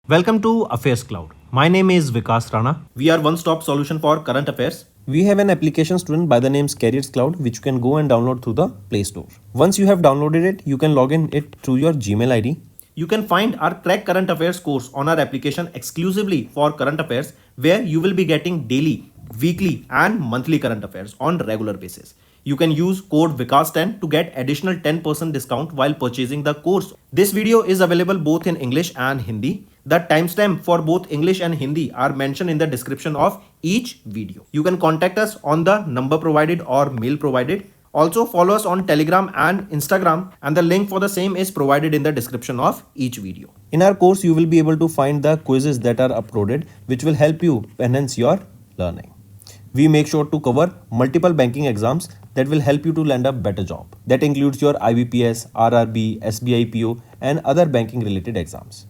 Welcome to Affairs Cloud. My name is Vikas Rana. We are one-stop solution for current affairs. We have an application student by the name Careers Cloud which you can go and download through the Play Store. Once you have downloaded it, you can log in it through your Gmail ID. You can find our Crack Current Affairs course on our application exclusively for current affairs, where you will be getting daily, weekly and monthly current affairs on regular basis. You can use code VIKAS10 to get additional 10% discount while purchasing the course. This video is available both in English and Hindi. The timestamp for both English and Hindi are mentioned in the description of each video. You can contact us on the number provided or mail provided. Also follow us on Telegram and Instagram, and the link for the same is provided in the description of each video. In our course, you will be able to find the quizzes that are uploaded which will help you enhance your learning. We make sure to cover multiple banking exams that will help you to land a better job. That includes your IBPS, RRB, SBI PO and other banking related exams.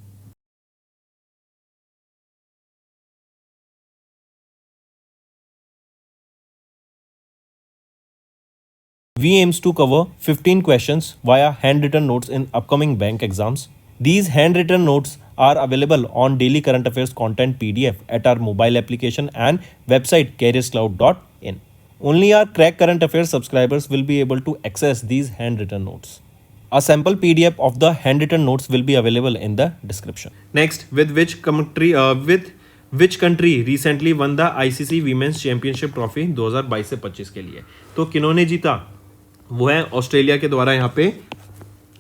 We aims to cover 15 questions via handwritten notes in upcoming bank exams. These handwritten notes are available on daily current affairs content PDF at our mobile application and website careerscloud.in. Only our Crack Current Affairs subscribers will be able to access these handwritten notes. A sample PDF of the handwritten notes will be available in the description. Next, with which country recently won the ICC Women's Championship Trophy 2022 से 25 के लिए? तो किन्होंने जीता? वो है Australia के द्वारा यहाँ पे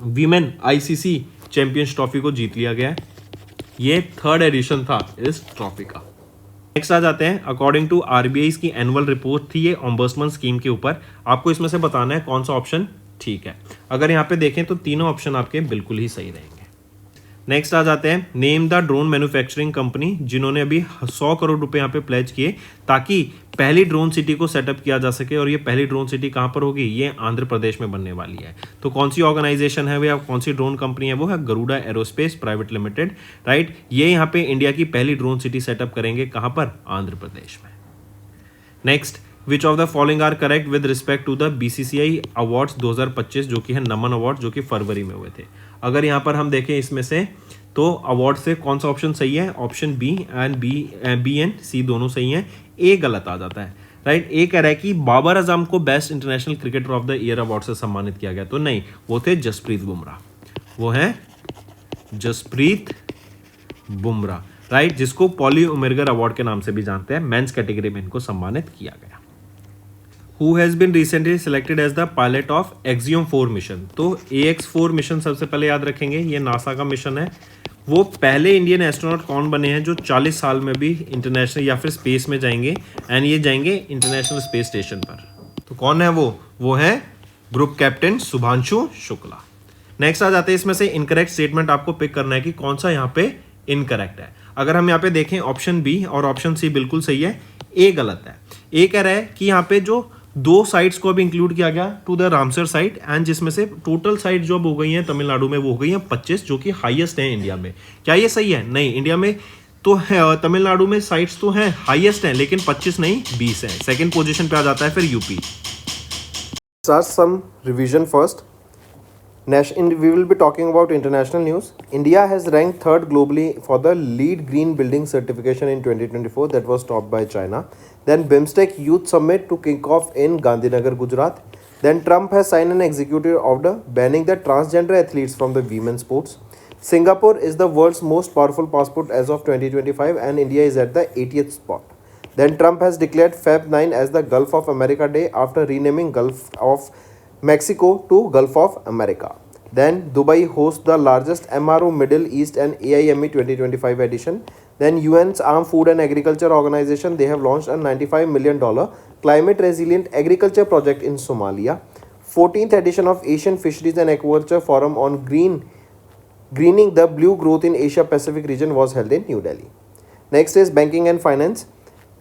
वीमेन आईसीसी चैंपियंस ट्रॉफी को जीत लिया गया है. ये 3rd एडिशन था इस ट्रॉफी का. नेक्स्ट आ जाते हैं. अकॉर्डिंग टू आरबीआई की एनुअल रिपोर्ट थी ये ओम्बड्समैन स्कीम के ऊपर. आपको इसमें से बताना है कौन सा ऑप्शन ठीक है. अगर यहाँ पे देखें तो तीनों ऑप्शन आपके बिल्कुल ही सही रहेंगे. नेक्स्ट आ जाते हैं. Name the drone manufacturing company जिन्होंने अभी 100 करोड़ रुपए यहाँ पे प्लेज किए ताकि पहली ड्रोन सिटी को सेटअप किया जा सके. और ये पहली ड्रोन सिटी कहाँ पर होगी? ये आंध्र प्रदेश में बनने वाली है. तो कौन सी ऑर्गेनाइजेशन है वो या कौन सी ड्रोन कंपनी है? वो है Garuda aerospace private limited. Right, ये यहाँ पे इंडिया की पहली ड्रोन सिटी सेटअप करेंगे. कहाँ पर? आंध्र प्रदेश में. Next, which of the following are correct with respect to the BCCI awards 2025 जो कि है नमन अवार्ड जो कि फरवरी में हुए थे. अगर यहाँ पर हम देखें इसमें से तो अवार्ड से कौन सा ऑप्शन सही है? ऑप्शन बी एंड सी दोनों सही हैं. ए गलत आ जाता है. राइट, ए कह रहा है कि बाबर आजम को best international cricketer of the year award से सम्मानित किया गया. तो नहीं, वो थे जसप्रीत बुमराह. वो है जसप्रीत बुमराह. राइट, जिसको पॉली उमेरगर अवार्ड के नाम से भी जानते हैं. मेंस कैटेगरी में इनको सम्मानित किया गया. Who has been recently selected as the pilot of Axiom 4 mission? तो AX4 मिशन सबसे पहले याद रखेंगे, ये नासा का मिशन है. वो पहले इंडियन एस्ट्रोनॉट कौन बने हैं जो 40 साल में भी इंटरनेशनल या फिर स्पेस में जाएंगे, एंड ये जाएंगे इंटरनेशनल स्पेस स्टेशन पर. तो कौन है वो है group captain Shubhanshu Shukla. Next आ जाते हैं. इसमें से इनकरेक्ट स्टेटमेंट आपको पिक करना है कि कौन सा यहाँ पे इनकरेक्ट है. अगर हम यहाँ पे देखें ऑप्शन बी और ऑप्शन सी बिल्कुल सही है. ए गलत है. ए कह रहा है कि यहाँ पे जो 2 साइट्स को भी इंक्लूड किया गया to the Ramsar site, and जिसमें से टोटल साइट जो अब हो गई हैं तमिलनाडु में वो हो गई हैं 25 जो कि हाईएस्ट है इंडिया में. क्या ये सही है? नहीं, इंडिया में तो है, तमिलनाडु में साइट्स तो हैं हाईएस्ट हैं लेकिन 25 नहीं 20 हैं. सेकंड पोजीशन पे आ जाता है फिर UP. Some revision first. We will be talking about international news. India has ranked 3rd globally for the LEED Green Building certification in 2024 that was topped by China. Then BIMSTEC Youth Summit to kick off in Gandhinagar, Gujarat. Then Trump has signed an executive order banning the transgender athletes from the women's sports. Singapore is the world's most powerful passport as of 2025 and India is at the 80th spot. Then Trump has declared Feb 9 as the Gulf of America Day after renaming Gulf of Mexico to Gulf of America. Then Dubai hosts the largest MRO Middle East and AIME 2025 edition. Then UN's Armed Food and Agriculture Organization, they have launched a $95 million climate resilient agriculture project in Somalia. 14th edition of Asian Fisheries and Aquaculture Forum on greening the blue growth in Asia Pacific region was held in New Delhi. Next is banking and finance.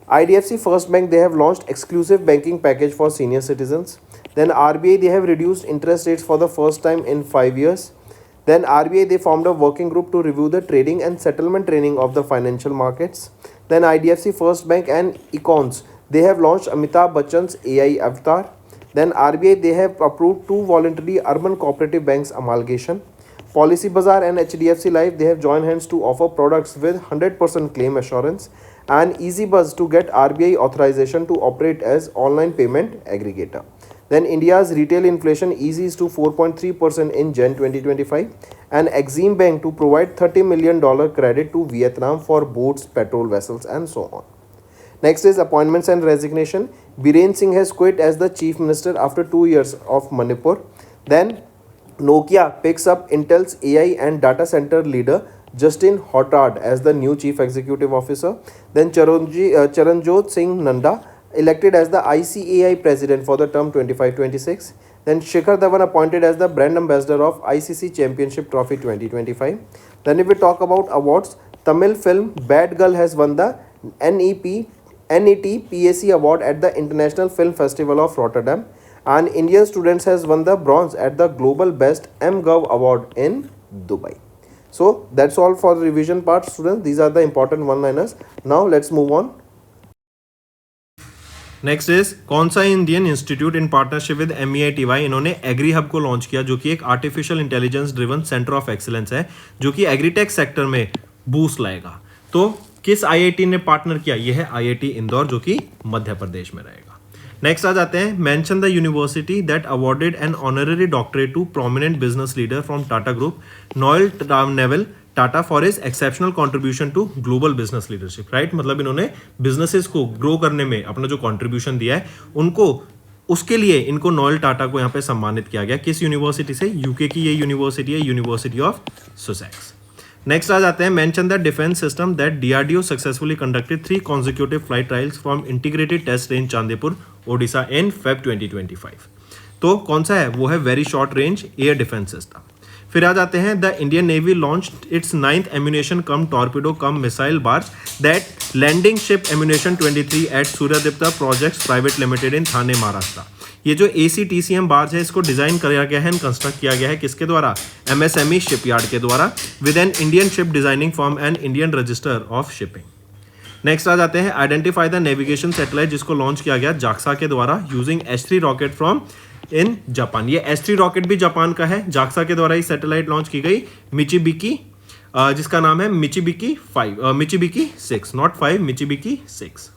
IDFC First Bank, they have launched exclusive banking package for senior citizens. Then RBI, they have reduced interest rates for the first time in 5 years. Then RBI, they formed a working group to review the trading and settlement training of the financial markets. Then IDFC First Bank and Econs, they have launched Amitabh Bachchan's AI avatar. Then RBI, they have approved 2 voluntary urban cooperative banks amalgamation. Policy Bazaar and HDFC Life, they have joined hands to offer products with 100% claim assurance, and EasyBuzz to get RBI authorization to operate as online payment aggregator. Then India's retail inflation eases to 4.3% in Jan 2025, and Exim Bank to provide $30 million credit to Vietnam for boats, petrol vessels, and so on. Next is appointments and resignation. Biren Singh has quit as the chief minister after 2 years of Manipur. Then Nokia picks up Intel's AI and data center leader Justin Hotard as the new chief executive officer. Then Charanjot Singh Nanda elected as the ICAI president for the term 25-26. Then Shikhar Dhawan appointed as the brand ambassador of ICC Championship Trophy 2025. Then if we talk about awards, Tamil film Bad Girl has won the NET PAC award at the International Film Festival of Rotterdam, and Indian students has won the bronze at the Global Best MGov award in Dubai. So that's all for the revision part, students. These are the important one-liners. Now let's move on. Next is कौन सा Indian institute in partnership with MEITY इन्होंने agree hub को launch किया, जो कि एक artificial intelligence driven centre of excellence है जो कि एग्रीटेक सेक्टर में बूस्ट लाएगा। तो किस IIT ने पार्टनर किया? यह है IIT इंदौर, जो कि मध्य प्रदेश में रहेगा। नेक्स्ट आ जाते हैं, mention the university that awarded an honorary doctorate to prominent business leader from Tata group Noel Naval Tata for his exceptional contribution to global business leadership. Right, मतलब इन्होंने बिजनेसेस को ग्रो करने में अपना जो कंट्रीब्यूशन दिया है उनको, उसके लिए इनको नोएल टाटा को यहाँ पे सम्मानित किया गया। किस यूनिवर्सिटी से? यूके की ये यूनिवर्सिटी है, यूनिवर्सिटी ऑफ सुसेक्स। नेक्स्ट आ जाते हैं, mention the defence system that DRDO successfully conducted 3 consecutive flight trials from integrated test range Chandipur Odisha in Feb 2025। तो कौन सा है? वो है very short range air defence system. फिर आ जाते हैं, the Indian navy launched its 9th ammunition cum torpedo cum missile barge that landing ship ammunition 23 at Suryadipta projects private limited इन थाने महाराष्ट्र। ये जो ACTCM बार्ज है इसको डिजाइन किया गया है, कंस्ट्रक्ट किया गया है किसके द्वारा? MSME शिपयार्ड के द्वारा, with an Indian ship designing firm and Indian register of shipping. Next आ जाते हैं, आइडेंटिफाई द नेविगेशन सैटेलाइट जिसको लॉन्च किया गया जाक्सा के द्वारा using H3 rocket from in Japan. ये H3 रॉकेट भी जापान का है, जाक्सा के द्वारा ही सैटेलाइट लॉन्च की गई मिचिबिकी, जिसका नाम है Michibiki 6, not 5, Michibiki 6।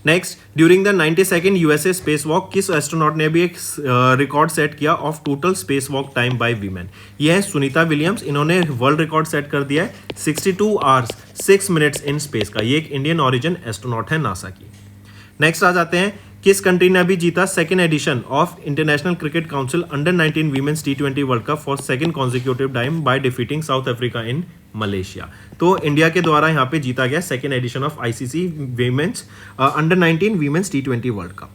Next, during the 92nd USA space walk किस एस्ट्रोनॉट ने भी एक रिकॉर्ड सेट किया of total space walk time by women? ये है सुनीता विलियम्स, इन्होंने वर्ल्ड रिकॉर्ड सेट कर दिया है 62 hours 6 minutes इन स्पेस का। ये एक इंडियन ओरिजिन एस्ट्रोनॉट है नासा की। नेक्स्ट आ जाते हैं, किस कंट्री ने अभी जीता 2nd edition of international cricket council under women's T20 world cup for 2nd consecutive time by defeating South Africa in Malaysia. तो इंडिया के द्वारा यहाँ पे जीता गया 2nd edition of ICC women's under women's T20 world cup.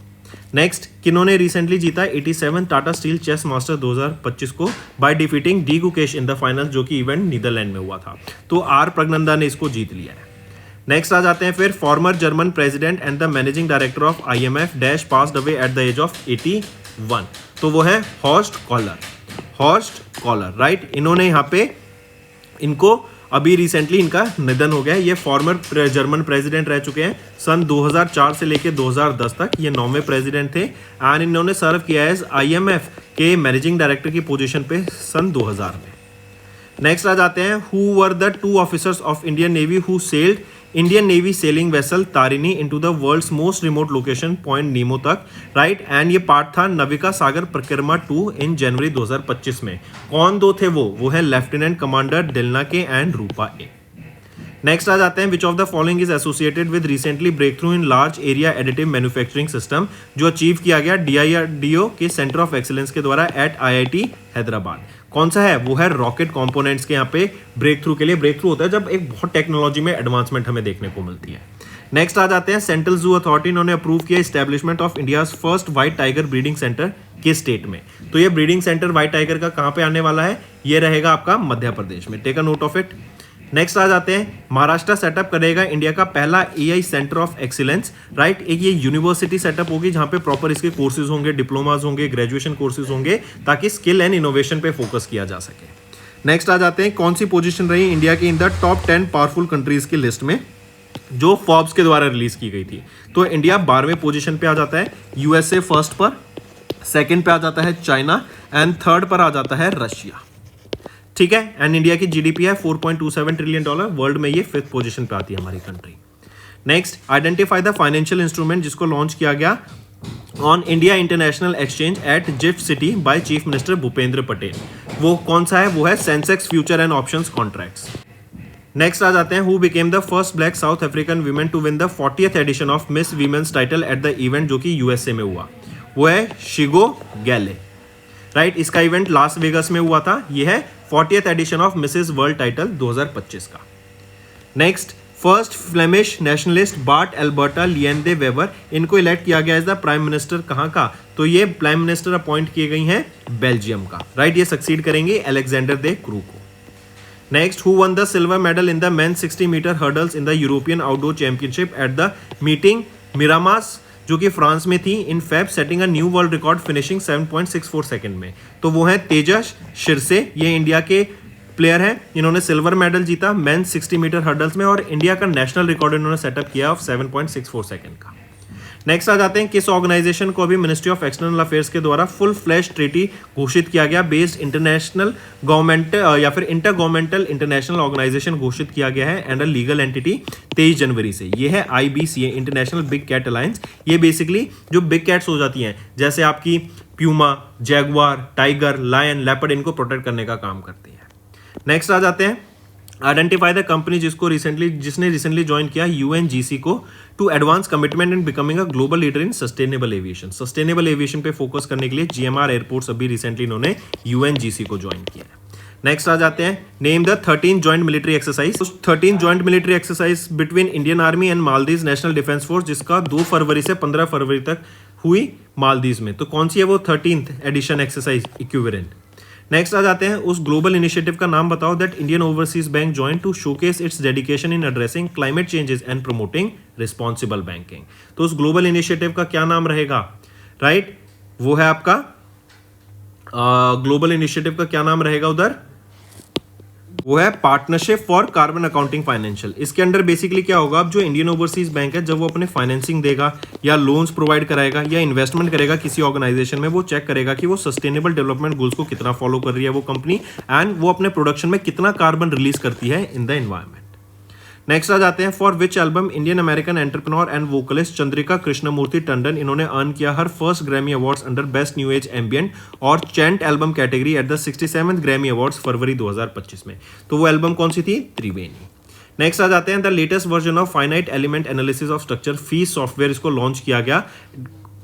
Next, किन्होंने recently जीता 87 Tata steel chess master 2025 को by defeating D Gukesh in the final, जो कि इवेंट नीदरलैंड में हुआ था। तो R प्रगनंदा ने इसको जीत लिया है। नेक्स्ट आ जाते हैं, फिर former German president and the managing director of IMF dash passed away at the age of 81। तो वो है हॉर्स्ट कॉलर। राइट, इन्होंने यहाँ पे इनको अभी रिसेंटली इनका निधन हो गया है। ये फॉर्मर जर्मन प्रेसिडेंट रह चुके हैं सन 2004 से लेकर 2010 तक। ये 9वें प्रेसिडेंट थे एंड इन्होंने सर्व किया है IMF के मैनेजिंग डायरेक्टर की पोजीशन पे सन 2000 में। नेक्स्ट आ जाते हैं, who were the 2 officers of Indian navy who sailed Indian navy sailing vessel Tarini into the world's most remote location point Nemo तक। राइट, एंड ये पार्ट था नविका सागर परिक्रमा 2 इन जनवरी 2025 में। कौन दो थे वो है लेफ्टिनेंट कमांडर दिलना के एंड रूपा ए। नेक्स्ट आ जाते हैं, which of the following is associated with recently break through in large area additive manufacturing system, जो अचीव किया गया DRDO के सेंटर ऑफ एक्सीलेंस के द्वारा एट IIT हैदराबाद। कौन सा है? वो है रॉकेट कंपोनेंट्स के यहाँ पे ब्रेक थ्रू के लिए। ब्रेक थ्रू होता है जब एक बहुत टेक्नोलॉजी में एडवांसमेंट हमें देखने को मिलती है। नेक्स्ट आ जाते हैं, सेंट्रल जू अथॉरिटी इन्होंने अप्रूव किया establishment of India's first white tiger breeding centre के स्टेट में। तो ये ब्रीडिंग सेंटर व्हाइट टाइगर का कहाँ पे आने वाला है? ये रहेगा आपका मध्य प्रदेश में। Take a note of it. Next आ जाते हैं, महाराष्ट्र सेटअप करेगा इंडिया का पहला AI centre of excellence. Right, एक ये यूनिवर्सिटी सेटअप होगी जहां पे प्रॉपर इसके कोर्सेज होंगे, डिप्लोमाज होंगे, ग्रेजुएशन कोर्सेज होंगे, ताकि स्किल एंड इनोवेशन पे फोकस किया जा सके। नेक्स्ट आ जाते हैं, कौन सी पोजीशन रही इंडिया की इन द टॉप 10 पावरफुल कंट्रीज की लिस्ट में, जो फॉर्ब्स के द्वारा रिलीज की गई थी। तो इंडिया 12वें पोजीशन पे आ जाता है, USA फर्स्ट पर, सेकेंड पे आ जाता है चाइना एंड थर्ड पर आ जाता है रशिया। ठीक है, एंड इंडिया की जीडीपी है $4.27 ट्रिलियन, वर्ल्ड में ये 5th पोजीशन पे आती है हमारी country. Next, identify the financial instrument जिसको लॉन्च किया गया on India international exchange at GIFT city by chief minister Bhupendra Patel. वो कौन सा है? वो है Sensex future and options contracts. Next आ जाते हैं, who became the first black South African women to win the 40th edition of miss women's title at the event, जो कि यूएसए में हुआ। वो है शिगो गैले, राइट। इसका इवेंट लास वेगस में हुआ था। ये है 40th edition of Mrs world title 2025 का। Next, first Flemish nationalist Bart Alberta लिएंडे वेबर, इनको इलेक्ट किया गया एज द प्राइम मिनिस्टर कहाँ का? तो ये प्राइम मिनिस्टर अपॉइंट किए गई हैं बेल्जियम का, राइट। ये सक्सीड करेंगे अलेक्जेंडर दे क्रू को। Next, who won the silver medal in the men 60 metre hurdles in the European outdoor championship at the meeting Miramas, जो कि फ्रांस में थी in Feb, setting a new world record finishing 7.64 second में। तो वो है तेजस शिरसे, ये इंडिया के प्लेयर हैं। इन्होंने सिल्वर मेडल जीता मेन 60 मीटर हर्डल्स में और इंडिया का नेशनल रिकॉर्ड इन्होंने सेटअप किया ऑफ 7.64 सेकंड का। नेक्स्ट आ जाते हैं, किस ऑर्गेनाइजेशन को अभी मिनिस्ट्री ऑफ एक्सटर्नल अफेयर्स के द्वारा फुल फ्लैश ट्रीटी घोषित किया गया, बेस्ड इंटरनेशनल गवर्नमेंट या फिर इंटर गवर्नमेंटल इंटरनेशनल ऑर्गेनाइजेशन घोषित किया गया है एंड अ लीगल एंटिटी 23 जनवरी से। ये है IBCA, international big cat alliance. ये बेसिकली जो बिग कैट्स हो जाती हैं, जैसे आपकी puma, jaguar, tiger, lion, leopard, इनको प्रोटेक्ट करने का काम करती है। नेक्स्ट आ जाते हैं, आइडेंटिफाई द कंपनी जिसने रिसेंटली ज्वाइन किया UNGC को to advance commitment in becoming a global leader in sustainable aviation. Sustainable aviation पे फोकस करने के लिए GMR एयरपोर्ट्स अभी रिसेंटली इन्होंने UNGC को ज्वाइन किया है। नेक्स्ट आ जाते हैं, name the 13 joint military exercise. 13 joint military exercise between Indian army and Maldives national defence force, जिसका 2 फरवरी से 15 फरवरी तक हुई मालदीव में। तो कौन सी है वो 13th edition exercise equivalent. Next आ जाते हैं, उस ग्लोबल इनिशिएटिव का नाम बताओ that Indian overseas bank join to showcase its dedication in addressing climate changes and promoting responsible banking. तो उस ग्लोबल इनिशिएटिव का क्या नाम रहेगा, राइट? वो है आपका ग्लोबल इनिशिएटिव का क्या नाम रहेगा उधर? वो है partnership for carbon accounting financial. इसके अंडर बेसिकली क्या होगा, अब जो इंडियन ओवरसीज बैंक है, जब वो अपने फाइनेंसिंग देगा या लोन्स प्रोवाइड कराएगा या इन्वेस्टमेंट करेगा किसी ऑर्गेनाइजेशन में, वो चेक करेगा कि वो सस्टेनेबल डेवलपमेंट गोल्स को कितना फॉलो कर रही है वो कंपनी, एंड वो अपने प्रोडक्शन में कितना कार्बन रिलीज करती है इन द एनवायरमेंट। नेक्स्ट आ जाते हैं, for which album Indian American entrepreneur and vocalist Chandrika Krishnamurthy Tandon, इन्होंने अर्न किया her first Grammy awards under best new age ambient और chant album category at the 67th Grammy awards फरवरी 2025 में। तो वो एल्बम कौन सी थी? त्रिवेणी। नेक्स्ट आ जाते हैं, the latest version of finite element analysis of structure fees software, इसको लॉन्च किया गया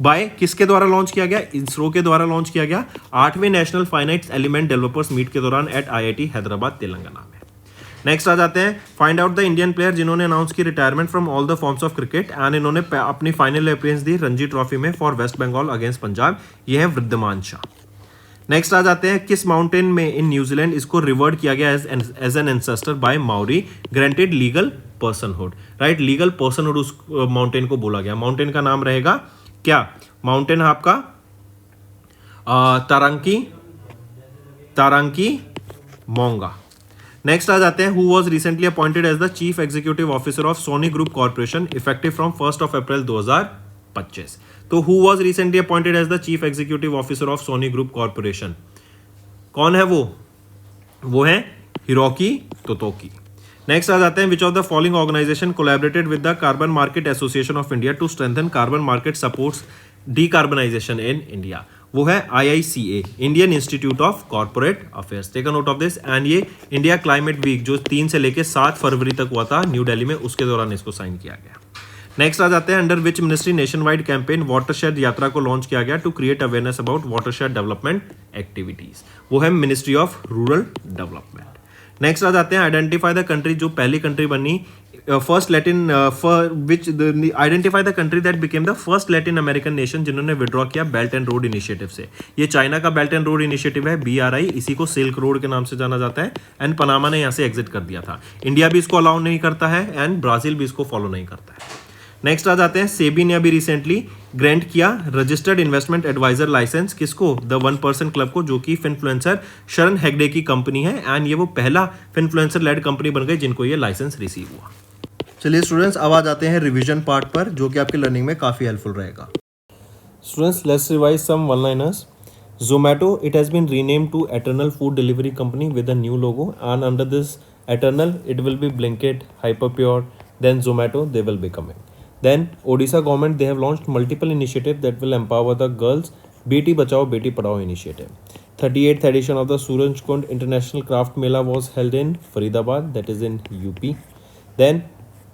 बाय किसके द्वारा लॉन्च किया गया? इसरो के द्वारा लॉन्च किया गया 8वें national finite element developers meet के दौरान एट IIT हैदराबाद तेलंगाना में। नेक्स्ट आ जाते हैं, find out the Indian player जिन्होंने अनाउंस की retirement from all the forms of cricket and इन्होंने अपनी फाइनल अपीयरेंस दी रणजी ट्रॉफी में for west Bengal against Punjab. ये है वृद्धमान शाह। नेक्स्ट आ जाते हैं, किस माउंटेन में इन न्यूजीलैंड इसको रिवर्ड किया गया as an ancestor by Maori, granted legal personhood, right? Legal personhood उस माउंटेन को बोला गया। माउंटेन का नाम रहेगा क्या? माउंटेन आपका तारंकी मोंगा। नेक्स्ट आ जाते हैं, who was recently appointed as the chief executive officer of Sony group corporation effective from 1 April 2025। तो who was recently appointed as the chief executive officer of Sony group corporation, कौन है वो? वो है हिरोकी तोतोकी। नेक्स्ट आ जाते हैं, which of the following organisation collaborated with the carbon market association of India to strengthen carbon market supports decarbonisation in India? वो है IICA, Indian institute of corporate affairs. Take a note of this. And ये India climate week जो 3 से लेकर 7 फरवरी तक हुआ था new Delhi में, उसके दौरान इसको साइन किया गया। नेक्स्ट आ जाते हैं, under which ministry nationwide campaign watershed Yatra को लॉन्च किया गया to create awareness about watershed development activities? वो है ministry of rural development. Next आ जाते हैं, आइडेंटिफाई द कंट्री, जो पहली कंट्री बनी first Latin identify the country that became the first Latin American nation जिन्होंने विड्रॉ किया बेल्ट एंड रोड इनिशिएटिव से। ये चाइना का बेल्ट एंड रोड इनिशिएटिव है, BRI, इसी को सिल्क रोड के नाम से जाना जाता है, एंड पनामा ने यहाँ से एग्जिट कर दिया था। इंडिया भी इसको अलाउ नहीं करता है एंड ब्राजील भी इसको फॉलो नहीं करता है। नेक्स्ट आ जाते हैं, सेबी ने अभी रिसेंटली ग्रांट किया रजिस्टर्ड इन्वेस्टमेंट एडवाइजर लाइसेंस किसको? द 1% क्लब को, जो कि फिनफ्लुएंसर शरण हेगड़े की कंपनी है, एंड ये वो पहला फिनफ्लुएंसर लेड कंपनी बन गई जिनको ये लाइसेंस रिसीव हुआ। चलिए स्टूडेंट्स, अब आ जाते हैं रिवीजन पार्ट पर, जो कि आपकी लर्निंग में काफ़ी हेल्पफुल रहेगा। Students, let's revise some one-liners. Zomato, it has been renamed to Eternal Food Delivery Company with a new logo, and under this Eternal, it will be Blinkit, Hyperpure, then Zomato, they will be coming. Then Odisha government, they have launched multiple initiatives that will empower the girls. Beti Bachao, Beti Padhao initiative. 38th edition of the Surajkund International Craft Mela was held in Faridabad, that is in UP. Then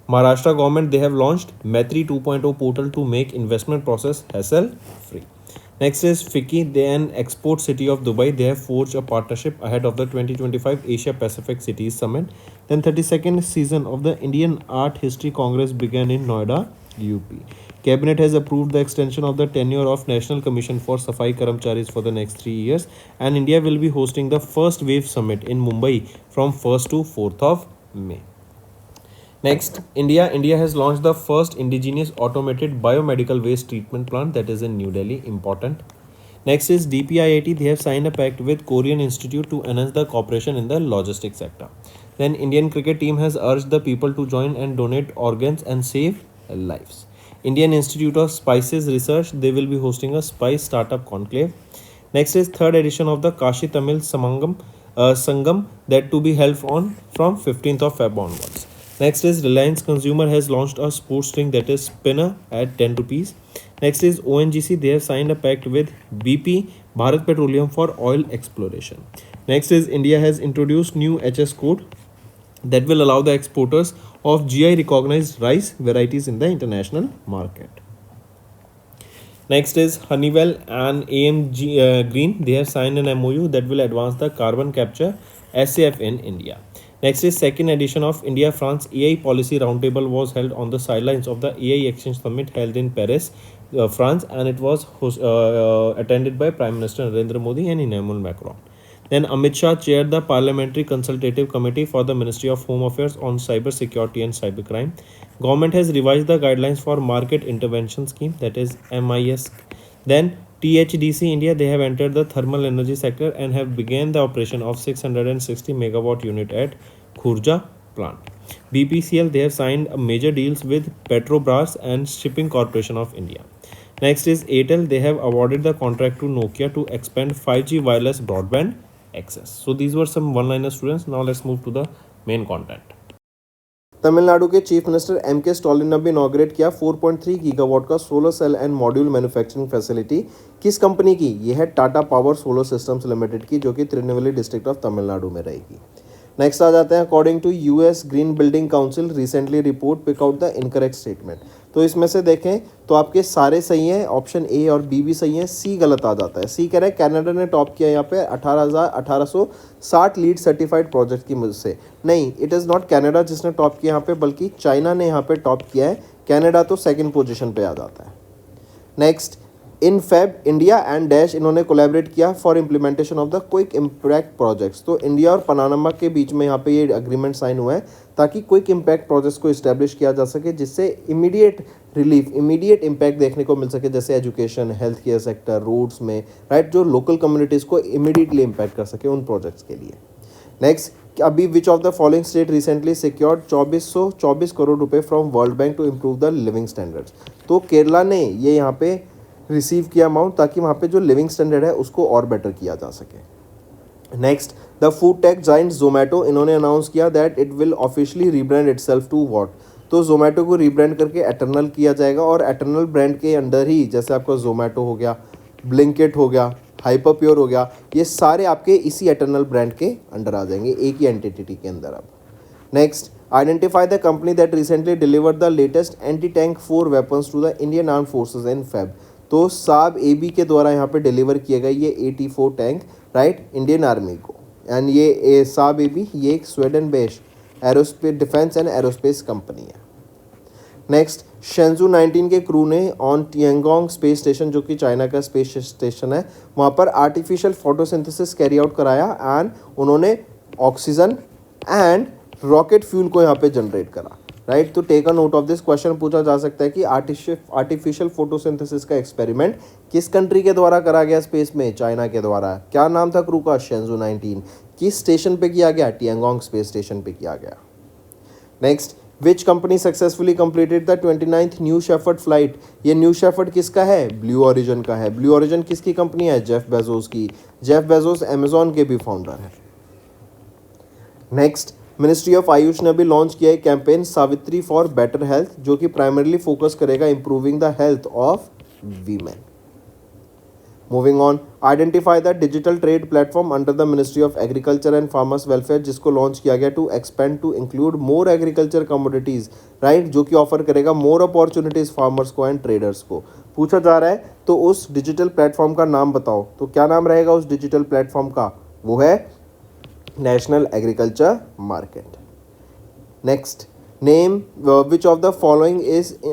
Maharashtra government, they have launched Maitri 2.0 portal to make investment process hassle free. Next is FICCI, they an export city of Dubai. They have forged a partnership ahead of the 2025 Asia Pacific Cities Summit. Then 32nd season of the Indian Art History Congress began in Noida, UP. Cabinet has approved the extension of the tenure of National Commission for Safai Karamcharis for the next 3 years, and India will be hosting the first wave summit in Mumbai from 1st to 4th of May. Next, India has launched the first indigenous automated biomedical waste treatment plant, that is in New Delhi. Important. Next is DPIIT. They have signed a pact with Korean Institute to enhance the cooperation in the logistics sector. Then Indian cricket team has urged the people to join and donate organs and save lives. Indian Institute of Spices Research, they will be hosting a spice startup conclave. Next is third edition of the Kashi Tamil Sangam, that to be held on from 15th of Feb onwards. Next is Reliance Consumer has launched a sports drink, that is Spinner, at 10 rupees. Next is ONGC. They have signed a pact with BP, Bharat Petroleum, for oil exploration. Next is India has introduced new HS code that will allow the exporters of GI recognized rice varieties in the international market. Next is Honeywell and AMG Green. They have signed an MOU that will advance the carbon capture SAF in India. Next is second edition of India-France AI Policy Roundtable was held on the sidelines of the AI Exchange Summit held in Paris, France, and it was attended by Prime Minister Narendra Modi and Emmanuel Macron. Then Amit Shah chaired the Parliamentary Consultative Committee for the Ministry of Home Affairs on Cyber Security and Cybercrime. Government has revised the guidelines for Market Intervention Scheme, that is MIS. Then THDC India, they have entered the thermal energy sector and have begun the operation of 660 megawatt unit at Khurja plant. BPCL, they have signed major deals with Petrobras and Shipping Corporation of India. Next is Airtel, they have awarded the contract to Nokia to expand 5G wireless broadband access. So these were some one-liner, students. Now let's move to the main content. Tamil Nadu के chief minister M.K. Stalin ने भी inaugurate किया 4.3 gigawatt का solar cell and module manufacturing facility. किस कंपनी की? यह है Tata power solar systems limited की, जो कि तिरुनेलवेली डिस्ट्रिक्ट ऑफ तमिलनाडु में रहेगी। नेक्स्ट आ जाते हैं, according to US green building council recently report pick out the incorrect statement. तो इसमें से देखें तो आपके सारे सही हैं, ऑप्शन ए और बी भी सही हैं, सी गलत आ जाता है। सी कह रहा है कनाडा ने टॉप किया यहाँ पे 1860 लीड सर्टिफाइड प्रोजेक्ट की मुझसे। नहीं, इट इज़ नॉट कनाडा जिसने टॉप किया यहाँ पे, बल्कि चाइना ने यहाँ पे टॉप किया है। कनाडा तो सेकंड पोजीशन पे आ जाता है। Next, in Feb India and dash इन्होंने कोलैबोरेट किया for implementation of the quick impact projects. तो इंडिया और पनामा के बीच में यहाँ पे ये अग्रीमेंट साइन हुआ है ताकि क्विक इम्पैक्ट प्रोजेक्ट्स को इस्टेब्लिश किया जा सके, जिससे इमीडिएट रिलीफ, इमीडिएट इम्पैक्ट देखने को मिल सके, जैसे education, health care sector, roads में, राइट, जो लोकल कम्युनिटीज़ को इमीडिएटली इम्पैक्ट कर सके उन प्रोजेक्ट्स के लिए। नेक्स्ट, अभी which of the following state recently secured 2424 crore रुपए from world bank to improve the living standards. तो केरला ने ये यहाँ पे रिसीव किया अमाउंट ताकि वहाँ पे जो लिविंग स्टैंडर्ड है उसको और बेटर किया जा सके। Next, the food tech giant Zomato, इन्होंने अनाउंस किया that it will officially rebrand itself to what. तो जोमेटो को रीब्रांड करके एटर्नल किया जाएगा, और एटर्नल ब्रांड के अंडर ही जैसे आपका जोमेटो हो गया, ब्लिंकिट हो गया, हाइपर प्योर हो गया, ये सारे आपके इसी एटर्नल ब्रांड के अंडर आ जाएंगे, एक ही एंटिटी के अंदर। अब next, identify the company that recently delivered the latest anti tank 4 weapons to the Indian arm forces in Feb. तो साब AB के द्वारा यहाँ पे डिलीवर किए गए ये 84 टैंक, राइट, इंडियन आर्मी को। एंड ये साब AB ये एक Sweden based aerospace defence and aerospace company है। नेक्स्ट, शेंजू 19 के क्रू ने ऑन टिएंगोंग स्पेस स्टेशन, जो कि चाइना का स्पेस स्टेशन है, वहाँ पर आर्टिफिशियल फोटोसिंथेसिस कैरी आउट कराया एंड उन्होंने ऑक्सीजन एंड रॉकेट फ्यूल को यहाँ पे जनरेट करा, राइट। तो take a note of this, question पूछा जा सकता है कि आर्टिफिशियल फोटोसिंथेसिस का एक्सपेरिमेंट किस कंट्री के द्वारा करा गया स्पेस में? चाइना के द्वारा। क्या नाम था क्रू का? शेंजू 19। किस स्टेशन पे किया गया? टिएंगोंग स्पेस स्टेशन पे किया गया। Next, which company successfully completed the 29th new shepherd flight. ये न्यू शेफर्ड किसका है? ब्लू ओरिजिन का है। ब्लू ओरिजिन किसकी कंपनी है? जेफ बेजोस की। जेफ बेजोस अमेजॉन के भी फाउंडर है। नेक्स्ट, मिनिस्ट्री ऑफ आयुष ने अभी लॉन्च किया है campaign Savitri for better health, जो कि प्राइमरली फोकस करेगा improving the health of women. Moving on, identify the digital trade platform under the ministry of agriculture and farmers welfare, जिसको launch किया गया to expand to include more agriculture commodities, right, जो कि offer करेगा more opportunities farmers को and traders को। पूछा जा रहा है तो उस डिजिटल प्लेटफॉर्म का नाम बताओ, तो क्या नाम रहेगा उस डिजिटल प्लेटफॉर्म का? वो है national agriculture market. Next, name which of the following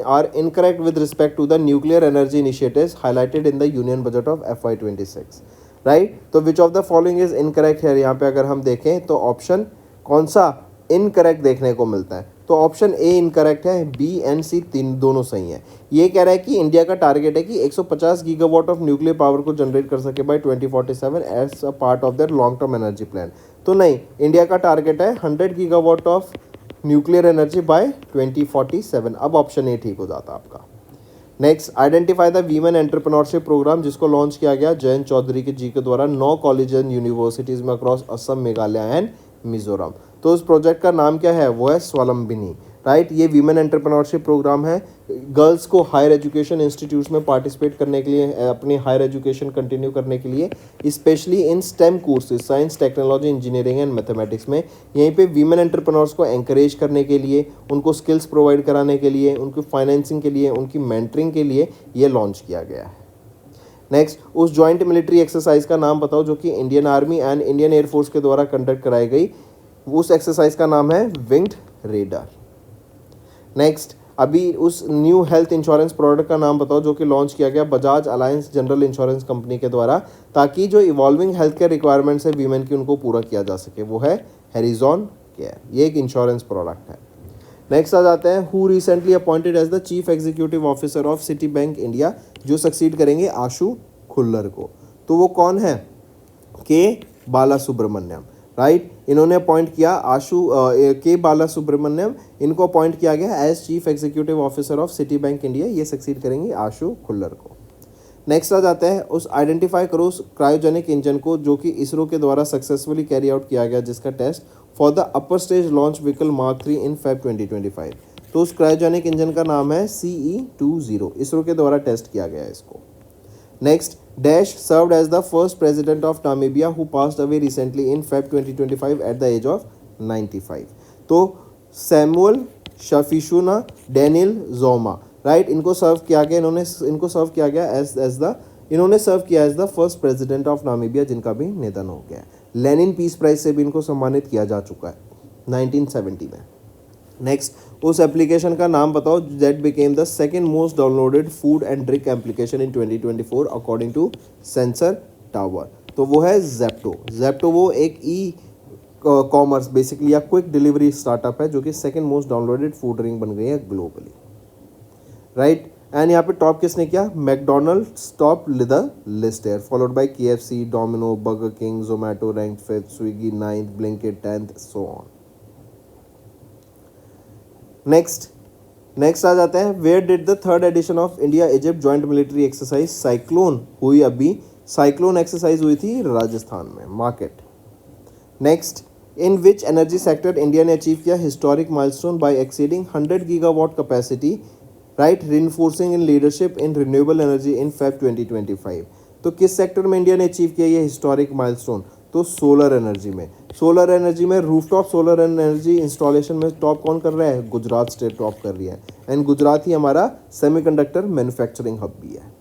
are incorrect with respect to the nuclear energy initiatives highlighted in the union budget of FY26, right. तो which of the following is incorrect है, यहाँ पे अगर हम देखें तो option कौन सा इनकरेक्ट देखने को मिलता है? तो ऑप्शन ए इनकरेक्ट है, बी एंड सी तीन दोनों सही है। ये कह रहा है कि इंडिया का टारगेट है कि 150 गीगावाट ऑफ न्यूक्लियर पावर को जनरेट कर सके by 2047 as a part of their long term energy plan. तो नहीं, इंडिया का टारगेट है 100 gigawatt of nuclear energy by 2047। अब ऑप्शन ए ठीक हो जाता आपका। Next, identify the women entrepreneurship programme, जिसको लॉन्च किया गया जयंत चौधरी के जी के द्वारा 9 कॉलेज एंड यूनिवर्सिटीज़ में अक्रॉस असम, मेघालय एंड मिजोरम। तो उस प्रोजेक्ट का नाम क्या है? वो है स्वावलंबिनी, राइट। ये वीमेन एंटरप्रेन्योरशिप प्रोग्राम है, गर्ल्स को हायर एजुकेशन इंस्टीट्यूट्स में पार्टिसिपेट करने के लिए, अपनी हायर एजुकेशन कंटिन्यू करने के लिए, specially in stem courses science, technology, engineering and mathematics में। यहीं पे वीमेन एंटरप्रेन्योर्स को एंकरेज करने के लिए, उनको स्किल्स प्रोवाइड कराने के लिए, उनकी फाइनेंसिंग के लिए, उनकी मेंटरिंग के लिए ये लॉन्च किया गया है। नेक्स्ट, उस जॉइंट मिलिट्री एक्सरसाइज का नाम बताओ जो कि Indian army and Indian air force के द्वारा कंडक्ट कराई गई। उस एक्सरसाइज का नाम है विंग्ड रेडर। नेक्स्ट, अभी उस न्यू हेल्थ इंश्योरेंस प्रोडक्ट का नाम बताओ जो कि लॉन्च किया गया Bajaj alliance general insurance company के द्वारा, ताकि जो इवॉल्विंग हेल्थ केयर रिक्वायरमेंट्स है वीमेन की, उनको पूरा किया जा सके। वो है हेरिजॉन केयर। ये एक इंश्योरेंस प्रोडक्ट है। नेक्स्ट आ जाते हैं, who recently appointed as the chief executive officer of Citibank India, जो सक्सीड करेंगे आशु खुल्लर को। तो वो कौन है? K Bala Subramaniam, right. इन्होंने अपॉइंट किया के बाला सुब्रमण्यम, इनको अपॉइंट किया गया as chief executive officer of Citibank India. ये सक्सीड करेंगे आशु खुल्लर को। नेक्स्ट आ जाते हैं, उस आइडेंटिफाई करो क्रायोजेनिक इंजन को जो कि इसरो के द्वारा सक्सेसफुली कैरी आउट किया गया, जिसका test for the upper stage launch vehicle mark 3 in Feb 2025। तो उस क्रायोजेनिक इंजन का नाम है CE-20, इसरो के द्वारा टेस्ट किया गया है इसको। Next, dash served as the first president of Namibia who passed away recently in Feb 2025 at the age of 95। तो Samuel Shafiishuna Daniel Nujoma, right, इनको सर्व किया गया, इनको सर्व किया गया इन्होंने सर्व किया as the first president of Namibia, जिनका भी निधन हो गया है। लेनिन पीस प्राइज से भी इनको सम्मानित किया जा चुका है 1970 में। नेक्स्ट, उस एप्लीकेशन का नाम बताओ that became the second most downloaded food and drink application in 2024 according to sensor tower. तो वो है जेप्टो। जेप्टो वो एक ई कॉमर्स बेसिकली या क्विक डिलीवरी स्टार्टअप है जो कि second most downloaded food drink बन गई है ग्लोबली, राइट। एंड यहाँ पे टॉप किसने किया? मैकडोनल्ड्स टॉप द लिस्ट है, followed by KFC, Domino, burger king, Zomato rank 5th, Swiggy 9th, Blinkit 10th, so on. Next आ जाते हैं, where did the third edition of India Egypt joint military exercise cyclone हुई? अभी साइक्लोन एक्सरसाइज हुई थी राजस्थान में, market. Next, in which energy sector India ने achieve किया historic milestone by exceeding 100 gigawatt capacity, right, reinforcing in leadership in renewable energy in Feb 2025। तो किस sector में इंडिया ने अचीव किया ये हिस्टोरिक माइलस्टोन? तो सोलर एनर्जी में। सोलर एनर्जी में रूफटॉप सोलर एनर्जी इंस्टॉलेशन में टॉप कौन कर रहा है? गुजरात स्टेट टॉप कर रही है, एंड गुजरात ही हमारा सेमीकंडक्टर मैन्युफैक्चरिंग हब भी है।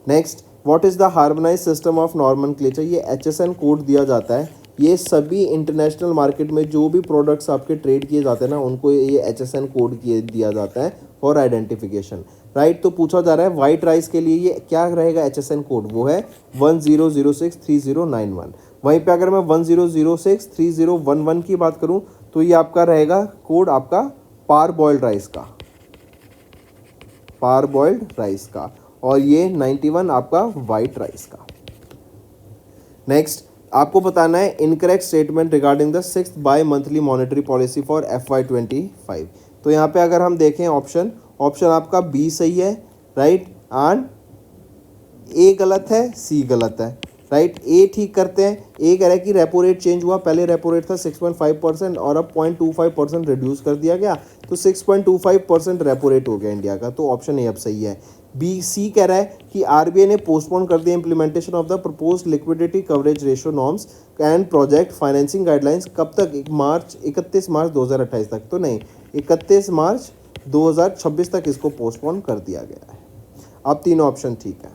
Next, what is the harmonise system of nomenclature? ये HSN कोड दिया जाता है। ये सभी इंटरनेशनल मार्केट में जो भी प्रोडक्ट्स आपके ट्रेड किए जाते हैं ना, उनको ये HSN कोड दिया जाता है फॉर आइडेंटिफिकेशन, राइट। तो पूछा जा रहा है वाइट राइस के लिए ये क्या रहेगा HSN कोड? वो है 10063091। वहीं पे अगर मैं 10063011 की बात करूं तो ये आपका रहेगा कोड आपका पार बॉइल्ड राइस का, और ये 91 आपका वाइट राइस का। नेक्स्ट, आपको बताना है incorrect statement regarding the 6th by monthly monetary policy for FY25। तो तो यहाँ पे अगर हम देखें ऑप्शन आपका बी सही है, राइट, एंड ए गलत है, सी गलत है, राइट। ए ठीक करते हैं। ए कह रहा है कि रेपो रेट चेंज हुआ, पहले रेपो रेट था 6.5% और अब 0.25% रिड्यूस कर दिया गया, तो 6.25% रेपो रेट हो गया इंडिया का, तो ऑप्शन ए अब सही है। बी सी कह रहा है कि आरबीआई ने पोस्टपोन कर दिया implementation of the proposed liquidity coverage ratio norms and project financing guidelines, कब तक, 31 मार्च 2028 तक, तो नहीं, 31 मार्च 2026 तक इसको पोस्टपोन कर दिया गया है। अब तीनों ऑप्शन ठीक है।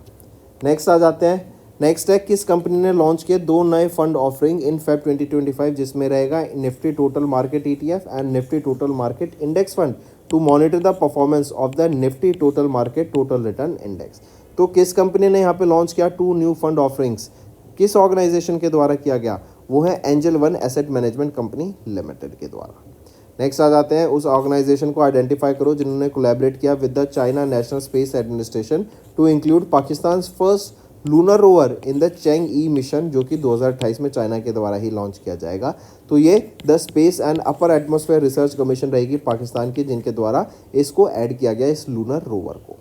नेक्स्ट आ जाते हैं। नेक्स्ट है, किस कंपनी ने लॉन्च किए 2 नए फंड ऑफरिंग इन फेब 2025, जिसमें रहेगा Nifty total market ETF and Nifty total market index fund to monitor the performance of the Nifty total market total return index. तो किस कंपनी ने यहाँ पे लॉन्च किया 2 न्यू फंड ऑफरिंग्स, किस ऑर्गेनाइजेशन के द्वारा किया गया, वो है angel one asset management company limited के द्वारा। नेक्स्ट आ जाते हैं, उस ऑर्गेनाइजेशन को आइडेंटिफाई करो जिन्होंने कोलैबोरेट किया with the China national space administration to include Pakistan first lunar rover in the Chang'e mission, जो कि 2028 में चाइना के द्वारा ही लॉन्च किया जाएगा। तो ये the space and upper atmosphere research commission रहेगी पाकिस्तान की, जिनके द्वारा इसको ऐड किया गया इस लूनर रोवर को।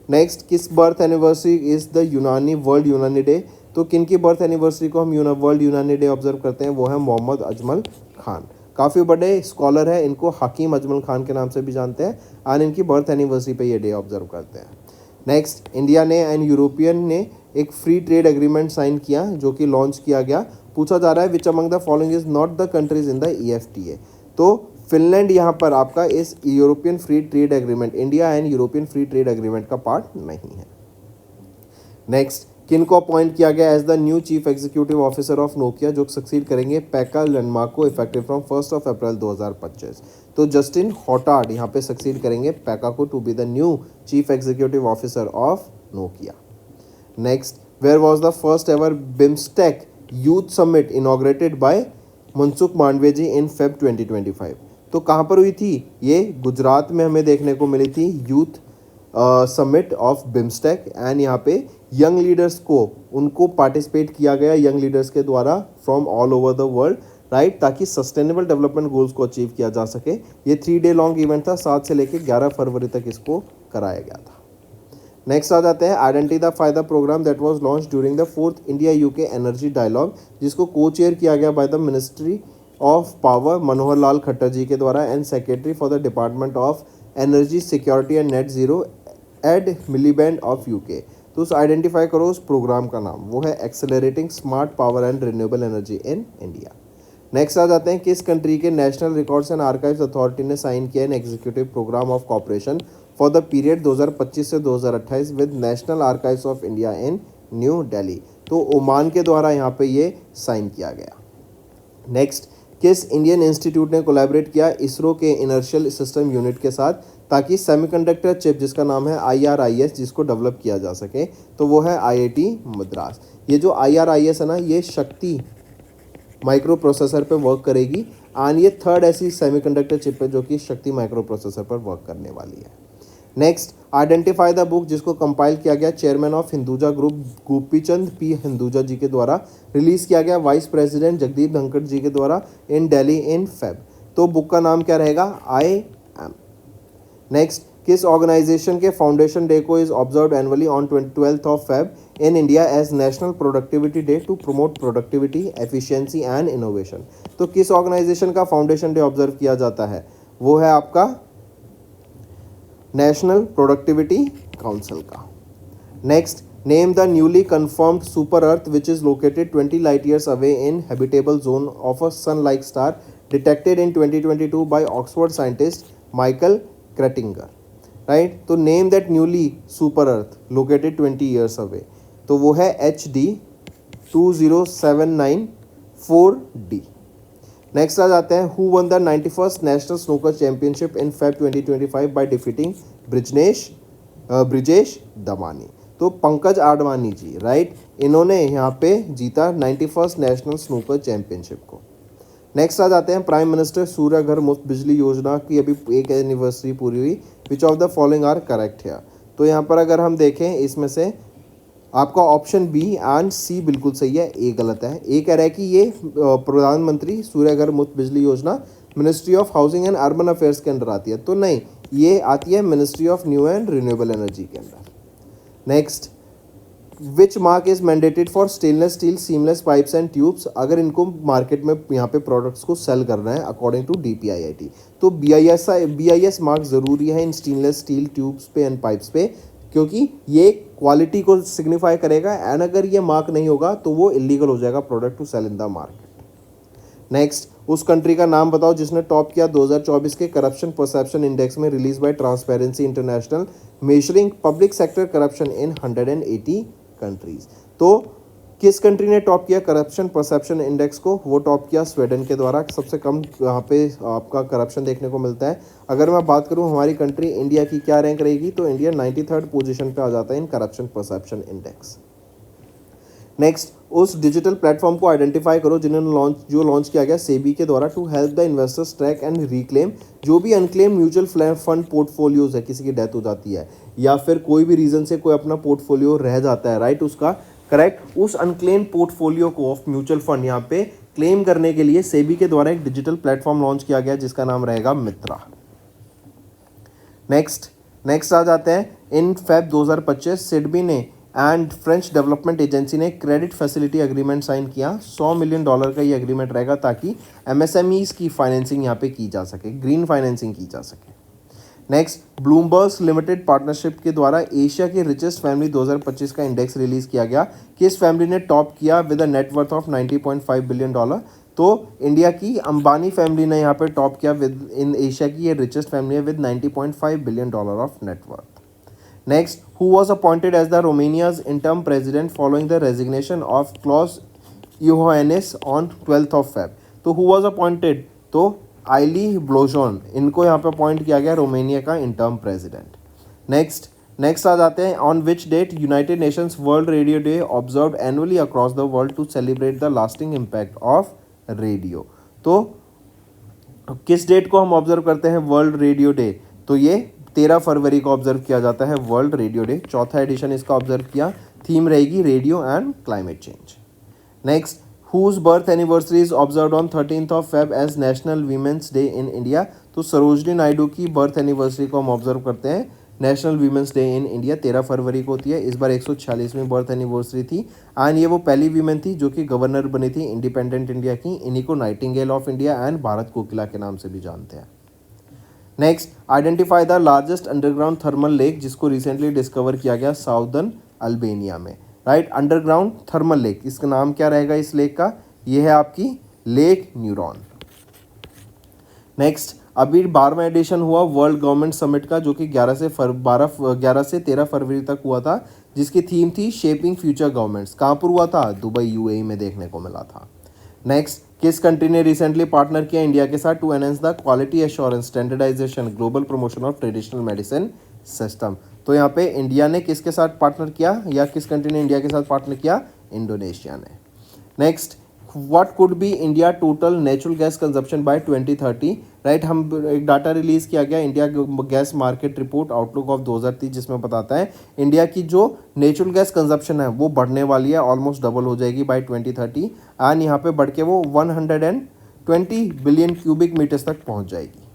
नेक्स्ट, किस बर्थ एनिवर्सरी इज द यूनानी वर्ल्ड यूनानी डे, तो किन की बर्थ एनिवर्सरी को हम वर्ल्ड यूनानी डे ऑब्जर्व करते हैं, वो है मोहम्मद अजमल खान। काफ़ी बड़े स्कॉलर है, इनको हकीम अजमल खान के नाम से भी जानते हैं, और इनकी बर्थ एनिवर्सरी पे ये डे ऑब्जर्व करते हैं। नेक्स्ट, इंडिया ने एंड यूरोपियन ने एक फ्री ट्रेड एग्रीमेंट साइन किया, जो कि लॉन्च किया गया। पूछा जा रहा है which among the following is not the countries in the EFTA, तो फिनलैंड यहाँ पर आपका इस European free trade agreement, India and European free trade agreement का पार्ट नहीं है। नेक्स्ट, किन को अपॉइंट किया गया as the new chief executive officer of Nokia, जो सक्सीड करेंगे पैका लंडमार्क को इफेक्टिव फ्रॉम 1 अप्रैल 2025। तो जस्टिन हॉटार्ड यहाँ पे सक्सीड करेंगे पैका को to be the new chief executive officer of Nokia. Next, where was the first ever BIMSTEC youth summit inaugurated by Mansukh Mandaviya ji in Feb 2025, तो कहाँ पर हुई थी ये, गुजरात में हमें देखने को मिली थी youth summit of BIMSTEC, and यहाँ पे यंग लीडर्स को उनको पार्टिसिपेट किया गया यंग लीडर्स के द्वारा from all over the world, right, ताकि सस्टेनेबल डेवलपमेंट गोल्स को अचीव किया जा सके। ये 3 डे लॉन्ग इवेंट था, 7 से लेकर 11 फरवरी तक इसको कराया गया था। नेक्स्ट आ जाते हैं, identify the programme that was launch during the 4th India UK energy dialogue, जिसको को चेयर किया गया by the ministry of power Manohar Lal Khattar ji के द्वारा and secretary for the department of energy security and net zero Ed Miliband of UK. तो उस identify करो उस programme का नाम, वो है accelerating smart power and renewable energy in India. Next आ जाते हैं, किस कंट्री के national records and archives authority ने साइन किया an executive programme of cooperation for the period 2025 से 2028 with national archives of India in new Delhi, तो Oman के द्वारा यहाँ पे ये साइन किया गया। नेक्स्ट, किस इंडियन इंस्टीट्यूट ने कोलैबोरेट किया इसरो के इनर्शियल सिस्टम यूनिट के साथ, ताकि सेमीकंडक्टर चिप जिसका नाम है IRIS जिसको डेवलप किया जा सके, तो वो है IIT मद्रास। ये जो IRIS है ना, ये शक्ति माइक्रो प्रोसेसर पे वर्क करेगी, एंड ये 3rd ऐसी सेमीकंडक्टर चिप है जो कि शक्ति माइक्रो प्रोसेसर पर वर्क करने वाली है। नेक्स्ट, आइडेंटिफाई द बुक जिसको कंपाइल किया गया chairman of Hinduja group Gopichand P Hinduja ji के द्वारा, रिलीज किया गया वाइस प्रेसिडेंट जगदीप धनखड़ जी के द्वारा इन दिल्ली इन फेब, तो बुक का नाम क्या रहेगा, IM। नेक्स्ट, किस ऑर्गेनाइजेशन के फाउंडेशन डे को is observe annually on 12th Feb in India as national productivity day to promote productivity efficiency and innovation, तो किस ऑर्गेनाइजेशन का फाउंडेशन डे ऑब्जर्व किया जाता है, वो है आपका नेशनल प्रोडक्टिविटी काउंसिल का। Next, name the newly confirmed super earth which is located 20 light years away in habitable zone of a sun like star detected in 2022 by Oxford scientist Michael Cretignier, right. तो name that newly super earth located 20 years away, तो वो है HD 20794D। Next आ जाते हैं, who won the 91st national snooker championship in Feb 2025 by defeating Brijesh Damani, तो Pankaj Advani ji, right, इन्होंने यहाँ पे जीता 91st नेशनल स्नूकर चैंपियनशिप को। नेक्स्ट आ जाते हैं, प्राइम मिनिस्टर सूर्य घर मुफ्त बिजली योजना की अभी 1 एनिवर्सरी पूरी हुई, which of the following are correct है, तो यहाँ पर अगर हम देखें इसमें से आपका ऑप्शन B एंड C बिल्कुल सही है, A गलत है। A कह रहा है कि ये प्रधानमंत्री सूर्य घर Muft Bijli Yojana ministry of housing and urban affairs के अंडर आती है? तो नहीं, ये आती है ministry of new and renewable energy के under. Next, which mark is mandated for stainless steel seamless pipes and tubes? अगर इनको मार्केट में यहाँ पे प्रोडक्ट्स को सेल करना है अकॉर्डिंग टू DPIIT, तो BIS मार्क ज़रूरी है इन स्टेनलेस स्टील ट्यूब्स पे एंड पाइप्स पे, क्योंकि ये क्वालिटी को सिग्निफाई करेगा, एंड अगर ये मार्क नहीं होगा तो वो इलीगल हो जाएगा product to sell in the market. Next, उस कंट्री का नाम बताओ जिसने टॉप किया 2024 के करप्शन परसेप्शन इंडेक्स में, release by transparency international, measuring public sector corruption in 180 countries. तो किस कंट्री ने टॉप किया करप्शन परसेप्शन इंडेक्स को? वो टॉप किया स्वीडन के द्वारा। सबसे कम यहाँ पे आपका करप्शन देखने को मिलता है। अगर मैं बात करूँ हमारी कंट्री इंडिया की क्या रैंक रहेगी, तो इंडिया 93rd पोजीशन पे आ जाता है in corruption perception index. Next, उस डिजिटल प्लेटफॉर्म को आइडेंटिफाई करो जिन्होंने लॉन्च किया गया सेबी के द्वारा to help the investors track and reclaim जो भी अनक्लेम म्यूचुअल फंड पोर्टफोलियोज है, किसी की डेथ हो जाती है या फिर कोई भी रीजन से कोई अपना पोर्टफोलियो रह जाता है, राइट, उसका करेक्ट, उस अनक्लेम पोर्टफोलियो को ऑफ म्यूचुअल फंड यहाँ पे क्लेम करने के लिए सेबी के द्वारा एक डिजिटल प्लेटफॉर्म लॉन्च किया गया जिसका नाम रहेगा मित्रा। नेक्स्ट आ जाते हैं, इन फेब 2025 सिडबी ने एंड फ्रेंच डेवलपमेंट एजेंसी ने क्रेडिट फैसिलिटी एग्रीमेंट साइन किया। $100 मिलियन का ये एग्रीमेंट रहेगा ताकि MSMEs की फाइनेंसिंग यहाँ पे की जा सके, ग्रीन फाइनेंसिंग की जा सके। नेक्स्ट, ब्लूमबर्ग लिमिटेड पार्टनरशिप के द्वारा एशिया की रिचेस्ट फैमिली 2025 का इंडेक्स रिलीज किया गया। किस फैमिली ने टॉप किया with a net worth of $90.5 billion? तो इंडिया की अंबानी फैमिली ने यहाँ पे टॉप किया विद इन एशिया की ये रिचेस्ट फैमिली है with $90.5 billion of net worth. Next, who was appointed as the Romania's interim president following the resignation of Klaus Iohannis on 12th of Feb? तो who was appointed? तो आइली ब्लोजोन, इनको यहाँ पे appoint किया गया रोमानिया का इंटर्म प्रेसिडेंट। नेक्स्ट आ जाते हैं, on which date United Nations world radio day observe annually across the world to celebrate the lasting impact of radio? तो किस डेट को हम ऑब्जर्व करते हैं वर्ल्ड रेडियो डे? तो ये 13 फरवरी को ऑब्जर्व किया जाता है वर्ल्ड रेडियो डे। चौथा एडिशन इसका ऑब्जर्व किया। थीम रहेगी radio and climate change. Next, whose birth anniversary is observe on 13th of Feb as national women's day in India? तो सरोजनी नायडू की बर्थ एनिवर्सरी को हम ऑब्जर्व करते हैं national women's day in India 13 फरवरी को होती है। इस बार 146वीं बर्थ एनिवर्सरी थी एंड ये वो पहली वीमेन थी जो कि गवर्नर बनी थी इंडिपेंडेंट इंडिया की। इन्हीं को nightingale of India and Bharat Kokila के नाम से भी जानते हैं। Next, identify the largest underground thermal lake जिसको रिसेंटली डिस्कवर किया गया साउदर्न अल्बेनिया में, राइट, अंडरग्राउंड थर्मल लेक। इसका नाम क्या रहेगा इस लेक का? ये है आपकी लेक न्यूरॉन। नेक्स्ट, अभी 12वां एडिशन हुआ वर्ल्ड गवर्नमेंट समिट का जो कि 11 से 13 फरवरी तक हुआ था, जिसकी थीम थी शेपिंग फ्यूचर गवर्नमेंट्स। कहाँ पर हुआ था? दुबई UAE में देखने को मिला था। नेक्स्ट, किस कंट्री ने रिसेंटली पार्टनर किया इंडिया के साथ to enhance the quality assurance standardisation global promotion of traditional medicine system? तो यहाँ पे इंडिया ने किसके साथ पार्टनर किया या किस कंट्री ने इंडिया के साथ पार्टनर किया? इंडोनेशिया ने। Next, what could be India total natural gas consumption by 2030? Right, हम एक डाटा रिलीज किया गया India gas market report outlook of 2030 जिसमें बताता है इंडिया की जो नेचुरल गैस कंजप्शन है वो बढ़ने वाली है, ऑलमोस्ट डबल हो जाएगी बाय 2030 एंड यहाँ पे बढ़ के वो 120 बिलियन क्यूबिक मीटर्स तक पहुँच जाएगी।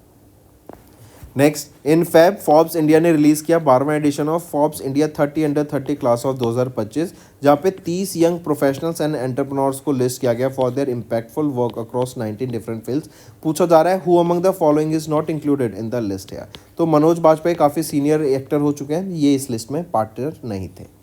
Next, in Feb Forbes India ने रिलीज किया 12वां edition of Forbes India 30 under 30 class of 2025 जहाँ पे 30 यंग प्रोफेशनल्स एंड एंटरप्रेन्योर्स को लिस्ट किया गया for their impactful work across 19 different fields. पूछा जा रहा है who among the following is not included in the list है? तो मनोज बाजपेयी काफ़ी सीनियर एक्टर हो चुके हैं, ये इस लिस्ट में पार्टनर नहीं थे।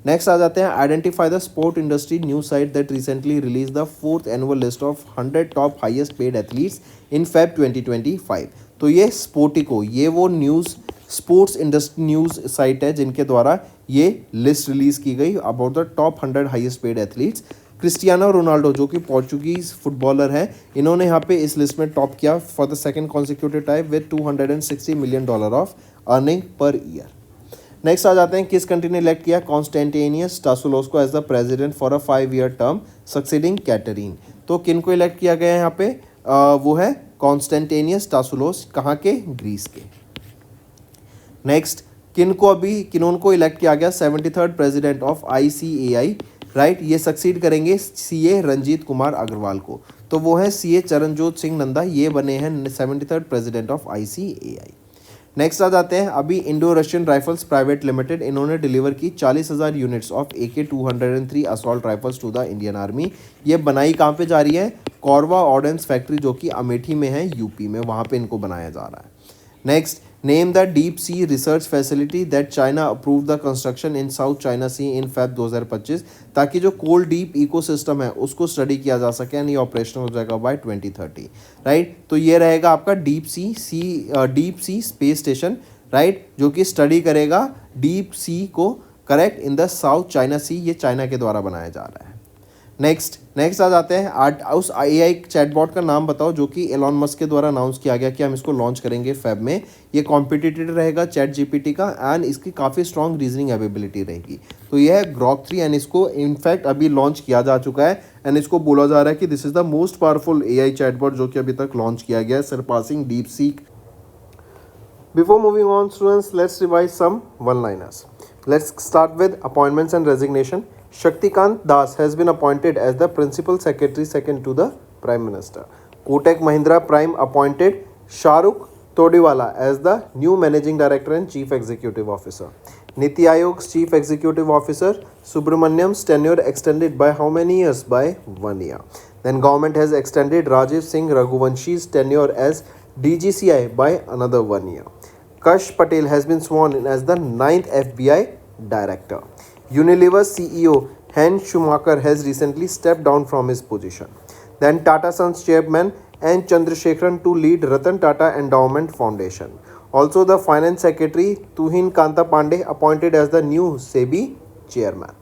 नेक्स्ट आ जाते हैं, identify the sport industry news site that recently release the 4th annual list of 100 top highest paid athletes in Feb 2025। तो ये स्पोर्टिको, ये वो news sports industry news site है जिनके द्वारा ये लिस्ट रिलीज की गई about the top 100 highest paid athletes. Cristiano Ronaldo जो कि पोर्चुगीज फुटबॉलर हैं, इन्होंने यहाँ पे इस लिस्ट में टॉप किया for the second consecutive time with $260 million of earning पर ईयर। नेक्स्ट आ जाते हैं, किस कंट्री ने इलेक्ट किया कॉन्स्टेंटेनियस टासुलोस को as the president for a 5-year term succeeding Katerina? तो किन को इलेक्ट किया गया है यहाँ पे? वो है कॉन्स्टेंटेनियस टासुलोस, कहाँ के? ग्रीस के। नेक्स्ट, किनको इलेक्ट किया गया 73rd president of ICAI, right, ये सक्सीड करेंगे CA रंजीत कुमार अग्रवाल को। तो तो वो है CA चरणजोत सिंह नंदा, ये बने हैं 73rd president of ICAI। Next आ जाते हैं, अभी Indo Russian rifles private limited, इन्होंने डिलीवर की 40,000 units of AK-203 assault rifles to the Indian army. ये बनाई कहाँ पे जा रही है? कौरवा ऑर्डेंस फैक्ट्री जो कि अमेठी में है, यूपी में, वहाँ पे इनको बनाया जा रहा है। Next, name the deep sea research facility that China approve the construction in South China Sea in Feb 2025, ताकि जो कोल डीप इकोसिस्टम है उसको स्टडी किया जा सके एंड ये ऑपरेशनल हो जाएगा बाय 2030, राइट। तो ये रहेगा आपका deep sea space station, right, जो कि स्टडी करेगा डीप सी को, correct, in the South China Sea, ये चाइना के द्वारा बनाया जा रहा है। नेक्स्ट आ जाते हैं, उस AI चैटबॉट का नाम बताओ जो कि एलॉन मस्क के द्वारा अनाउंस किया गया कि हम इसको लॉन्च करेंगे फेब में। ये कॉम्पिटिटिव रहेगा ChatGPT का एंड इसकी काफ़ी स्ट्रॉन्ग रीजनिंग एबिलिटी रहेगी। तो ये है Grok 3 एंड इसको इनफैक्ट अभी लॉन्च किया जा चुका है एंड इसको बोला जा रहा है कि this is the most powerful AI chatbot जो कि अभी तक लॉन्च किया गया है, surpassing DeepSeek। Before moving on, students, let's revise some one-liners. Let's start with appointments and resignation. Shaktikant Das has been appointed as the Principal Secretary second to the Prime Minister. Kotak Mahindra Prime appointed Shahrukh Todiwala as the new Managing Director and Chief Executive Officer. Niti Aayog's Chief Executive Officer Subramaniam's tenure extended by how many years? By 1 year. Then government has extended Rajiv Singh Raghuvanshi's tenure as DGCI by another 1 year. Kash Patel has been sworn in as the 9th FBI Director. Unilever's CEO Hen Schumacher has recently stepped down from his position. Then Tata Sons chairman N. Chandrasekaran to lead Ratan Tata Endowment Foundation. Also the Finance Secretary Tuhin Kanta Pandey appointed as the new SEBI chairman.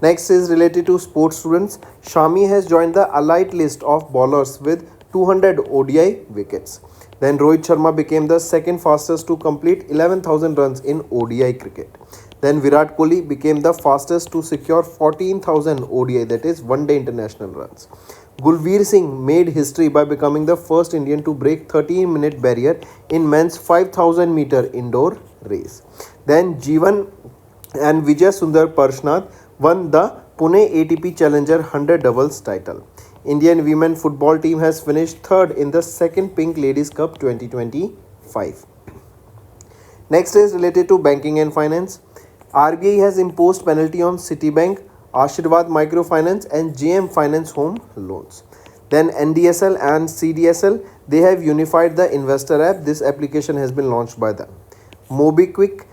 Next is related to sports students. Shami has joined the elite list of bowlers with 200 ODI wickets. Then Rohit Sharma became the second fastest to complete 11,000 runs in ODI cricket. Then Virat Kohli became the fastest to secure 14,000 ODI, that is one day international runs. Gulveer Singh made history by becoming the first Indian to break 13-minute barrier in men's 5,000 meter indoor race. Then Jeevan and Vijay Sundar Parshnath won the Pune ATP Challenger 100 doubles title. Indian women football team has finished third in the second Pink Ladies Cup 2025. Next is related to banking and finance. RBI has imposed penalty on Citibank, Ashirwad Microfinance and JM Finance home loans. Then NDSL and CDSL, they have unified the investor app. This application has been launched by them. MobiKwik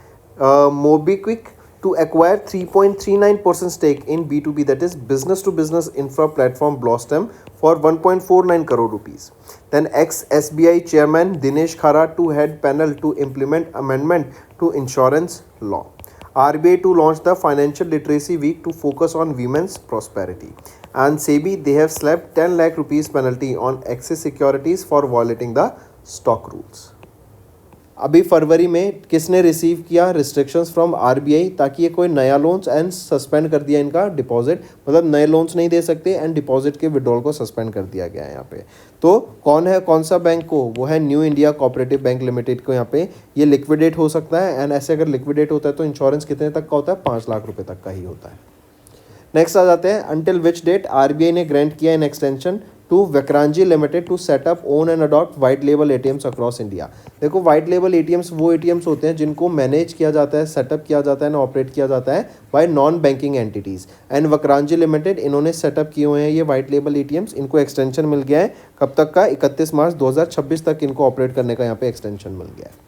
to acquire 3.39% stake in B2B, that is business to business infra platform Blossom for 1.49 crore rupees. Then ex-SBI chairman Dinesh Khara to head panel to implement amendment to insurance law. RBI to launch the Financial Literacy Week to focus on women's prosperity. And SEBI, they have slapped 10 lakh rupees penalty on Axis Securities for violating the stock rules. अभी फरवरी में किसने receive किया restrictions from RBI, ताकि ये कोई नया loans and suspend कर दिया इनका डिपॉजिट, मतलब नए लोन्स नहीं दे सकते एंड डिपॉजिट के विड्रॉल को सस्पेंड कर दिया गया है यहाँ पे। तो कौन है, कौन सा बैंक को? वो है new India cooperative bank limited को। यहाँ पे ये लिक्विडेट हो सकता है एंड ऐसे अगर लिक्विडेट होता है तो इंश्योरेंस कितने तक का होता है? 5 लाख रुपये तक का ही होता है। नेक्स्ट आ जाते हैं, अंटिल विच डेट आरबीआई ने ग्रांट किया an extension to Vakrangee limited to set up own and adopt white label ATMs across India. देखो वाइट लेबल एटीएम्स वो एटीएम्स होते हैं जिनको मैनेज किया जाता है, सेटअप किया जाता है ना, ऑपरेट किया जाता है by non banking entities. And Vakrangee limited इन्होंने सेटअप किए हुए हैं ये वाइट लेबल एटीएम्स। इनको एक्सटेंशन मिल गया है कब तक का? 31 मार्च 2026 तक इनको ऑपरेट करने का यहाँ पे एक्सटेंशन मिल गया है।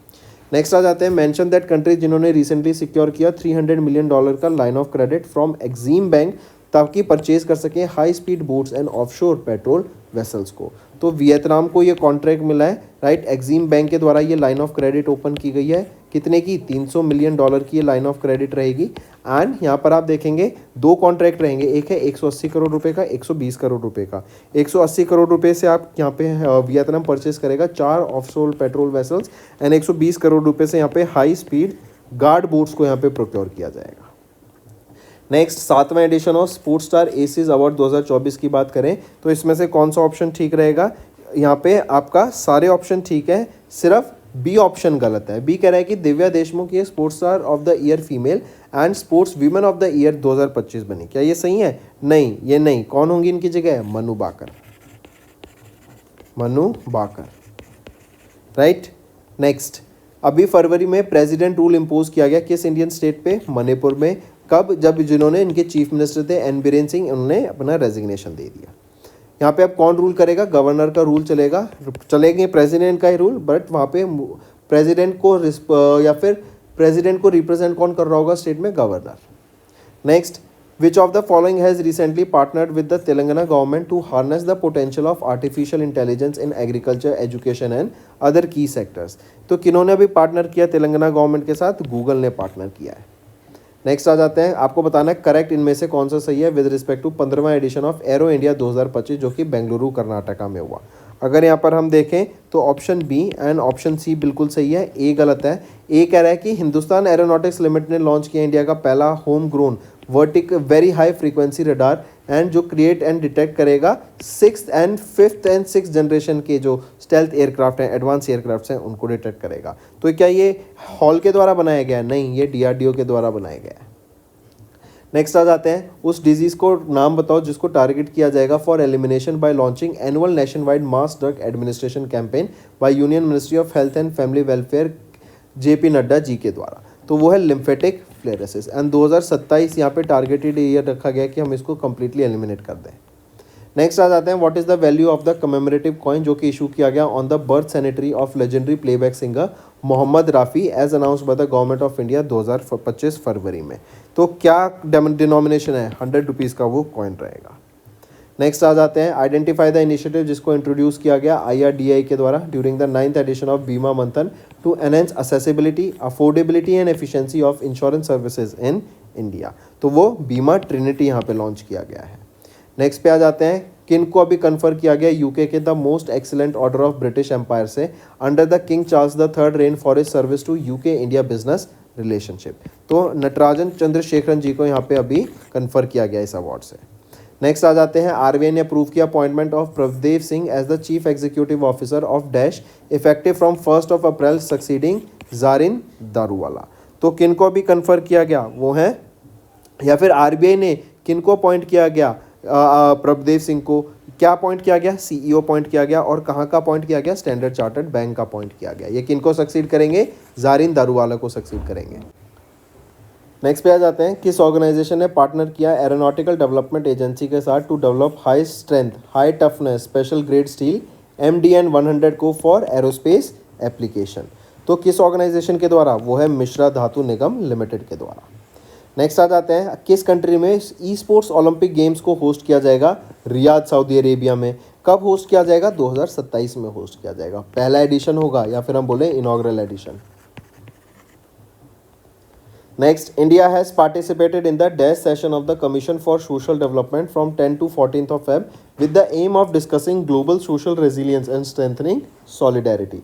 नेक्स्ट आ जाते हैं, मेंशन दैट कंट्रीज जिन्होंने रिसेंटली सिक्योर किया $300 मिलियन का line of credit from Exim bank ताकि परचेज कर सकें high speed boats and offshore patrol vessels को। तो वियतनाम को ये कॉन्ट्रैक्ट मिला है, राइट, एक्सिम बैंक के द्वारा ये लाइन ऑफ क्रेडिट ओपन की गई है। कितने की? $300 मिलियन की ये लाइन ऑफ क्रेडिट रहेगी। एंड यहाँ पर आप देखेंगे 2 कॉन्ट्रैक्ट रहेंगे, एक है 180 करोड़ रुपए का, 120 करोड़ रुपए का। 180 करोड़ रुपए से आप यहाँ पे वियतनाम परचेज करेगा 4 offshore patrol vessels and 120 crore रुपए से यहाँ पे हाई स्पीड गार्ड बोट्स को यहाँ पे प्रोक्योर किया जाएगा। नेक्स्ट 7वां edition of sports star aces award 2024 की बात करें तो इसमें से कौन सा ऑप्शन ठीक रहेगा? यहाँ पे आपका सारे ऑप्शन ठीक है, सिर्फ बी ऑप्शन गलत है। बी कह रहा है कि दिव्या देशमुख ये sports star of the year female and sports women of the year 2025 बनी। क्या ये सही है? नहीं, ये नहीं। कौन होंगी इनकी जगह? मनु बाकर। मनु बाकर, राइट। नेक्स्ट, अभी फरवरी में प्रेसिडेंट रूल इम्पोज किया गया किस इंडियन स्टेट पे? मणिपुर में। कब? जब जिन्होंने इनके चीफ मिनिस्टर थे एन बीरेन सिंह, उन्होंने अपना रेजिग्नेशन दे दिया। यहाँ पे अब कौन रूल करेगा? गवर्नर का रूल चलेगा, चलेंगे प्रेसिडेंट का ही रूल, बट वहाँ पे प्रेसिडेंट को या फिर प्रेसिडेंट को रिप्रेजेंट कौन कर रहा होगा स्टेट में? Governor. Next, which of the following has recently partnered with the Telangana government to harness the potential of artificial intelligence in agriculture, education and other key sectors? तो किन्होंने अभी पार्टनर किया Telangana government के साथ? गूगल ने partner किया है। Next आ जाते हैं, आपको बताना है करेक्ट इनमें से कौन सा सही है विद रिस्पेक्ट टू 15वां एडिशन ऑफ एरो इंडिया 2025 जो कि बेंगलुरु कर्नाटका में हुआ। अगर यहाँ पर हम देखें तो option B and option C बिल्कुल सही है, ए गलत है। ए कह रहा है कि हिंदुस्तान एरोनॉटिक्स लिमिटेड ने लॉन्च किया इंडिया का पहला होम ग्रोन वर्टिक very high frequency radar and जो क्रिएट एंड डिटेक्ट करेगा 6th and 5th जनरेशन के जो स्टेल्थ एयरक्राफ्ट हैं, एडवांस एयरक्राफ्ट हैं, उनको डिटेक्ट करेगा। तो क्या ये हॉल के द्वारा बनाया गया है? नहीं, ये डीआरडीओ के द्वारा बनाया गया है। नेक्स्ट आ जाते हैं, उस डिजीज़ को नाम बताओ जिसको टारगेट किया जाएगा for elimination by launching annual nation wide mass drug administration campaign by union ministry of health and family welfare JP Nadda ji के द्वारा। तो वो है लिम्फेटिक फ्लेरोसिस एंड 2027 यहाँ पे टारगेटेड ईयर रखा गया कि हम इसको कम्प्लीटली एलिमिनेट कर दें। नेक्स्ट आ जाते हैं, what is the value of the commemorative coin जो कि इशू किया गया on the birth centenary of legendary playback singer Mohammed Rafi as announced by the government of India 2025 फरवरी में। तो क्या डिनोमिनेशन है? 100 रुपीज़ का वो कॉइन रहेगा। नेक्स्ट आ जाते हैं, आइडेंटिफाई द इनिशिएटिव जिसको इंट्रोड्यूस किया गया IRDAI के द्वारा during the 9th addition of Bima Manthan to enhance accessibility, affordability and efficiency of insurance services in India. तो वो बीमा ट्रिनिटी यहाँ पे लॉन्च किया गया है। नेक्स्ट पे आ जाते हैं, किन को अभी कन्फर किया गया यूके के the most excellent order of British empire से under the King Charles the third reign for his service to UK India business relationship. तो नटराजन चंद्रशेखरन जी को यहाँ पे अभी कन्फर किया गया इस अवार्ड से। नेक्स्ट आ जाते हैं, आरबीआई ने अप्रूव किया appointment of Prabhdev Singh as the chief executive officer of dash effective from 1 April succeeding Zarin Daruwala. तो किन को अभी कन्फर किया गया? वो है, या फिर आरबीआई ने किन को अपॉइंट किया गया? प्रभदेव सिंह को क्या अपॉइंट किया गया? सीईओ अपॉइंट किया गया। और कहाँ का अपॉइंट किया गया? स्टैंडर्ड चार्टर्ड बैंक का अपॉइंट किया गया। ये किन को सक्सीड करेंगे? जारिन दारूवाला को सक्सीड करेंगे। नेक्स्ट पे आ जाते हैं, किस ऑर्गेनाइजेशन ने पार्टनर किया एरोनॉटिकल डेवलपमेंट एजेंसी के साथ to develop high strength high toughness special grade steel MDN 100 को फॉर एरोस्पेस एप्लीकेशन। तो किस ऑर्गेनाइजेशन के द्वारा? वो है मिश्रा धातु निगम लिमिटेड के द्वारा। नेक्स्ट आ जाते हैं, किस कंट्री में ई स्पोर्ट्स ओलंपिक गेम्स को होस्ट किया जाएगा? रियाद सऊदी अरेबिया में। कब होस्ट किया जाएगा? 2027 में होस्ट किया जाएगा। पहला एडिशन होगा या फिर हम बोले inaugural edition. Next, India has participated in the dash session of the commission for social development from 10 to 14 Feb with the aim of discussing global social resilience and strengthening solidarity.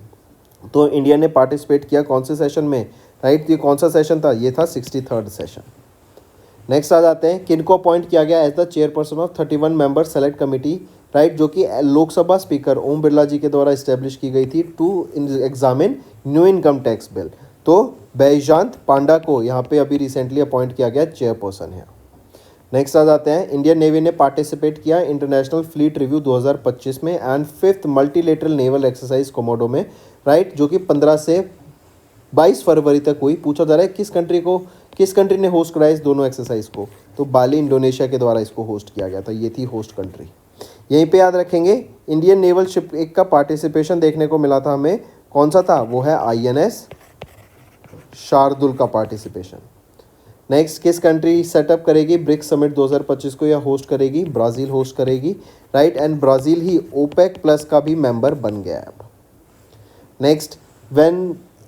तो India ने participate किया कौन से session में? Right, ये कौन सा session था? ये था 63rd सेशन। नेक्स्ट आ जाते हैं, किन को अपॉइंट किया गया as the chairperson of 31 member select committee, right, जो कि लोकसभा स्पीकर ओम बिरला जी के द्वारा इस्टेब्लिश की गई थी to examine new income tax bill. तो बैजयंत पांडा को यहाँ पे अभी रिसेंटली अपॉइंट किया गया चेयरपर्सन है। नेक्स्ट आ जाते हैं, इंडियन नेवी ने पार्टिसिपेट किया इंटरनेशनल फ्लीट रिव्यू 2025 में and 5th multilateral naval exercise Komodo में, राइट, जो कि 15 से 22 फरवरी तक हुई। पूछा जा रहा है किस कंट्री ने होस्ट कराया इस दोनों एक्सरसाइज को? तो बाली इंडोनेशिया के द्वारा इसको होस्ट किया गया था, ये थी होस्ट कंट्री। यहीं पे याद रखेंगे, इंडियन नेवल शिप एक का पार्टिसिपेशन देखने को मिला था हमें, कौन सा था? वो है INS शार्दुल का पार्टिसिपेशन। नेक्स्ट, किस कंट्री सेटअप करेगी ब्रिक्स समिट 2025 को या होस्ट करेगी? ब्राज़ील होस्ट करेगी, right, and Brazil he OPEC plus का भी मेंबर बन गया है अब। Next,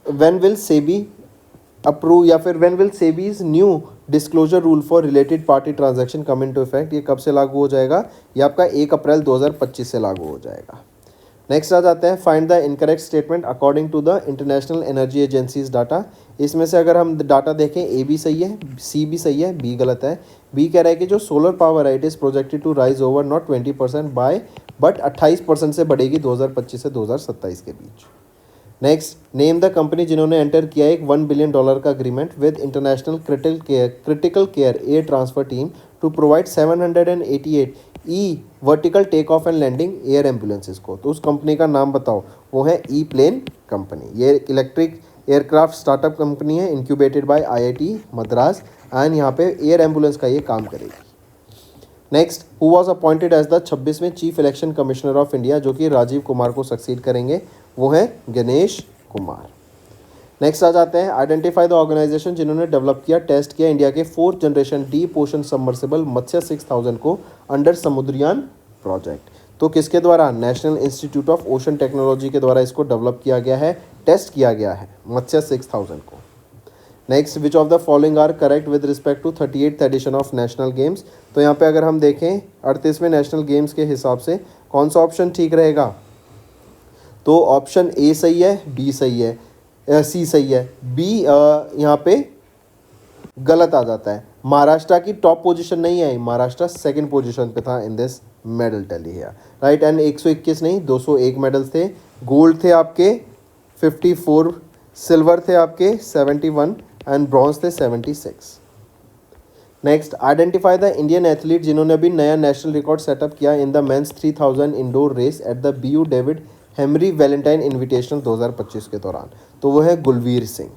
when will SEBI approve या फिर when will SEBI's new disclosure rule for related party transaction come into effect? ये कब से लागू हो जाएगा? ये आपका 1 अप्रैल 2025 से लागू हो जाएगा। नेक्स्ट आ जाते हैं, find the incorrect statement according to the international energy agencies data. इसमें से अगर हम डाटा देखें, A भी सही है, C भी सही है, B गलत है। B कह रहा है कि जो सोलर पावर है it is projected to rise over not 20% by but 28% से बढ़ेगी 2025 से 2027 के बीच। नेक्स्ट, नेम द कंपनी जिन्होंने एंटर किया एक $1 बिलियन का agreement with international critical care air transfer team to provide 788 e vertical take off and landing air ambulances को, तो उस कंपनी का नाम बताओ। वो है ई प्लेन कंपनी। ये इलेक्ट्रिक एयरक्राफ्ट स्टार्टअप कंपनी है, incubated by IIT Madras, and यहाँ पे एयर एम्बुलेंस का ये काम करेगी। Next, who was appointed as the 26वें chief election commissioner of India, जो कि राजीव कुमार को सक्सीड करेंगे, वो हैं गणेश कुमार। नेक्स्ट आ जाते हैं, आइडेंटिफाई द ऑर्गेनाइजेशन जिन्होंने डेवलप किया, टेस्ट किया इंडिया के 4th generation deep ocean submersible Matsya 6000 को अंडर समुद्रयान प्रोजेक्ट। तो किसके द्वारा? National institute of ocean technology के द्वारा इसको डेवलप किया गया है, टेस्ट किया गया है मत्स्य 6000 को। Next, which of the following are correct with respect to 38th edition of national games. तो यहाँ पे अगर हम देखें 38वें नेशनल गेम्स के हिसाब से कौन सा ऑप्शन ठीक रहेगा? तो ऑप्शन ए सही है, बी सही है, सी सही है, बी यहाँ पे गलत आ जाता है। महाराष्ट्र की टॉप पोजीशन नहीं आई, महाराष्ट्र सेकंड पोजीशन पे था इन दिस मेडल टैली है, राइट। एंड 121 नहीं 201 मेडल्स थे। गोल्ड थे आपके 54, सिल्वर थे आपके 71 एंड ब्रॉन्ज थे 76। Next, identify the Indian athlete जिन्होंने अभी नया नेशनल रिकॉर्ड सेटअप किया in the men's 3000 indoor race at the BU David Henry Valentine invitational 2025 के दौरान। तो वो है Gulvir Singh.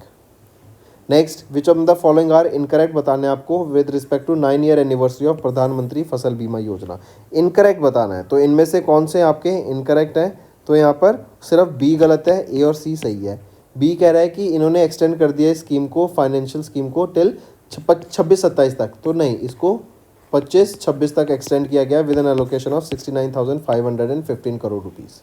Next, which of the following are incorrect बताना है आपको with respect to 9 year anniversary of Pradhan Mantri Fasal बीमा योजना। इनकरेक्ट बताना है, तो इनमें से कौन से आपके इनकरेक्ट है? तो यहाँ पर सिर्फ बी गलत है, ए और सी सही है। बी कह रहा है कि इन्होंने एक्सटेंड कर दिया इस स्कीम को, फाइनेंशियल स्कीम को टिल 26-27 तक, तो नहीं, इसको 25-26 तक एक्सटेंड किया गया with an allocation of 69,515 crore rupees.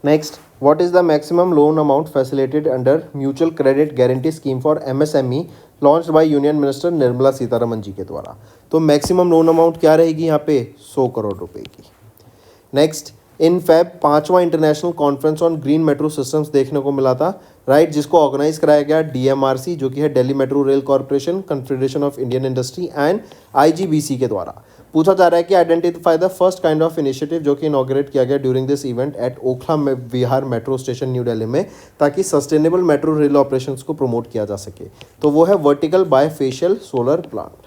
Next, what is the maximum loan amount facilitated under mutual credit guarantee scheme for MSME launched by union minister Nirmala Sitharaman ji के द्वारा। तो मैक्सिमम लोन अमाउंट क्या रहेगी यहाँ पे? 100 करोड़ रुपए की। नेक्स्ट, इन फैब 5वां international conference on green metro systems देखने को मिला था, राइट, जिसको ऑर्गेनाइज कराया गया डीएमआरसी, जो कि है Delhi metro rail corporation, confederation of Indian industry and IGBC के द्वारा। पूछा जा रहा है कि identify the first kind of initiative जो कि इनॉग्रेट किया गया during this event at Okhla Vihar metro station new Delhi में, ताकि सस्टेनेबल मेट्रो रेल ऑपरेशंस को प्रमोट किया जा सके। तो वो है vertical bifacial solar plant.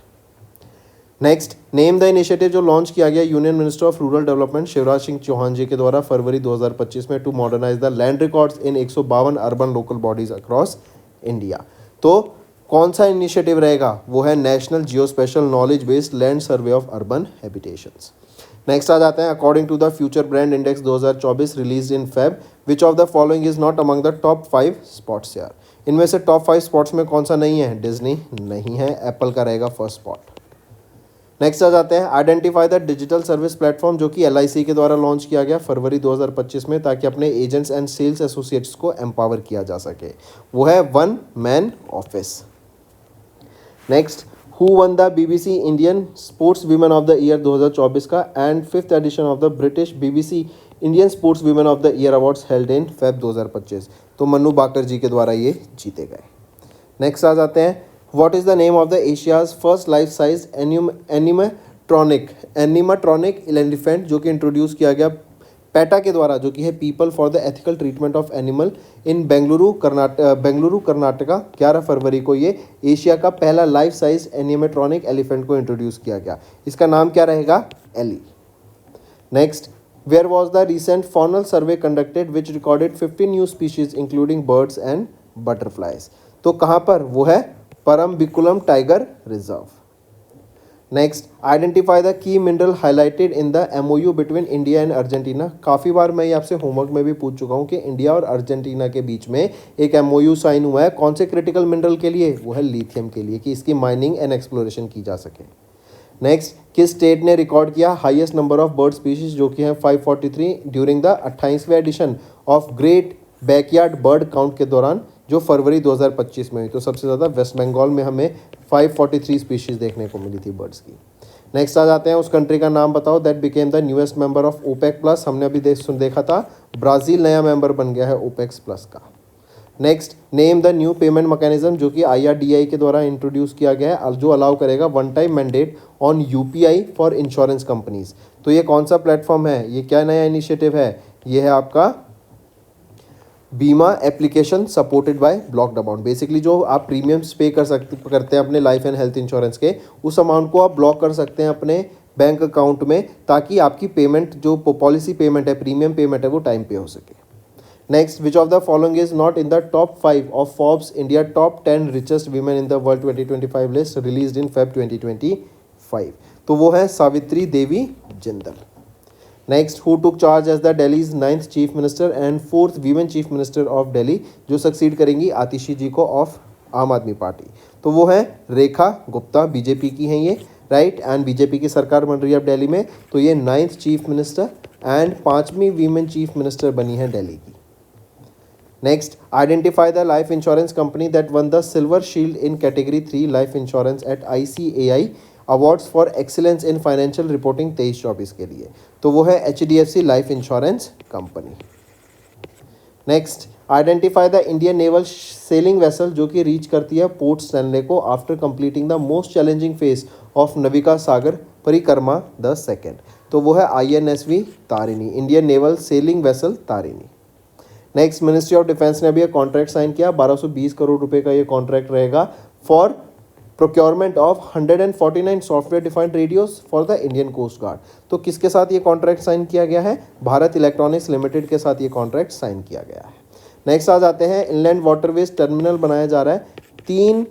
Next, name the initiative जो लॉन्च किया गया union minister of rural development Shivraj Singh Chouhan ji के द्वारा फरवरी 2025 में to modernise the land records in 152 urban local bodies across India. तो कौन सा इनिशिएटिव रहेगा? वो है national geo spatial knowledge based land survey of urban habitations. Next आ जाते हैं, according to the future brand index 2024 release in Feb, which of the following is not among the top 5 spots यार। इनमें से top 5 spots में कौन सा नहीं है? डिज्नी नहीं है, एप्पल का रहेगा फर्स्ट स्पॉट। नेक्स्ट आ जाते हैं, identify the digital service platform जो कि एलआईसी के द्वारा लॉन्च किया गया फरवरी 2025 में, ताकि अपने एजेंट्स एंड सेल्स एसोसिएट्स को एम्पावर किया जा सके। वो है one man office. Next, who won the BBC Indian sports women of the year 2024 का and 5th edition of the British BBC Indian sports women of the year awards held in Feb 2025। तो मन्नू बाकर जी के द्वारा ये जीते गए। Next आ जाते हैं, what is the name of the Asia's first life size animatronic elephant जो कि इंट्रोड्यूस किया गया पैटा के द्वारा, जो कि है people for the ethical treatment of animal in Bengaluru Karnataka. 11 फरवरी को ये एशिया का पहला लाइफ साइज एनिमेट्रॉनिक एलिफेंट को इंट्रोड्यूस किया गया। इसका नाम क्या रहेगा? Ellie. Next, where was the recent faunal survey conducted which recorded 50 new species including birds and butterflies. तो कहाँ पर? वो है Parambikulam tiger reserve. Next, identify the key mineral highlighted in the MOU between India and Argentina. काफ़ी बार मैं ये आपसे homework में भी पूछ चुका हूँ कि इंडिया और अर्जेंटीना के बीच में एक एमओयू साइन हुआ है, कौन से क्रिटिकल मिनरल के लिए? वो है लिथियम के लिए, कि इसकी माइनिंग एंड एक्सप्लोरेशन की जा सके। नेक्स्ट, किस स्टेट ने रिकॉर्ड किया highest number of bird species जो कि है 543 ड्यूरिंग द 28वें edition of great backyard bird count के दौरान, जो फरवरी 2025 में हुई। तो सबसे ज़्यादा वेस्ट बंगाल में हमें 543 स्पीशीज़ देखने को मिली थी बर्ड्स की। नेक्स्ट आ जाते हैं, उस कंट्री का नाम बताओ that became the newest member of OPEC plus. हमने अभी देखा था ब्राज़ील नया मेंबर बन गया है ओपेक्स प्लस का। Next, name the new payment mechanism जो कि IRDAI के द्वारा इंट्रोड्यूस किया गया है, जो अलाउ करेगा one time mandate on UPI for insurance companies. तो ये कौन सा प्लेटफॉर्म है? ये क्या नया इनिशिएटिव है? ये है आपका बीमा application supported by blocked amount. Basically जो आप प्रीमियम्स पे करते हैं अपने लाइफ एंड हेल्थ इंश्योरेंस के, उस अमाउंट को आप ब्लॉक कर सकते हैं अपने बैंक अकाउंट में, ताकि आपकी पेमेंट जो पॉलिसी पेमेंट है, प्रीमियम पेमेंट है, वो टाइम पे हो सके। Next, which of the following is not in the top 5 of Forbes India top 10 richest women in the world 2025 list released in Feb 2025? तो वो है Savitri Devi Jindal. Next, who took charge as the Delhi's 9th chief minister and 4th women chief minister of Delhi, जो succeed करेंगी आतिशी जी को of आम आदमी party? तो वो है रेखा गुप्ता, बीजेपी की हैं ये, राइट। एंड बीजेपी की सरकार बन रही है अब दिल्ली में, तो ये 9th चीफ मिनिस्टर एंड 5वीं वीमेन चीफ मिनिस्टर बनी है दिल्ली की। Next, identify the life insurance company that won the silver shield in category 3 life insurance at ICAI awards for excellence in financial reporting 23-24 के लिए। तो वो है HDFC life insurance company. Next, identify the Indian naval sailing vessel जो कि reach करती है Port Stanley को after completing the most challenging phase of Navika सागर परिक्रमा द सेकेंड। तो वो है INSV Tarini, Indian naval sailing vessel Tarini. Next, ministry of defence ने अभी एक कॉन्ट्रैक्ट साइन किया, 1220 करोड़ रुपए का ये कॉन्ट्रैक्ट रहेगा for procurement of 149 software defined radios for the Indian coast guard. तो किसके साथ ये कॉन्ट्रैक्ट साइन किया गया है? भारत इलेक्ट्रॉनिक्स लिमिटेड के साथ ये कॉन्ट्रैक्ट साइन किया गया है। नेक्स्ट आ जाते हैं, इनलैंड वाटरवेज टर्मिनल बनाया जा रहा है, 3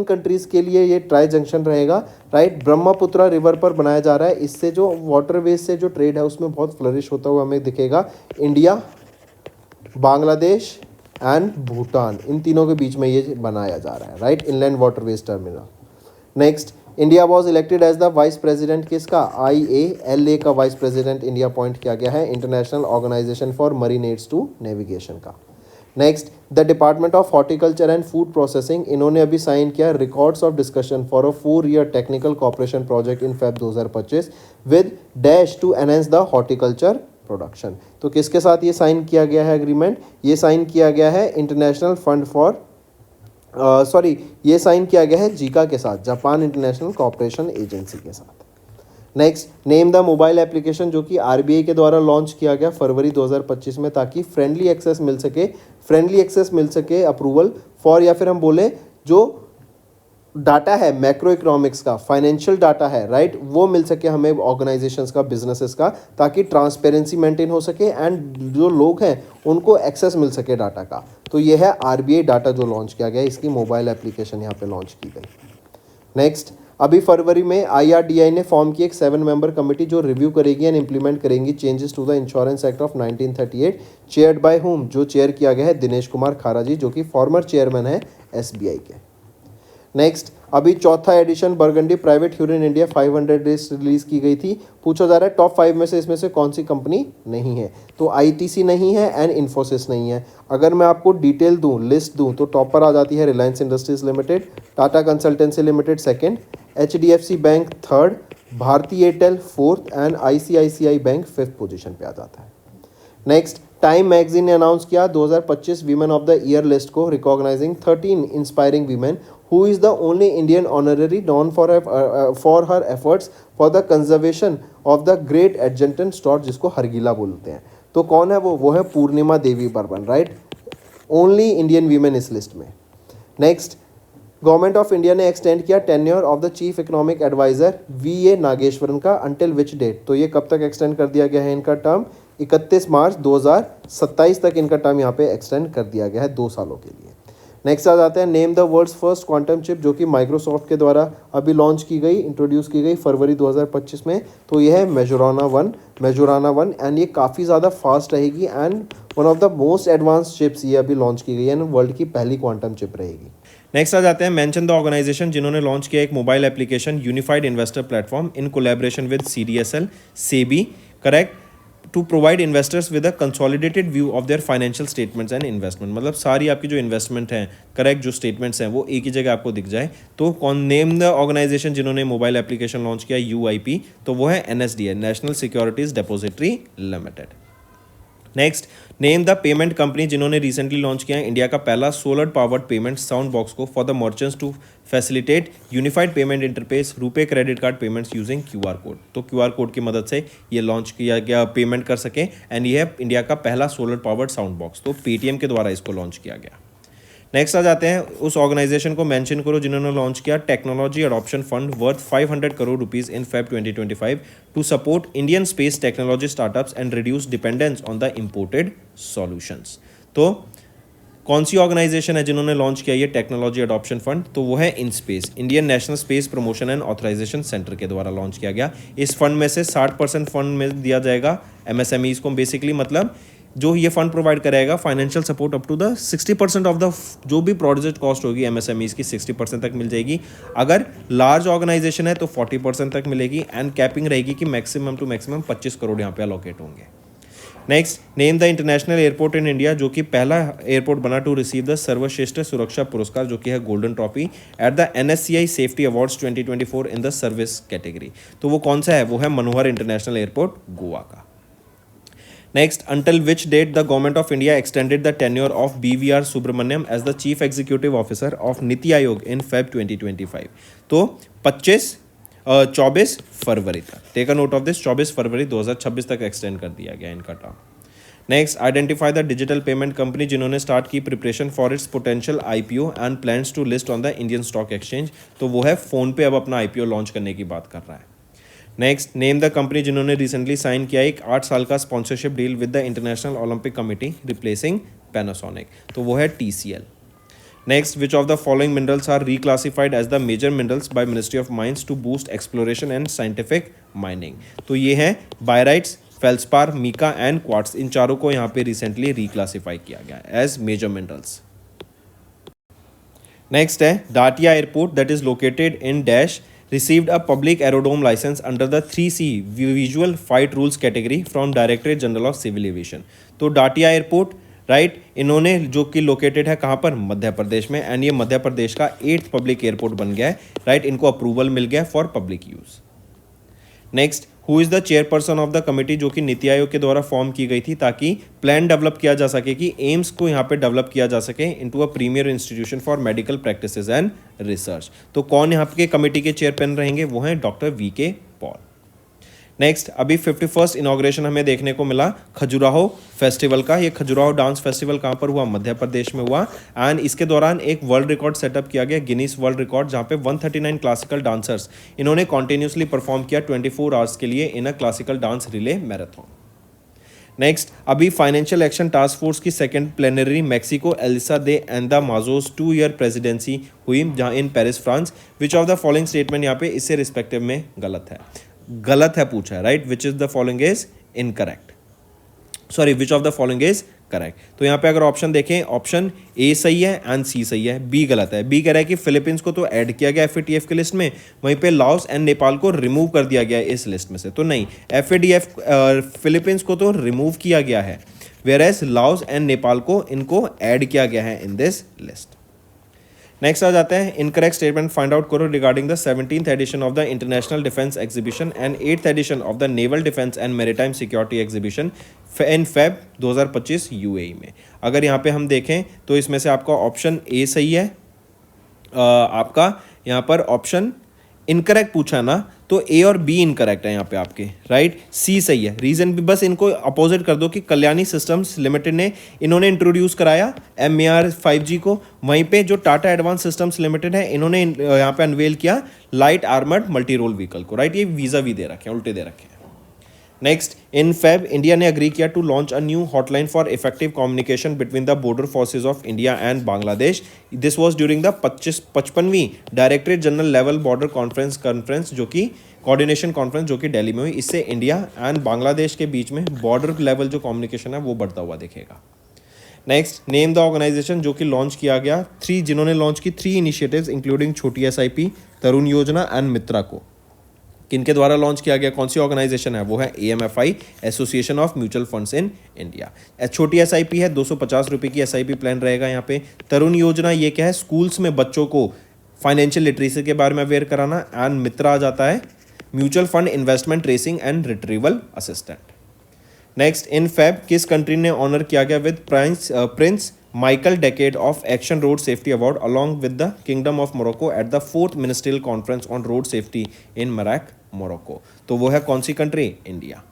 कंट्रीज़ के लिए ये ट्राई जंक्शन रहेगा, राइट। ब्रह्मपुत्रा रिवर पर बनाया जा रहा है, इससे जो वाटरवेज से जो ट्रेड है उसमें बहुत फ्लरिश होता हुआ हमें दिखेगा। इंडिया, बांग्लादेश एंड भूटान, इन तीनों के बीच में ये बनाया जा रहा है, right, inland waterways terminal. Next, India was elected as the vice president किसका? IALA का वाइस प्रेसिडेंट इंडिया अपॉइंट किया गया है, international organisation for marine aids to navigation का। Next, the department of horticulture and food processing, इन्होंने अभी sign किया records of discussion for a 4-year technical cooperation project in Feb 2025 with dash to enhance the horticulture production. तो किसके साथ ये sign किया गया है एग्रीमेंट? ये साइन किया गया है इंटरनेशनल फंड फॉर ये साइन किया गया है जीका के साथ, जापान इंटरनेशनल कोऑपरेशन एजेंसी के साथ। Next, name the mobile application जो कि RBI के द्वारा लॉन्च किया गया फरवरी 2025 में, ताकि फ्रेंडली एक्सेस मिल सके अप्रूवल फॉर, या फिर हम बोले जो डाटा है मैक्रो इकोनॉमिक्स का, फाइनेंशियल डाटा है, राइट, वो मिल सके हमें ऑर्गेनाइजेशंस का, बिजनेसेस का, ताकि ट्रांसपेरेंसी मेंटेन हो सके एंड जो लोग हैं उनको एक्सेस मिल सके डाटा का। तो ये है RBI डाटा जो लॉन्च किया गया, इसकी मोबाइल एप्लीकेशन यहाँ पे लॉन्च की गई। नेक्स्ट, अभी फरवरी में IRDAI ने फॉर्म की एक 7-member कमेटी जो रिव्यू करेगी एंड इम्प्लीमेंट करेंगी changes to the insurance act of 1938, chaired by whom, जो चेयर किया गया है दिनेश कुमार खारा जी, जो कि फॉर्मर चेयरमैन है SBI के। नेक्स्ट, अभी चौथा edition Burgundy private Hurun India 500 डेज रिलीज की गई थी। पूछा जा रहा है टॉप 5 में से इसमें से कौन सी कंपनी नहीं है? तो ITC नहीं है एंड इन्फोसिस नहीं है। अगर मैं आपको डिटेल दूं, लिस्ट दूं, तो टॉप पर आ जाती है Reliance Industries limited, Tata consultancy limited second, HDFC bank third, Bharti Airtel fourth and ICICI bank 5th position पे आ जाता है। नेक्स्ट, टाइम मैगजीन ने अनाउंस किया 2025 women of the year list को, recognising 13 inspiring women who is the only Indian honorary known for her efforts for the conservation of the great adjutant stork, जिसको हरगिला बोलते हैं। तो कौन है वो है Purnima Devi Barman, right, only Indian women इस लिस्ट में। नेक्स्ट, गवर्नमेंट ऑफ इंडिया ने एक्सटेंड किया tenure of the chief economic adviser VA Nageswaran का, अंटिल विच डेट? तो ये कब तक एक्सटेंड कर दिया गया है इनका टर्म? 31 मार्च 2027 तक इनका टर्म यहाँ पे एक्सटेंड कर दिया गया है 2 सालों के लिए। नेक्स्ट आ जाते हैं, name the world's first quantum chip, जो कि माइक्रोसॉफ्ट के द्वारा अभी लॉन्च की गई, इंट्रोड्यूस की गई फरवरी 2025 में। तो ये है मेजोराना वन एंड ये काफ़ी ज़्यादा फास्ट रहेगी and one of the most advance chips ये अभी लॉन्च की गई है, वर्ल्ड की पहली क्वांटम चिप रहेगी। नेक्स्ट आ जाते हैं, मेंशन द ऑर्गेनाइजेशन जिन्होंने लॉन्च किया एक mobile application unified investor platform in collaboration with CDSL, SEBI, correct, to provide investors with a consolidated view of their financial statements and investment. मतलब सारी आपकी जो इन्वेस्टमेंट हैं, करेक्ट, जो स्टेटमेंट्स हैं वो एक ही जगह आपको दिख जाए। तो कौन, नेम द ऑर्गेनाइजेशन जिन्होंने मोबाइल एप्लीकेशन लॉन्च किया UIP, तो वो है NSDL, national securities depository limited. Next, name the payment company जिन्होंने रिसेंटली लॉन्च किया है इंडिया का पहला solar powered payment sound box को for the merchants to facilitate unified payment interface RuPay credit card payments using QR code. तो QR code की मदद से ये लॉन्च किया गया, पेमेंट कर सके, एंड ये है इंडिया का पहला सोलर पावर्ड साउंड बॉक्स। तो Paytm के द्वारा इसको लॉन्च किया गया। नेक्स्ट आ जाते हैं, उस ऑर्गेनाइजेशन को मेंशन करो जिन्होंने लॉन्च किया technology adoption fund worth 500 crore rupees in Feb 2025 to support Indian space technology startups and reduce dependence on the imported solutions. तो कौन सी ऑर्गेनाइजेशन है जिन्होंने लॉन्च किया ये टेक्नोलॉजी अडॉप्शन फंड? तो वो है InSpace, Indian national space promotion and authorisation centre के द्वारा लॉन्च किया गया। इस फंड में से 60% फंड में दिया जाएगा एमएसएमईज को, बेसिकली मतलब जो ये फंड प्रोवाइड करेगा financial support up to the 60% of the जो भी प्रोजेक्ट कॉस्ट होगी एमएसएमईज की 60% तक मिल जाएगी। अगर लार्ज ऑर्गेनाइजेशन है तो 40% तक मिलेगी एंड कैपिंग रहेगी कि मैक्सिमम टू मैक्सिमम 25 करोड़ यहाँ पे अलोकेट होंगे। Next, name the international airport in India, जो कि पहला एयरपोर्ट बना टू रिसीव द सर्वश्रेष्ठ सुरक्षा पुरस्कार जो कि है golden trophy at the NSCI safety awards 2024 in the service category. तो वो कौन सा है? वो है मनोहर इंटरनेशनल एयरपोर्ट गोवा का। Next, until which date the government of India extended the tenure of BVR Subramaniam as the chief executive officer of Niti Aayog in Feb 2025? तो 24 फरवरी तक। Take a note of this, 24 फरवरी 2026 तक extend कर दिया गया इनका term. Next, identify the digital payment company जिन्होंने स्टार्ट की preparation for its potential IPO and plans to list on the Indian stock exchange. तो वो है फोन पे अब अपना आईपीओ लॉन्च करने की बात कर रहा है। नेक्स्ट, नेम द कंपनी जिन्होंने रिसेंटली साइन किया एक 8 साल का sponsorship deal with the international Olympic committee replacing Panasonic. तो वो है TCL। Next, which of the following minerals are reclassified as the major minerals by ministry of mines to boost exploration and scientific mining? तो ये है barytes, feldspar, mica and quartz. इन चारों को यहाँ पे रिसेंटली रिक्लासिफाई किया गया एज मेजर मिनरल्स। नेक्स्ट है Datia airport that is located in dash received a public aerodrome license under the 3C visual flight rules category from Directorate General of Civil Aviation। तो डाटिया airport right इन्होंने जो कि located है कहाँ पर? मध्य प्रदेश में, and ये मध्य प्रदेश का 8th पब्लिक एयरपोर्ट बन गया है राइट। इनको अप्रूवल मिल गया for public use. Next, who is the chairperson of the committee जो कि नीति आयोग के द्वारा फॉर्म की गई थी ताकि प्लान डेवलप किया जा सके कि एम्स को यहाँ पे डेवलप किया जा सके into a premier institution for medical practices and research. तो कौन यहाँ के कमेटी के चेयरपर्सन रहेंगे? वो हैं डॉक्टर VK पॉल। नेक्स्ट, अभी 51st इनॉग्रेशन हमें देखने को मिला खजुराहो फेस्टिवल का। ये खजुराहो डांस फेस्टिवल कहाँ पर हुआ? मध्य प्रदेश में हुआ। एंड इसके दौरान एक वर्ल्ड रिकॉर्ड सेटअप किया गया, गिनीज वर्ल्ड रिकॉर्ड, जहाँ पे 139 क्लासिकल डांसर्स इन्होंने कॉन्टिन्यूसली परफॉर्म किया 24 आवर्स के लिए in a classical dance relay marathon. Next, अभी फाइनेंशियल एक्शन टास्क फोर्स की second plenary Mexico Elisa de Anda Madrazo 2-year presidency हुई जहाँ in Paris France. Which of the following statement यहाँ पे इससे रिस्पेक्टिव में गलत है पूछा है right. Which is the following is incorrect, sorry which of the following is correct. तो यहाँ पे अगर ऑप्शन देखें, ऑप्शन ए सही है एंड सी सही है, बी गलत है। बी कह रहा है कि फिलीपींस को तो ऐड किया गया FATF के लिस्ट में, वहीं पे लाओस एंड नेपाल को रिमूव कर दिया गया है इस लिस्ट में से। तो नहीं, FATF फिलीपींस को तो रिमूव किया गया है, whereas Laos and Nepal को इनको ऐड किया गया है इन दिस लिस्ट। नेक्स्ट आ जाते हैं, इनकरेक्ट स्टेटमेंट फाइंड आउट करो regarding the 17th edition of the international defence exhibition and 8th edition of the naval defence and maritime security exhibition in Feb 2025 UAE में। अगर यहाँ पे हम देखें तो इसमें से आपका ऑप्शन ए सही है, आपका यहाँ पर ऑप्शन इनकरेक्ट पूछा ना, तो ए और बी इनकरेक्ट है यहाँ पे आपके राइट। सी सही है। रीजन भी बस इनको अपोजिट कर दो कि कल्याणी सिस्टम्स लिमिटेड ने इन्होंने इंट्रोड्यूस कराया MAR 5G को, वहीं पे जो टाटा एडवांस सिस्टम्स लिमिटेड है इन्होंने यहाँ पे अनवेल किया light armoured multi role vehicle को राइट। ये वीजा भी दे रखे हैं, उल्टे दे रखे हैं। नेक्स्ट, इन फेब इंडिया ने अग्री किया to launch a new hotline for effective communication between the border forces of India and Bangladesh. This was during the 55वीं directorate general level border conference जो कि कोऑर्डिनेशन कॉन्फ्रेंस जो कि दिल्ली में हुई। इससे इंडिया एंड बांग्लादेश के बीच में बॉर्डर लेवल जो कम्युनिकेशन है वो बढ़ता हुआ दिखेगा। नेक्स्ट, नेम द ऑर्गेनाइजेशन जो कि लॉन्च किया गया, जिन्होंने लॉन्च की 3 इनिशिएटिव्स इंक्लूडिंग छोटी SIP, तरुण योजना एंड मित्रा को। किनके द्वारा लॉन्च किया गया, कौन सी ऑर्गेनाइजेशन है? वो है AMFI, association of mutual funds in India. छोटी SIP है, 250 रुपये की SIP प्लान रहेगा यहाँ पे। तरुण योजना ये क्या है? स्कूल्स में बच्चों को फाइनेंशियल लिटरेसी के बारे में अवेयर कराना। एंड मित्रा आ जाता है mutual fund investment tracing and retrieval assistant. Next, in Feb किस कंट्री ने ऑनर किया गया with Prince Michael decade of action road safety award along with the kingdom of Morocco at the 4th ministerial conference on road safety in Marrakech Morocco. तो वो है कौन सी country? India.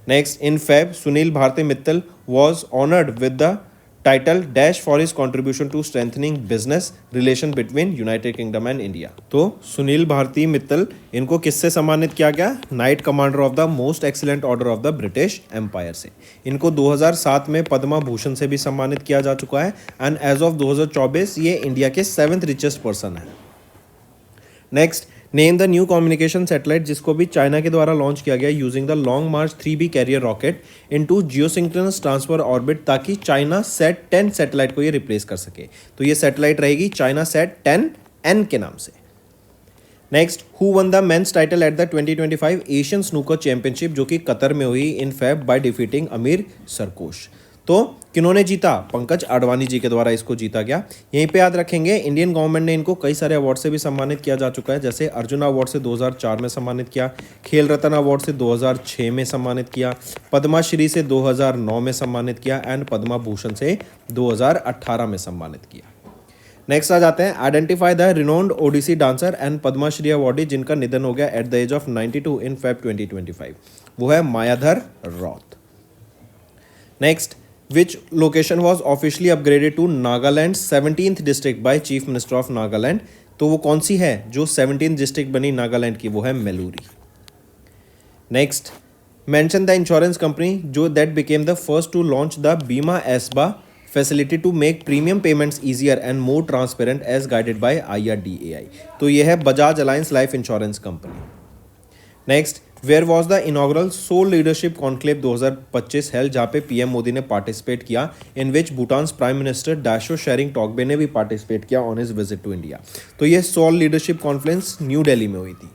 Next, in Feb Sunil Bharti Mittal was honoured with the title dash for his contribution to strengthening business relation between United Kingdom and India. तो सुनील भारती मित्तल, इनको किससे सम्मानित किया गया? Knight commander of the most excellent order of the British empire से। इनको 2007 में पद्मा भूषण से भी सम्मानित किया जा चुका है एंड एज ऑफ 2024 ये इंडिया के 7th रिचेस्ट पर्सन है। Next, name the new communication satellite जिसको भी चाइना के द्वारा लॉन्च किया गया using the long March 3B carrier rocket into geosynchronous transfer orbit, ताकि चाइना सेट 10 सैटेलाइट को ये रिप्लेस कर सके। तो ये सैटेलाइट रहेगी चाइना सेट 10N के नाम से। Next, who won the men's title at the 2025 Asian snooker championship, जो कि कतर में हुई इन फेब बाय डिफीटिंग अमीर सरकोश। तो किन्होंने जीता? पंकज आडवाणी जी के द्वारा इसको जीता गया। यहीं पे याद रखेंगे इंडियन गवर्नमेंट ने इनको कई सारे अवार्ड से भी सम्मानित किया जा चुका है, जैसे अर्जुन अवार्ड से 2004 में सम्मानित किया, खेल रत्न अवार्ड से 2006 में सम्मानित किया, पद्माश्री से 2009 में सम्मानित किया एंड पद्मा भूषण से 2018 में सम्मानित किया। नेक्स्ट आ जाते हैं, identify the renowned Odissi dancer and Padmashri awardee जिनका निधन हो गया at the age of 92 in Feb 2025। वो है Mayadhar Raut. Next, which location was officially upgraded to Nagaland's 17th district by Chief Minister of Nagaland? तो वो कौन सी है जो 17th डिस्ट्रिक्ट बनी नागालैंड की? वो है Meluri. Next, mention the insurance company जो that became the first to launch the Bima ASBA facility to make premium payments easier and more transparent as guided by IRDAI। तो ये है Bajaj Allianz life insurance company. Next, where was the inaugural SOUL leadership conclave 2025 held, जहाँ पे PM Modi ने participate किया, in which Bhutan prime minister Dasho Tshering टॉकबे ने भी पार्टिसिपेट किया on his visit to India. तो ये SOUL leadership conference New Delhi में हुई थी।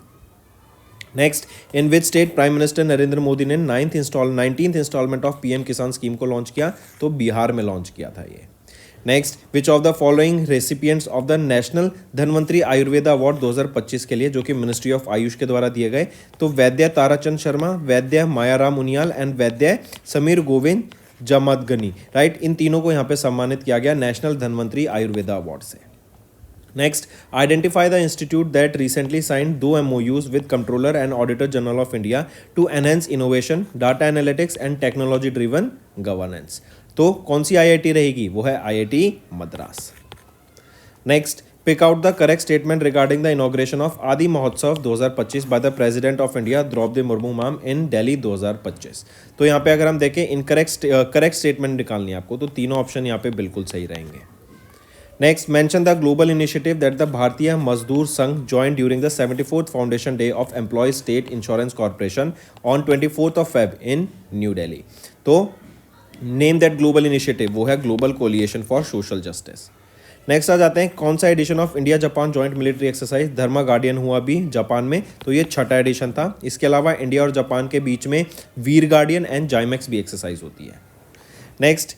Next, in which state prime minister Narendra Modi ने 19th installment of PM Kisan scheme को लॉन्च किया? तो बिहार में लॉन्च किया था ये। Next, which of the following recipients of the national Dhanvantari Ayurveda award 2025 के लिए, जो कि मिनिस्ट्री ऑफ आयुष के द्वारा दिए गए? तो वैद्य ताराचंद शर्मा, वैद्य मायाराम उनियाल एंड वैद्य समीर गोविंद जमदगनी। राइट, इन तीनों को यहाँ पे सम्मानित किया गया नेशनल धनवंतरी आयुर्वेदा अवार्ड से। Next, identify the institute that recently signed 2 MOUs with controller and auditor general of India to enhance innovation, data analytics and technology driven governance. तो कौन सी IIT रहेगी? वो है IIT Madras. Next, pick out the correct statement regarding the inauguration of Aadi Mahotsav 2025 by the president of India Droupadi Murmu ma'am in Delhi 2025। तो यहाँ पे अगर हम देखें करेक्ट स्टेटमेंट निकालनी है आपको, तो तीनों ऑप्शन यहाँ पे बिल्कुल सही रहेंगे। Next, mention the global initiative that the Bharatiya Mazdoor Sangh join during the 74th foundation day of employ state insurance corporation on 24th of Feb in new Delhi. तो नेम दैट ग्लोबल इनिशिएटिव, वो है global coalition for social justice. Next आ जाते हैं, कौन सा edition of India Japan joint military exercise Dharma guardian हुआ भी जापान में? तो ये 6ठा एडिशन था। इसके अलावा इंडिया और जापान के बीच में वीर गार्डियन एंड जाइमेक्स भी एक्सरसाइज होती है। Next,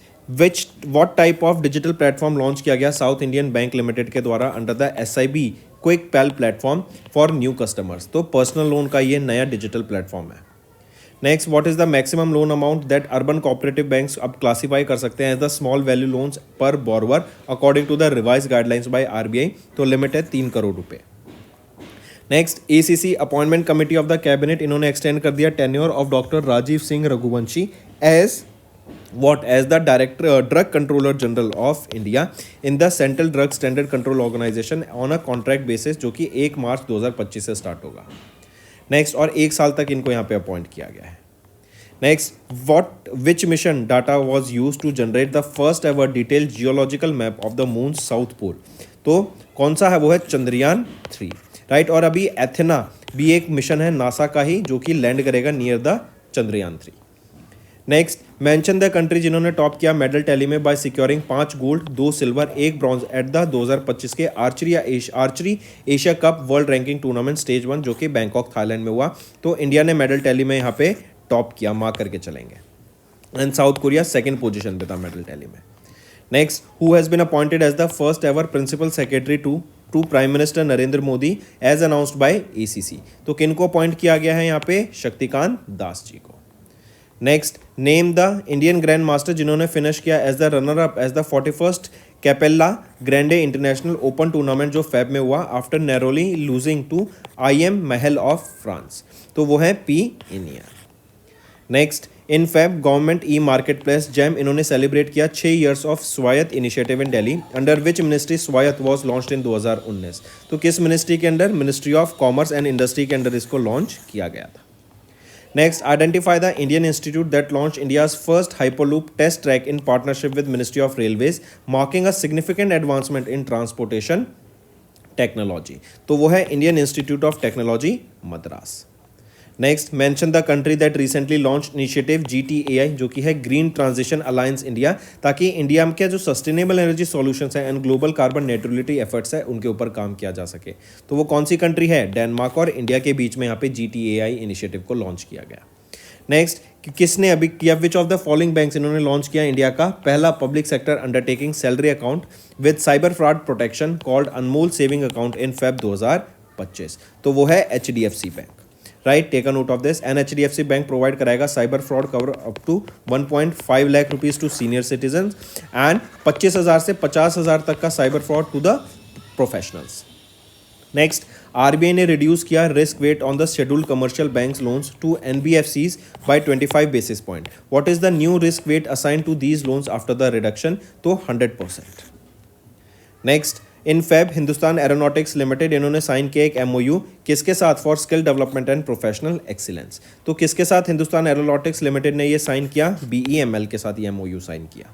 what type of digital platform launch किया गया साउथ इंडियन बैंक लिमिटेड के द्वारा under the SIB quick pay platform for new customers? तो पर्सनल लोन का ये नया डिजिटल प्लेटफॉर्म है। Next, what is the maximum loan amount that urban cooperative banks अब क्लासीफाई कर सकते हैं as the small value loans per borrower according to the revise guidelines by RBI? तो लिमिट है 3 करोड़ रुपए। Next, ACC appointment committee of the cabinet, इन्होंने extend कर दिया tenure of doctor Rajiv Singh Raghuvanshi as what as the director drug controller general of India in the Central Drug Standard Control Organization on a contract basis, जो कि 1 मार्च 2025 से start होगा। Next, और 1 साल तक इनको यहाँ पे अपॉइंट किया गया है। Next, which mission data was use to generate the first ever detail geological map of the moon south pole? तो कौन सा है? वो है चंद्रयान 3। राइट, और अभी एथेना भी एक मिशन है नासा का ही, जो कि लैंड करेगा near the Chandrayaan 3। Next, mention the country जिन्होंने टॉप किया मेडल टैली में by securing 5 gold 2 silver 1 bronze at the 2025 के archery Asia cup world ranking tournament stage 1, जो कि बैंकॉक थाईलैंड में हुआ। तो इंडिया ने मेडल टैली में यहाँ पे टॉप किया, मार्क करके चलेंगे। And south Korea 2nd position पे था मेडल टैली में। Next, who has been appointed as the first ever principal secretary to prime minister Narendra Modi as announced by ACC? तो किनको अपॉइंट किया गया है यहाँ पे? शक्तिकांत दास जी को। Next, name the Indian grand master जिन्होंने फिनिश किया as the runner up as the 41st Cappelle Grande international open tournament, जो फेब में हुआ after narrowly losing to IM Mahel of France? तो वो है P. Iniya. Next, in Feb government e market place GeM इन्होंने celebrate किया 6 years of Swayatt initiative in Delhi under which ministry Swayatt was launched in 2019। तो किस मिनिस्ट्री के under? Ministry of commerce and industry के under इसको लॉन्च किया गया था। Next, identify the Indian institute that launched India's first Hyperloop test track in partnership with Ministry of Railways, marking a significant advancement in transportation technology. तो वो है Indian Institute of Technology, Madras. Next, mention the country that recently launched initiative GTAI, जो कि है green transition alliance India, ताकि India के जो sustainable energy solutions हैं and global carbon neutrality efforts है उनके ऊपर काम किया जा सके। तो वो कौन सी कंट्री है? डेनमार्क और इंडिया के बीच में यहाँ पे GTAI इनिशिएटिव को लॉन्च किया गया। नेक्स्ट, किसने अभी किया? Which of the following banks इन्होंने लॉन्च किया इंडिया का पहला public sector undertaking salary account with cyber fraud protection called Anmol saving account in Feb 2025? तो वो है HDFC bank. Right, take a note of this. And HDFC bank provide कराएगा cyber fraud cover up to 1.5 lakh rupees to senior citizen and 25,000 से 50,000 तक का cyber fraud to the professionals. Next, RBI ने reduce किया risk weight on the scheduled commercial banks loans to NBFCs by 25 basis point. What is the new risk weight assign to these loans after the reduction? तो 100%। Next, in Feb Hindustan aeronautics limited इन्होंने sign किया एक MOU किसके साथ? For skill development and professional excellence. तो किसके साथ Hindustan aeronautics limited ने ये साइन किया? BEML के साथ ये MOU साइन किया।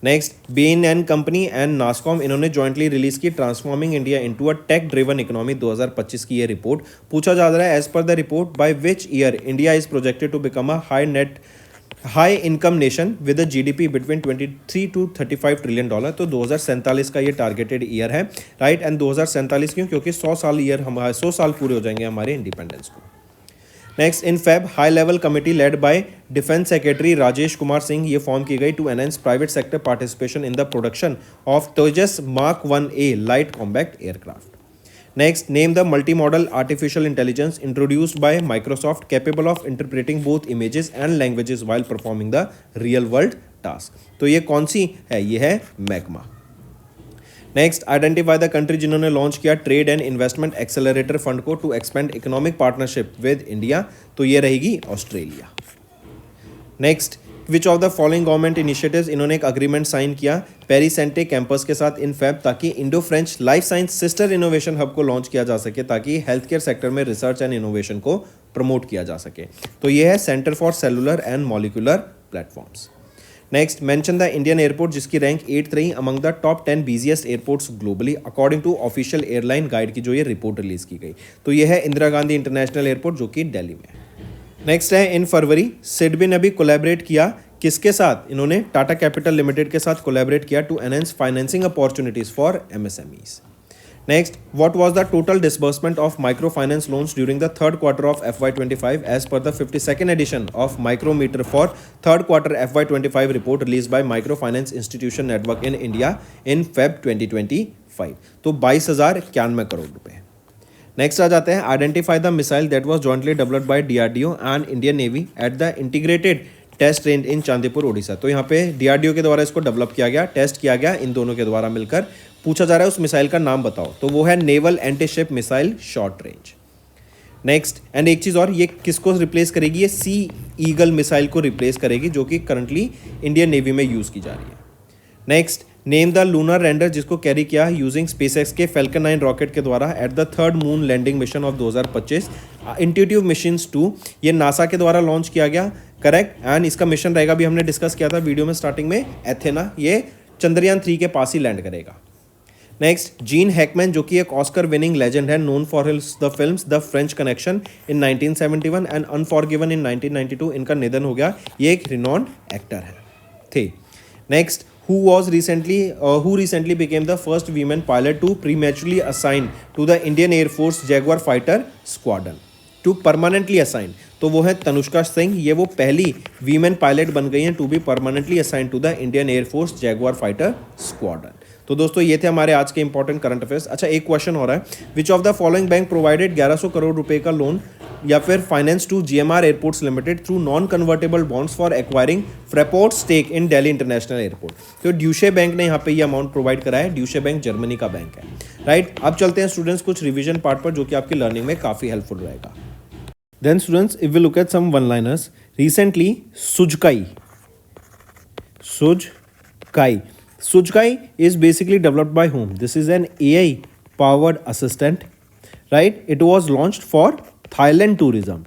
Next, Bain and company and NASSCOM इन्होंने जॉइंटली रिलीज की transforming India into a tech driven economy 2025 की ये रिपोर्ट। पूछा जा रहा है as per the report by which year India is projected to become a high income nation with a GDP between 23 to 35 trillion dollar. तो 2047 का ये targeted year है। राइट, एंड 2047 क्यों? क्योंकि 100 साल पूरे हो जाएंगे हमारे इंडिपेंडेंस को। Next, in Feb high level committee led by defence secretary Rajesh Kumar Singh ये फॉर्म की गई to enhance private sector participation in the production of Tejas Mark 1A light combat aircraft. Next, name the multimodal artificial intelligence introduced by Microsoft capable of interpreting both images and languages while performing the real world task। तो ये कौन सी है? ये है Magma. Next, identify the country जिन्होंने launch किया trade and investment accelerator fund को to expand economic partnership with India. तो ये रहेगी Australia. Next, which of the following government initiatives इन्होंने एक अग्रीमेंट साइन किया पेरीसेंटे कैंपस के साथ इन फैब ताकि Indo French life science sister innovation hub को लॉन्च किया जा सके ताकि हेल्थ केयर सेक्टर में रिसर्च एंड इनोवेशन को प्रमोट किया जा सके। तो ये है centre for cellular and molecular platforms. Next, mention the Indian airport जिसकी रैंक 8th रही among the top 10 busiest airports globally according to official airline guide की जो ये रिपोर्ट रिलीज की गई। तो ये है इंदिरा गांधी इंटरनेशनल एयरपोर्ट जो कि दिल्ली में है। नेक्स्ट है, इन फरवरी सिडबी ने भी कोलैबोरेट किया किसके साथ? इन्होंने टाटा कैपिटल लिमिटेड के साथ कोलैबोरेट किया to enhance financing opportunities for MSMEs। Next, what was the total disbursement of micro finance loans during the third quarter of FY25 as per the 52nd edition of micrometer for third quarter FY25 report release by micro finance institution network in India in Feb 2025। तो 22,091 करोड़ रुपए। Next आ जाते हैं, identify the missile that was jointly developed by DRDO and Indian navy at the integrated test range in Chandipur Odisha. तो यहाँ पे DRDO के द्वारा इसको डेवलप किया गया, टेस्ट किया गया इन दोनों के द्वारा मिलकर। पूछा जा रहा है उस मिसाइल का नाम बताओ। तो वो है naval anti ship missile short range. Next, and एक चीज़ और, ये किसको रिप्लेस करेगी? ये सी ईगल मिसाइल को रिप्लेस करेगी जो कि करंटली इंडियन नेवी में यूज़ की जा रही है। Next, name the lunar lander जिसको कैरी किया यूजिंग स्पेसएक्स के Falcon 9 रॉकेट के द्वारा at the third moon landing mission of 2025। Intuitive missions 2 ये नासा के द्वारा लॉन्च किया गया, करेक्ट। एंड इसका मिशन रहेगा, भी हमने डिस्कस किया था वीडियो में स्टार्टिंग में, एथेना। ये चंद्रयान 3 के पास ही लैंड करेगा। नेक्स्ट, जीन हैकमैन जो कि एक ऑस्कर विनिंग लेजेंड है, known for the films the French connection in 1971 and Unforgiven in 1992। इनका निधन हो गया। ये एक रिनॉन्ड एक्टर है थे। Next, who recently became the first women pilot to prematurely assign to the Indian Air Force Jaguar fighter squadron to permanently assign। तो वो है तनुष्का सिंह। ये वो पहली वीमेन पायलट बन गई हैं to be permanently assign to the Indian air force jaguar fighter squadron. तो दोस्तों ये थे हमारे आज के इंपॉर्टेंट करंट अफेयर्स। अच्छा, एक क्वेश्चन हो रहा है, which of the following bank provided 1100 crore रुपए का लोन या फिर finance to GMR airports limited through non convertible bonds for acquiring Fraport stake in Delhi international airport. तो ड्यूशे बैंक ने यहाँ पे ये अमाउंट प्रोवाइड करा है। ड्यूशे बैंक जर्मनी का बैंक है, राइट। अब चलते हैं स्टूडेंट्स कुछ रिवीजन पार्ट पर जो कि आपकी लर्निंग में काफ़ी हेल्पफुल रहेगा। Then students, if we look at some one-liners, Recently, Sujkai is basically developed by whom? This is an AI powered assistant, right? It was launched for Thailand tourism.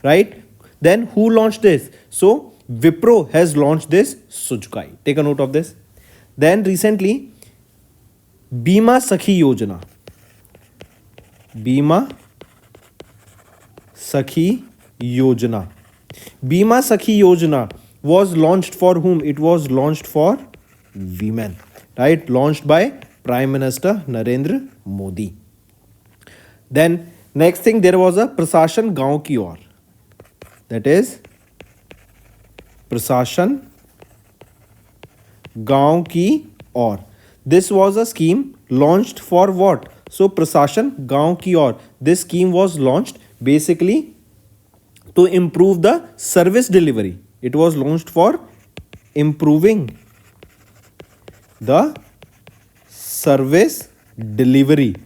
Right? Then who launched this? So Wipro has launched this Sujkai. Take a note of this. Then recently, Bima Sakhi Yojana. Bima Sakhi Yojana was launched for whom? It was launched for women, right? Launched by Prime Minister Narendra Modi. Then next thing, there was a Prasashan Gaon Ki Aur. That is Prasashan Gaon Ki Aur. This was a scheme launched for what? So Prasashan Gaon Ki Aur. This scheme was launched basically to improve the service delivery. It was launched for improving the service delivery,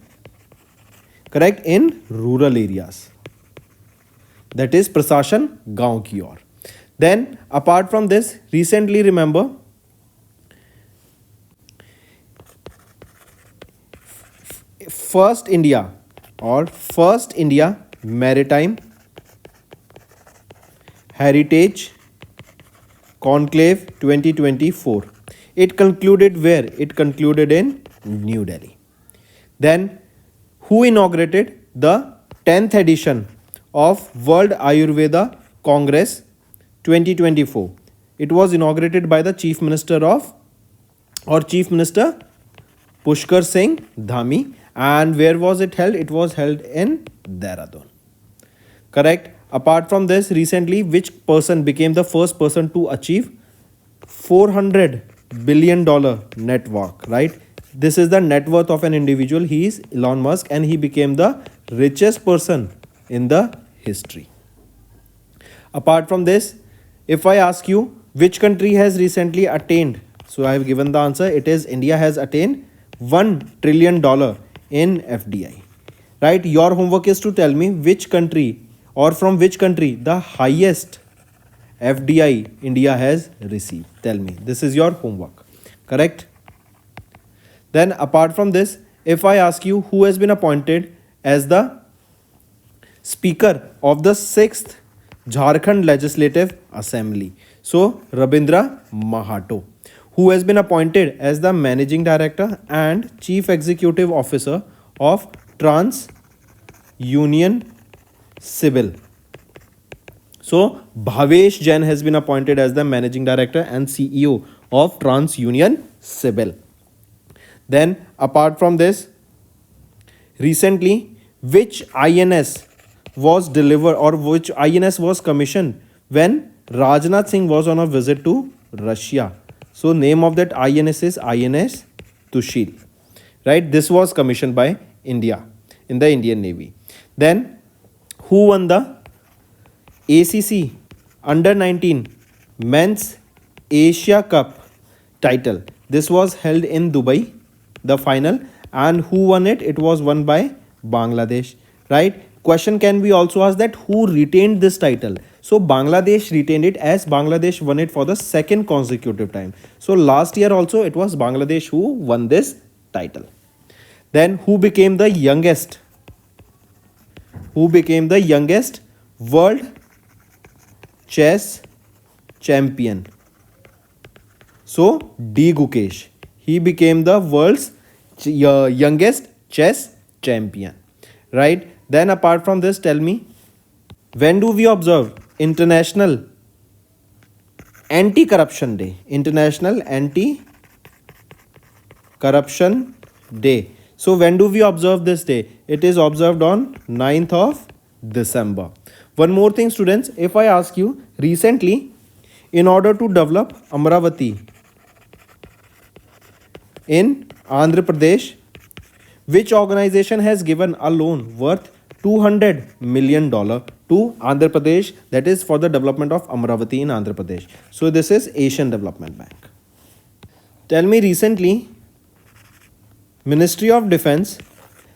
correct, in rural areas. That is Prasashan Gaon Ki Aur. Then apart from this, recently remember First India Maritime Heritage Conclave 2024. It concluded where? It concluded in New Delhi. Then who inaugurated the 10th edition of World Ayurveda Congress 2024? It was inaugurated by the Chief Minister Pushkar Singh Dhami. And where was it held? It was held in Dehradun. Correct. Apart from this, recently, which person became the first person to achieve $400 billion net worth, right? This is the net worth of an individual. He is Elon Musk and he became the richest person in the history. Apart from this, if I ask you which country has recently attained, so I have given the answer, it is India has attained $1 trillion in FDI, right? Your homework is to tell me which country or from which country the highest FDI India has received. Tell me. This is your homework, correct? Then apart from this, if I ask you who has been appointed as the Speaker of the 6th Jharkhand Legislative Assembly, so Rabindra Mahato. Who has been appointed as the Managing Director and Chief Executive Officer of Trans Union Civil. So Bhavesh Jain has been appointed as the Managing Director and CEO of Trans Union Civil. Then apart from this, recently which INS was delivered or which INS was commissioned when Rajnath Singh was on a visit to Russia? So name of that INS is INS Tushil, right? This was commissioned by India in the Indian Navy. Then who won the ACC Under-19 Men's Asia Cup title? This was held in Dubai, the final, and who won it? It was won by Bangladesh, right? Question can be also asked that who retained this title? So Bangladesh retained it as Bangladesh won it for the second consecutive time. So last year also it was Bangladesh who won this title. Then who became the youngest world chess champion? So D. Gukesh. He became the world's youngest chess champion, right? Then apart from this, tell me, when do we observe International Anti-Corruption Day? International Anti-Corruption Day. So when do we observe this day? It is observed on 9th of December. One more thing, students, if I ask you, recently, in order to develop Amravati in Andhra Pradesh, which organization has given a loan worth $200 million to Andhra Pradesh, that is for the development of Amravati in Andhra Pradesh? So this is Asian Development Bank. Tell me, recently, Ministry of Defense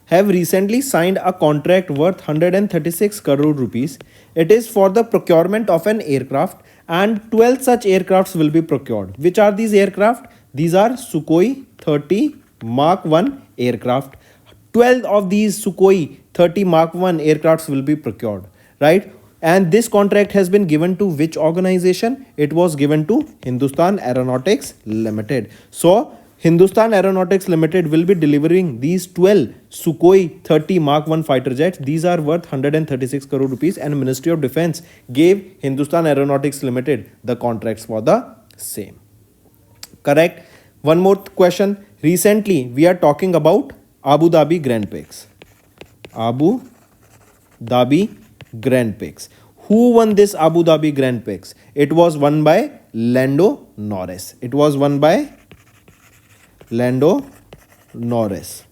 have recently signed a contract worth 136 crore rupees. It is for the procurement of an aircraft, and 12 such aircrafts will be procured. Which are these aircraft? These are Sukhoi 30 Mark 1 aircraft. 12 of these Sukhoi 30 Mark 1 aircrafts will be procured, right? And this contract has been given to which organization? It was given to Hindustan Aeronautics Limited. So Hindustan Aeronautics Limited will be delivering these 12 Sukhoi 30 Mark 1 fighter jets. These are worth 136 crore rupees, and Ministry of Defense gave Hindustan Aeronautics Limited the contracts for the same. Correct? One more question. Recently, we are talking about Abu Dhabi Grand Prix. Abu Dhabi Grand Prix. Who won this Abu Dhabi Grand Prix? It was won by Lando Norris. It was won by Lando Norris,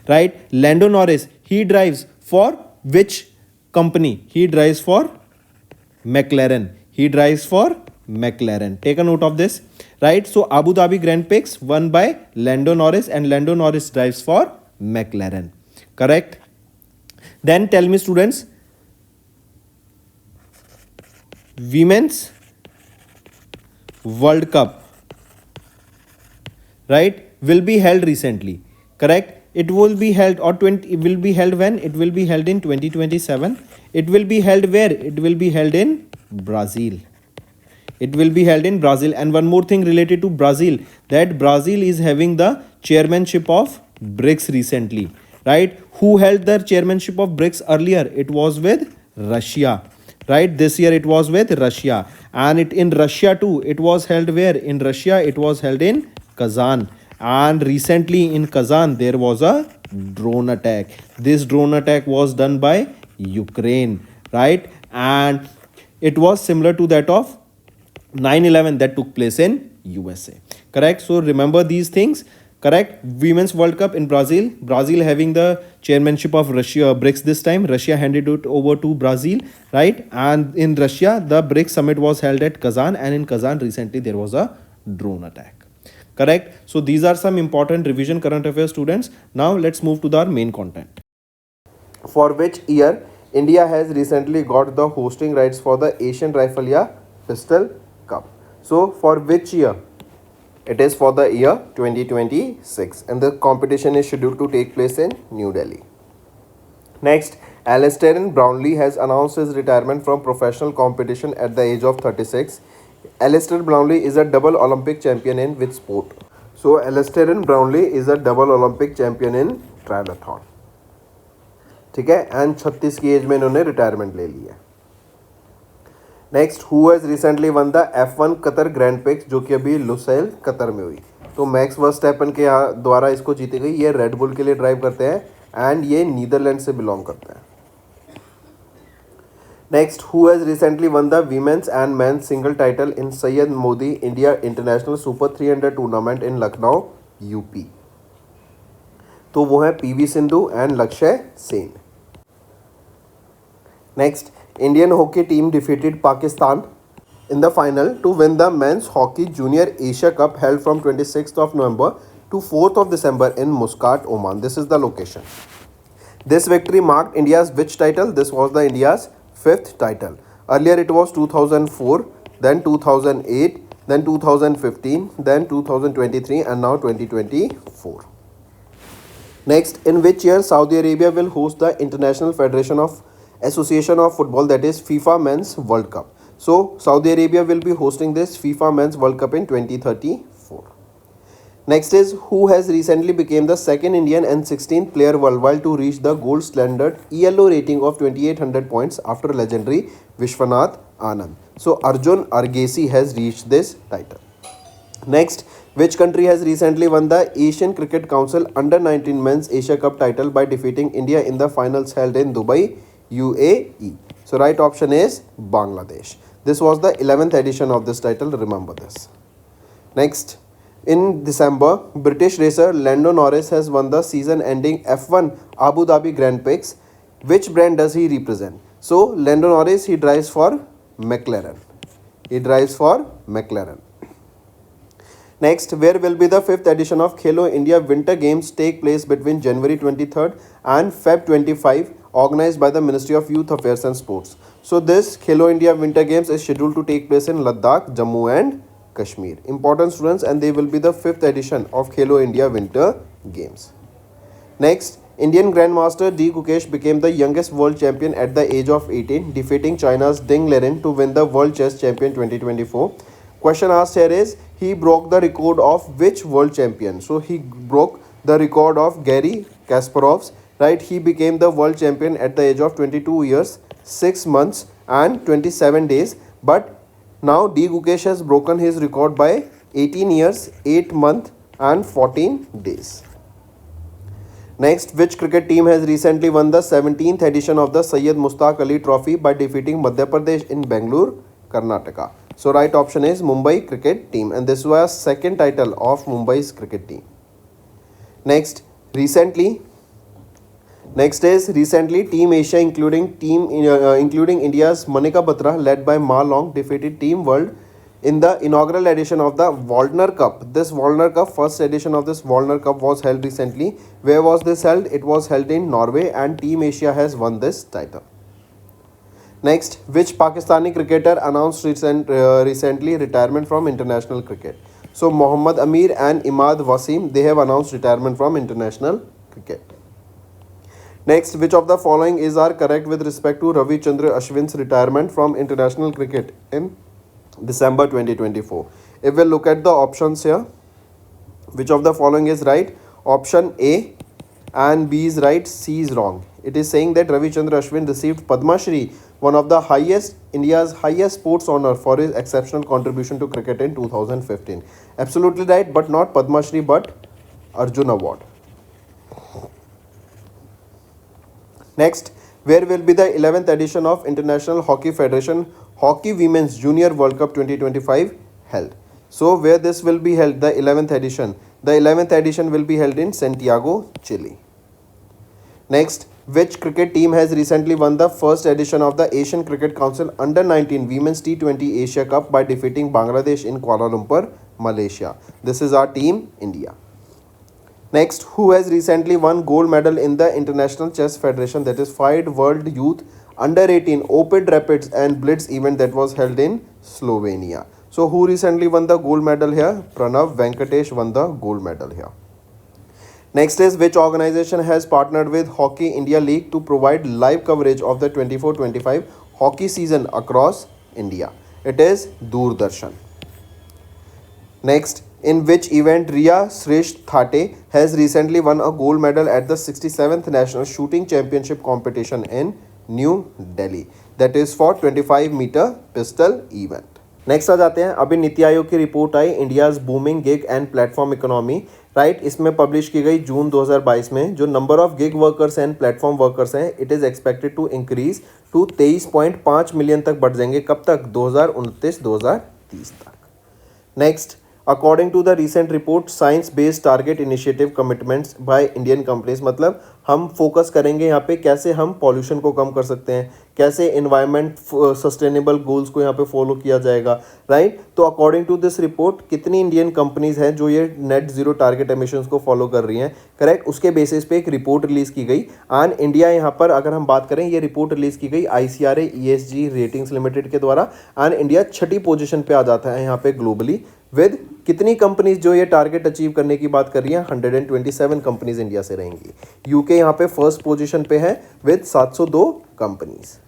right? Lando Norris, he drives for which company? He drives for McLaren. He drives for McLaren. Take a note of this, right? So Abu Dhabi Grand Prix won by Lando Norris, and Lando Norris drives for McLaren. Correct? Then tell me, students, Women's World Cup, right, will be held recently. Correct? It will be held it will be held when? It will be held in 2027. It will be held where? It will be held in Brazil. It will be held in Brazil. And one more thing related to Brazil, that Brazil is having the chairmanship of BRICS recently, right? Who held the chairmanship of BRICS earlier? It was with Russia, right? This year it was with Russia. And in Russia too, it was held where? In Russia, it was held in Kazan. And recently in Kazan, there was a drone attack. This drone attack was done by Ukraine, right? And it was similar to that of 9/11 that took place in USA. Correct? So remember these things. Correct? Women's World Cup in Brazil. Brazil having the chairmanship of Russia BRICS this time. Russia handed it over to Brazil, right? And in Russia, the BRICS summit was held at Kazan, and in Kazan recently there was a drone attack. Correct? So these are some important revision current affairs, students. Now let's move to our main content. For which year India has recently got the hosting rights for the Asian Rifle Pistol Cup? So for which year? It is for the year 2026, and the competition is scheduled to take place in New Delhi. Next, Alistair Brownlee has announced his retirement from professional competition at the age of 36. Alistair Brownlee is a double Olympic champion in which sport? So Alistair Brownlee is a double Olympic champion in triathlon. ठीक है, and 36 की as में इन्होंने retirement ले ली है. Next, who has recently one the F1 Qatar grand prix, जो कि अभी लुसेल कतर में हुई. तो मैक्स वर्स्टैपन के द्वारा इसको जीती गई. ये रेड बुल के लिए ड्राइव करते हैं एंड ये नीदरलैंड से बिलोंग करते हैं. Next, who has recently one the women's and men's single title in Syed Modi India international super 300 tournament in Lucknow UP. तो वो है PV सिंधु एंड लक्ष्य Sen. Next, Indian hockey team defeated Pakistan in the final to win the Men's Hockey Junior Asia Cup held from 26th of November to 4th of December in Muscat, Oman. This is the location. This victory marked India's which title? This was the India's 5th title. Earlier it was 2004, then 2008, then 2015, then 2023 and now 2024. Next, in which year Saudi Arabia will host the International Federation of Association of Football, that is FIFA Men's World Cup. So Saudi Arabia will be hosting this FIFA Men's World Cup in 2034. Next is, who has recently became the second Indian and 16th player worldwide to reach the gold standard ELO rating of 2800 points after legendary Vishwanath Anand. So Arjun Argesi has reached this title. Next, which country has recently won the Asian Cricket Council Under-19 Men's Asia Cup title by defeating India in the finals held in Dubai, UAE? So right option is Bangladesh. This was the 11th edition of this title, remember this. Next, in December, British racer Lando Norris has won the season-ending F1 Abu Dhabi Grand Prix. Which brand does he represent? So Lando Norris, he drives for McLaren. He drives for McLaren. Next, where will be the fifth edition of Khelo India Winter Games take place between January 23rd and Feb 25, organized by the Ministry of Youth Affairs and Sports. So this Khelo India Winter Games is scheduled to take place in Ladakh, Jammu and Kashmir. Important students, and they will be the fifth edition of Khelo India Winter Games. Next, Indian Grandmaster D. Gukesh became the youngest world champion at the age of 18, defeating China's Ding Liren to win the World Chess Champion 2024. Question asked here is, he broke the record of which world champion? So he broke the record of Garry Kasparov's, right? He became the world champion at the age of 22 years, 6 months and 27 days. But now D. Gukesh has broken his record by 18 years, 8 months and 14 days. Next, which cricket team has recently won the 17th edition of the Syed Mushtaq Ali Trophy by defeating Madhya Pradesh in Bangalore, Karnataka? So right option is Mumbai cricket team, and this was second title of Mumbai's cricket team. Next is recently Team Asia including India's Manika Batra led by Ma Long defeated Team World in the inaugural edition of the Waldner Cup. This Waldner Cup, first edition of this Waldner Cup was held recently. Where was this held? It was held in Norway, and Team Asia has won this title. Next, which Pakistani cricketer announced recently retirement from international cricket? So Mohammad Amir and Imad Wasim, they have announced retirement from international cricket. Next, which of the following are correct with respect to Ravi Chandra Ashwin's retirement from international cricket in December 2024? If we look at the options here, which of the following is right? Option A and B is right, C is wrong. It is saying that Ravi Chandra Ashwin received Padma Shri, one of the India's highest sports honor, for his exceptional contribution to cricket in 2015. Absolutely right, but not Padma Shri but Arjun Award. Next, where will be the 11th edition of International Hockey Federation Hockey Women's Junior World Cup 2025 held? So where this will be held, the 11th edition? The 11th edition will be held in Santiago, Chile. Next, which cricket team has recently won the first edition of the Asian Cricket Council Under-19 Women's T20 Asia Cup by defeating Bangladesh in Kuala Lumpur, Malaysia? This is our team, India. Next, who has recently won gold medal in the International Chess Federation, that is FIDE World Youth Under-18 Open Rapids and Blitz event that was held in Slovenia? So who recently won the gold medal here? Pranav Venkatesh won the gold medal here. Next is, which organization has partnered with Hockey India League to provide live coverage of the 24-25 hockey season across India? It is Doordarshan. Next, in which event Riya Shrestha Thate has recently won a gold medal at the 67th National Shooting Championship competition in New Delhi? That is for 25-meter pistol event. Next आ जाते हैं, अभी नीति आयोग की report आई India's booming gig and platform economy, right? इसमें publish की गई जून 2022 में. जो number of gig workers and platform workers हैं, it is expected to increase to 23.5 million तक बढ़ जाएंगे. कब तक? 2029-2030 तक. Next, according to the recent report science based target initiative commitments by Indian companies, मतलब हम फोकस करेंगे यहाँ पे कैसे हम पॉल्यूशन को कम कर सकते हैं, कैसे इन्वायरमेंट सस्टेनेबल गोल्स को यहाँ पे फॉलो किया जाएगा, राइट? तो अकॉर्डिंग टू दिस रिपोर्ट कितनी इंडियन कंपनीज हैं जो ये नेट जीरो टारगेट एमिशंस को फॉलो कर रही हैं, करेक्ट? उसके बेसिस पे एक रिपोर्ट रिलीज़ की गई. एंड इंडिया यहाँ पर अगर हम बात करें, ये रिपोर्ट रिलीज़ की गई ICRA ESG रेटिंग्स लिमिटेड के द्वारा, एंड इंडिया 6ठी पोजीशन पे आ जाता है यहाँ पे ग्लोबली विद कितनी कंपनीज जो ये टारगेट अचीव करने की बात कर रही हैं? 127 कंपनीज इंडिया से रहेंगी. यूके यहाँ पे फर्स्ट पोजीशन पे है विद 702 कंपनीज.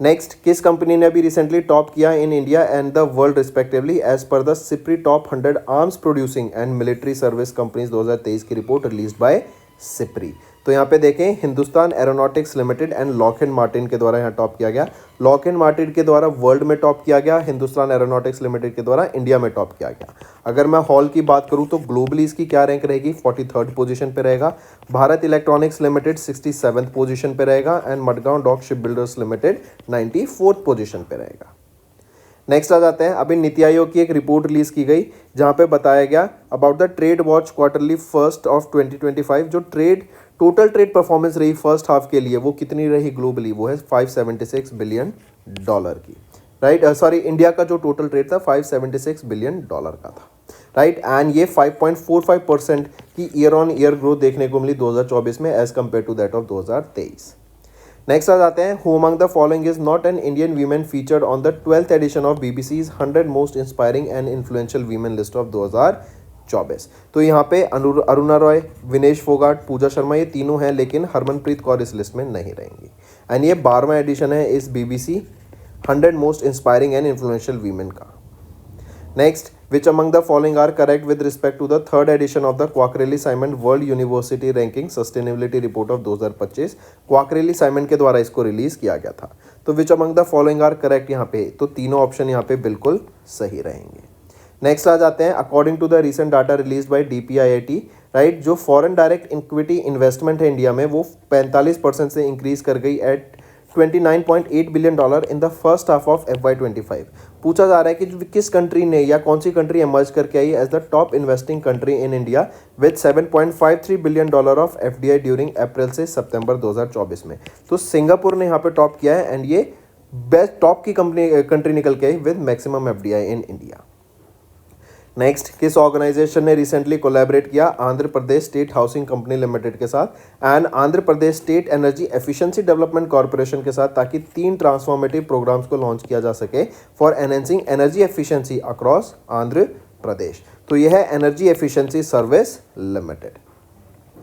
नेक्स्ट, किस कंपनी ने अभी रिसेंटली टॉप किया in India and the world respectively as per the SIPRI top 100 arms producing and military service companies 2023 की रिपोर्ट रिलीज बाय सिप्री? तो यहाँ पे देखें, Hindustan aeronautics limited and Lockheed Martin के द्वारा यहाँ टॉप किया गया. लॉकहीड मार्टिन के द्वारा वर्ल्ड में टॉप किया गया, हिंदुस्तान एरोनॉटिक्स लिमिटेड के द्वारा इंडिया में टॉप किया गया. अगर मैं हॉल की बात करूँ तो ग्लोबली इसकी क्या रैंक रहेगी? 43rd पोजीशन पे रहेगा. Bharat electronics limited 67th position पे रहेगा and Madgaon dock ship builders limited 94th position पे रहेगा. नेक्स्ट आ जाते हैं, अभी नीति आयोग की एक रिपोर्ट रिलीज की गई जहाँ पे बताया गया about the trade watch quarterly first of 2025. जो टोटल ट्रेड परफॉर्मेंस रही फर्स्ट हाफ के लिए वो कितनी रही ग्लोबली? वो है $576 बिलियन की, राइट? सॉरी, इंडिया का जो टोटल ट्रेड था $576 बिलियन का था. राइट, एंड ये 5.45% की ईयर ऑन ईयर ग्रोथ देखने को मिली 2024 में as compare to that of 2023। Next आ जाते हैं, who among the following is not an Indian women featured on the 12th edition of BBC's 100 most inspiring and influential women list of 2024। तो यहाँ पे अरुणा रॉय, विनेश फोगाट, पूजा शर्मा, ये तीनों हैं, लेकिन हरमनप्रीत कौर इस लिस्ट में नहीं रहेंगी। एंड ये 12वां एडिशन है इस BBC 100 most inspiring and influential women का। Next, which among the following are correct with respect to the third edition of the Quackrelli Simon World University Ranking Sustainability Report of 2025। क्वाकरेली Simon के द्वारा इसको release किया गया था। तो which among the following are correct यहाँ पे, तो तीनों ऑप्शन यहाँ पे बिल्कुल सही रहेंगे। नेक्स्ट आ जाते हैं, according to the recent data release by DPIIT, right, जो फॉरेन डायरेक्ट इक्विटी इन्वेस्टमेंट है इंडिया में वो 45% से इंक्रीज कर गई at $29.8 billion in the first half of FY25। पूछा जा रहा है कि किस कंट्री ने या कौन सी कंट्री इमर्ज करके आई as the top investing country in India with $7.53 billion of FDI during अप्रैल से सितंबर 2024 में। तो सिंगापुर ने यहाँ पे टॉप किया है एंड ये बेस्ट टॉप की कंट्री निकल के आई with maximum FDI in India. Next, किस ऑर्गेनाइजेशन ने रिसेंटली कोलैबोरेट किया Andhra Pradesh state housing company limited के साथ and Andhra Pradesh state energy efficiency development corporation के साथ, ताकि 3 ट्रांसफॉर्मेटिव प्रोग्राम्स को लॉन्च किया जा सके for enhancing energy efficiency across Andhra Pradesh. तो यह है energy efficiency service limited.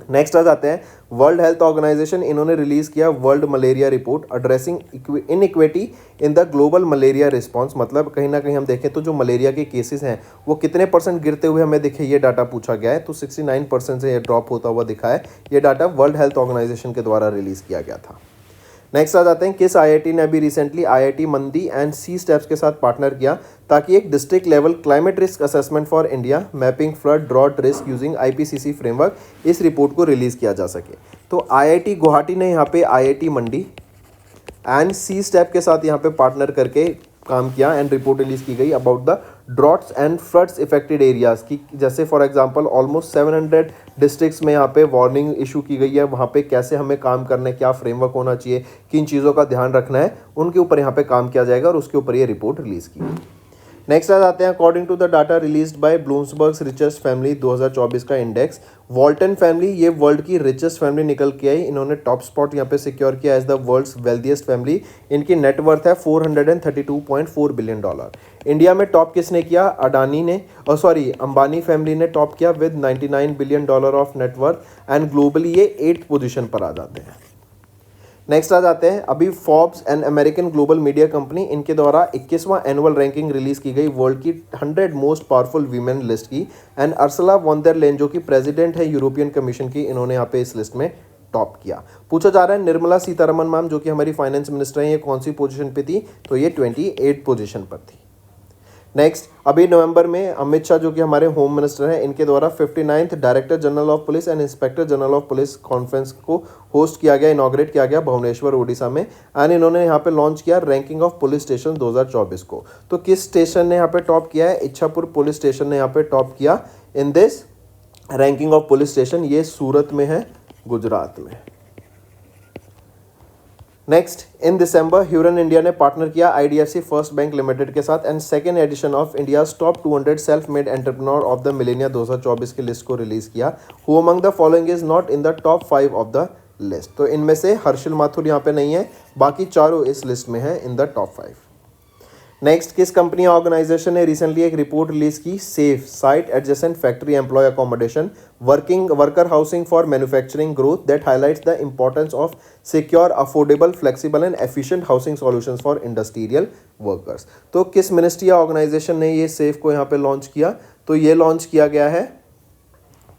Next आ जाते हैं, वर्ल्ड हेल्थ ऑर्गेनाइजेशन, इन्होंने रिलीज किया world malaria report addressing inequity in the global malaria response. मतलब कहीं ना कहीं हम देखें तो जो मलेरिया के केसेस हैं वो कितने % गिरते हुए हमें दिखे, ये डाटा पूछा गया है। तो 69% से ये ड्रॉप होता हुआ दिखा है। ये डाटा वर्ल्ड हेल्थ ऑर्गेनाइजेशन के द्वारा रिलीज किया गया था। नेक्स्ट आ जाते हैं, किस IIT ने अभी recently IIT Mandi and C steps के साथ पार्टनर किया ताकि एक district level climate risk assessment for India mapping flood drought risk using IPCC framework, इस रिपोर्ट को रिलीज किया जा सके। तो IIT गुवाहाटी ने यहाँ पे IIT Mandi and C step के साथ यहाँ पे पार्टनर करके काम किया एंड रिपोर्ट रिलीज की गई about the droughts and floods affected areas की, जैसे फॉर एग्जांपल ऑलमोस्ट 700 डिस्ट्रिक्ट्स में यहाँ पे वार्निंग इशू की गई है। वहाँ पे कैसे हमें काम करना है, क्या फ्रेमवर्क होना चाहिए, किन चीज़ों का ध्यान रखना है, उनके ऊपर यहाँ पे काम किया जाएगा और उसके ऊपर ये रिपोर्ट रिलीज की गई। नेक्स्ट आ जाते हैं, according to the data released by Bloomberg richest family 2024 का इंडेक्स, वॉल्टन फैमिली ये वर्ल्ड की रिचेस्ट फैमिली निकल के आई। इन्होंने टॉप स्पॉट यहाँ पे सिक्योर किया as the world's wealthiest family. इनकी नेटवर्थ है $432.4 बिलियन। इंडिया में टॉप किसने किया, अडानी ने, अंबानी फैमिली ने टॉप किया with $99 billion of net worth and globally ये 8th पोजीशन पर आ जाते हैं। नेक्स्ट आ जाते हैं, अभी Forbes and American global media company, इनके द्वारा 21वां एनुअल रैंकिंग रिलीज की गई वर्ल्ड की 100 मोस्ट पावरफुल वीमेन लिस्ट की एंड अर्सुला वॉन देर लेन जो कि प्रेसिडेंट है यूरोपियन कमीशन की, इन्होंने यहाँ पे इस लिस्ट में टॉप किया। पूछा जा रहा है निर्मला सीतारमन मैम जो कि हमारी फाइनेंस मिनिस्टर हैं, ये कौन सी पोजीशन पे थी, तो ये 28 पोजीशन पर थी। नेक्स्ट, अभी नवंबर में अमित शाह जो कि हमारे होम मिनिस्टर हैं, इनके द्वारा 59th director general of police and inspector general of police conference को होस्ट किया गया, इनॉग्रेट किया गया भुवनेश्वर ओडिशा में एंड इन्होंने यहाँ पे लॉन्च किया रैंकिंग ऑफ पुलिस स्टेशन 2024 को। तो किस स्टेशन ने यहाँ पे टॉप किया है, इच्छापुर पुलिस स्टेशन ने यहाँ पे टॉप किया in this ranking of police station. ये सूरत में है, गुजरात में। Next, in December Hurun India ने पार्टनर किया IDFC फर्स्ट बैंक लिमिटेड के साथ and second edition of India's top 200 self made entrepreneur of the millennia 2024 की लिस्ट को रिलीज किया। Who among the following is not in the top 5 of the list. तो इनमें से हर्षिल माथुर यहाँ पे नहीं है, बाकी चारों इस लिस्ट में है इन द टॉप 5। नेक्स्ट, किस कंपनी ऑर्गेनाइजेशन ने रिसेंटली एक रिपोर्ट रिलीज की, safe site adjacent factory employ accommodation worker housing for manufacturing growth that highlights the importance of secure affordable flexible and efficient housing solutions for industrial workers. तो किस ministry या organisation ने ये safe को यहाँ पे launch किया, तो ये लॉन्च किया गया है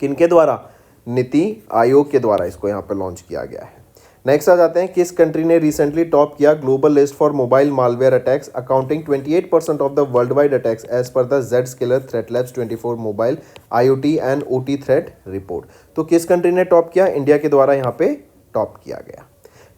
किनके द्वारा, नीति आयोग के द्वारा इसको यहाँ पे लॉन्च किया गया है। नेक्स्ट आ जाते हैं, किस कंट्री ने रिसेंटली टॉप किया global list for mobile malware attacks accounting 28% of the world wide attacks as per the Zscaler threat labs 24 mobile IoT and OT threat report. तो किस कंट्री ने टॉप किया, इंडिया के द्वारा यहाँ पे टॉप किया गया।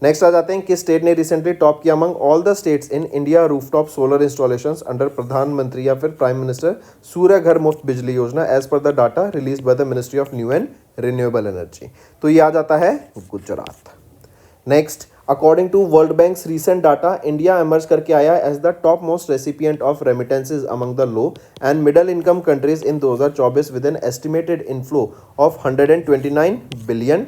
नेक्स्ट आ जाते हैं, किस स्टेट ने रिसेंटली टॉप किया among all the states in India rooftop solar installations under प्रधानमंत्री या फिर प्राइम मिनिस्टर सूर्य घर मुफ्त बिजली योजना as per the data release by the ministry of new and renewable energy. तो ये आ जाता है Gujarat. Next, according to world bank's recent data, India emerge करके आया as the top most recipient of remittances among the low and middle income countries in 2024 with an estimated inflow of $129 billion,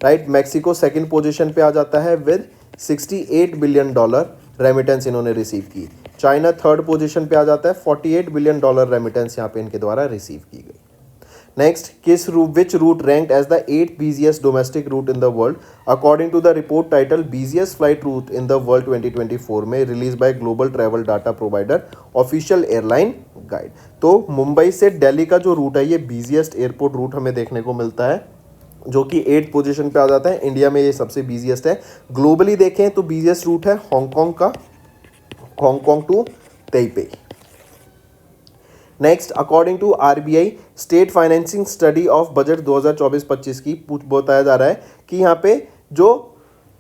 right. Mexico second position पे आ जाता है with $68 billion remittance इन्होंने receive की। China third position पे आ जाता है, $48 बिलियन रेमिटेंस यहाँ पे इनके द्वारा रिसीव की गई। Next, which route ranked as the 8th busiest domestic route in the world according to the report title busiest flight route in the world 2024 में release by global travel data provider official airline guide. तो मुंबई से दिल्ली का जो root है ये busiest airport root हमें देखने को मिलता है, जो कि 8th पोजीशन पे आ जाता है। इंडिया में ये सबसे बिजिएस्ट है। ग्लोबली देखें तो बिजिएस्ट रूट है हांगकांग का, Hong Kong to Taipei. Next, according to RBI state financing study of budget 2024-25 की बताया जा रहा है कि यहाँ पे जो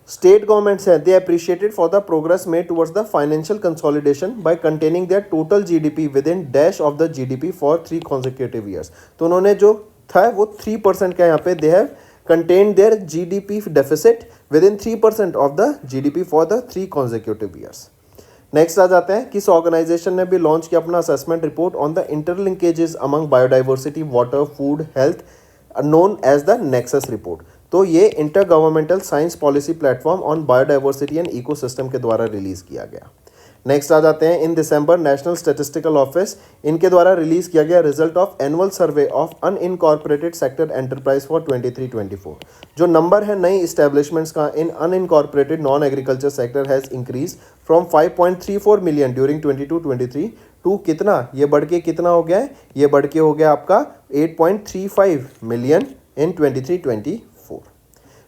स्टेट गवर्नमेंट्स हैं they appreciated for the progress made towards the financial consolidation by containing their total GDP within dash of the GDP for 3 consecutive years. तो उन्होंने जो था वो 3% का यहाँ पे they have contained their GDP deficit within 3% of the GDP for the 3 consecutive years. Next आ जाते हैं, किस ऑर्गेनाइजेशन ने भी लॉन्च किया अपना assessment report on the interlinkages among biodiversity, water, food, health, known as the nexus report. तो ये inter governmental science policy platform on biodiversity and ecosystem के द्वारा रिलीज किया गया। नेक्स्ट आ जाते हैं, in December national statistical office इनके द्वारा रिलीज किया गया result of annual survey of unincorporated sector enterprise for 23-24। जो नंबर है नई इस्टेब्लिशमेंट्स का in unincorporated non agriculture sector has increase from 5.34 million during 22-23 to कितना, ये बढ़ के कितना हो गया है, ये बढ़ के हो गया आपका 8.35 मिलियन इन 23-24।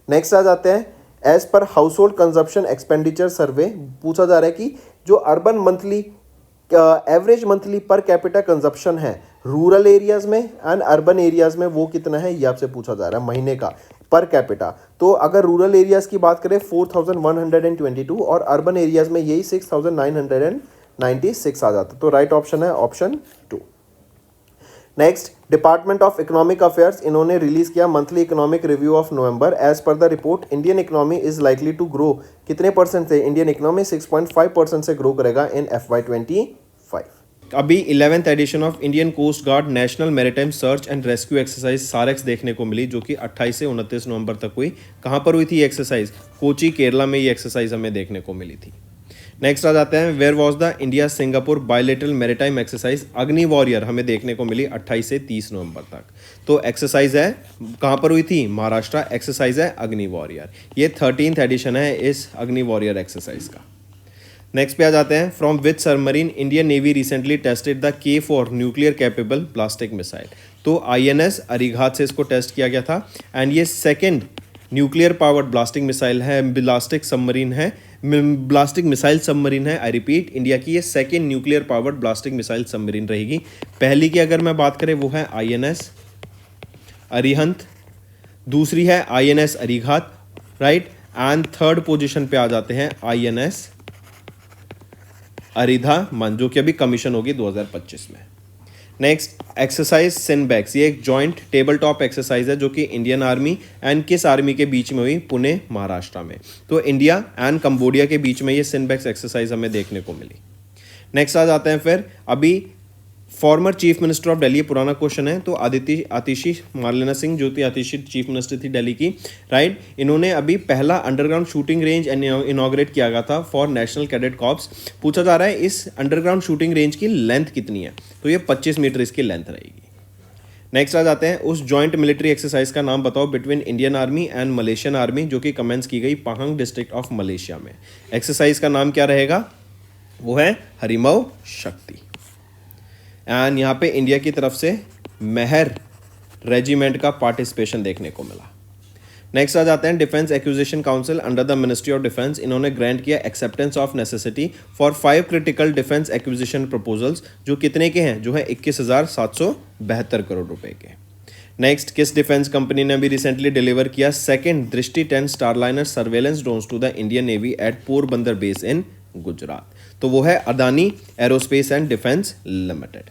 नेक्स्ट आ जाते हैं, as per house hold consumption expenditure survey पूछा जा रहा है कि जो urban monthly average monthly per capita consumption है रूरल एरियाज में एंड अर्बन एरियाज में वो कितना है, ये आपसे पूछा जा रहा है महीने का पर कैपिटा। तो अगर रूरल एरियाज की बात करें 4122 और अर्बन एरियाज में यही 6996 आ जाता। तो राइट ऑप्शन है option 2। Next, department of economic affairs इन्होंने रिलीज किया monthly economic review of November. As per the report Indian economy is likely to grow कितने परसेंट से, इंडियन इकोनॉमी 6.5% से ग्रो करेगा इन FY25। अभी 11th edition of Indian coast guard national maritime search and rescue exercise SAREX देखने को मिली, जो कि 28 से 29 नवंबर तक हुई। कहाँ पर हुई थी ये एक्सरसाइज? कोची, केरला में ये एक्सरसाइज हमें देखने को मिली थी। नेक्स्ट आ जाते हैं, where was the India Singapore bilateral maritime exercise Agni warrior, हमें देखने को मिली 28 से 30 नवंबर तक। तो एक्सरसाइज है कहाँ पर हुई थी? महाराष्ट्र। एक्सरसाइज है अग्नि वॉरियर। ये 13th एडिशन है इस अग्नि वॉरियर एक्सरसाइज का। नेक्स्ट पे आ जाते हैं, from which submarine Indian navy recently tested the K4 nuclear capable plastic missile. तो INS अरिघात से इसको टेस्ट किया गया था एंड ये second nuclear powered ballistic missile है, ब्लास्टिक मिसाइल सबमरीन है। आई रिपीट, इंडिया की ये second nuclear powered ballistic missile submarine रहेगी। पहली की अगर मैं बात करें वो है INS अरिहंत, दूसरी है INS Arighat, right, and third position पे आ जाते हैं INS अरिधा मन, जो कि अभी कमीशन होगी 2025 में। नेक्स्ट, एक्सरसाइज सिनबैक्स, ये एक जॉइंट टेबल टॉप एक्सरसाइज है जो कि इंडियन आर्मी एंड किस आर्मी के बीच में हुई? पुणे, महाराष्ट्र में। तो इंडिया एंड कंबोडिया के बीच में ये सिनबैक्स एक्सरसाइज हमें देखने को मिली। नेक्स्ट आ जाते हैं फिर, अभी former chief minister of Delhi, पुराना क्वेश्चन है। तो आतिशी मार्लेना सिंह, जो कि आतिशी चीफ मिनिस्टर थी दिल्ली की, राइट, इन्होंने अभी पहला अंडरग्राउंड शूटिंग रेंज इनॉग्रेट किया गया था फॉर नेशनल कैडेट कॉर्प्स। पूछा जा रहा है इस अंडरग्राउंड शूटिंग रेंज की लेंथ कितनी है? तो ये 25 मीटर इसकी लेंथ रहेगी। नेक्स्ट आ जाते हैं, उस जॉइंट मिलिट्री एक्सरसाइज का नाम बताओ between Indian army and Malaysian army, जो कि कमेंस की गई पहांग डिस्ट्रिक्ट ऑफ मलेशिया में। एक्सरसाइज का नाम क्या रहेगा? वो है हरिमव शक्ति। एंड यहाँ पे इंडिया की तरफ से मेहर रेजिमेंट का पार्टिसिपेशन देखने को मिला। नेक्स्ट आ जाते हैं, defence acquisition council under the ministry of defence, इन्होंने ग्रांट किया acceptance of necessity for 5 critical defence acquisition proposals, जो कितने के हैं? जो है 21,772 करोड़ रुपए के। नेक्स्ट, किस डिफेंस कंपनी ने भी रिसेंटली डिलीवर किया second Drishti 10 Starliner surveillance drones to the Indian navy at Porbandar base in Gujarat? तो वो है Adani aerospace and defence limited.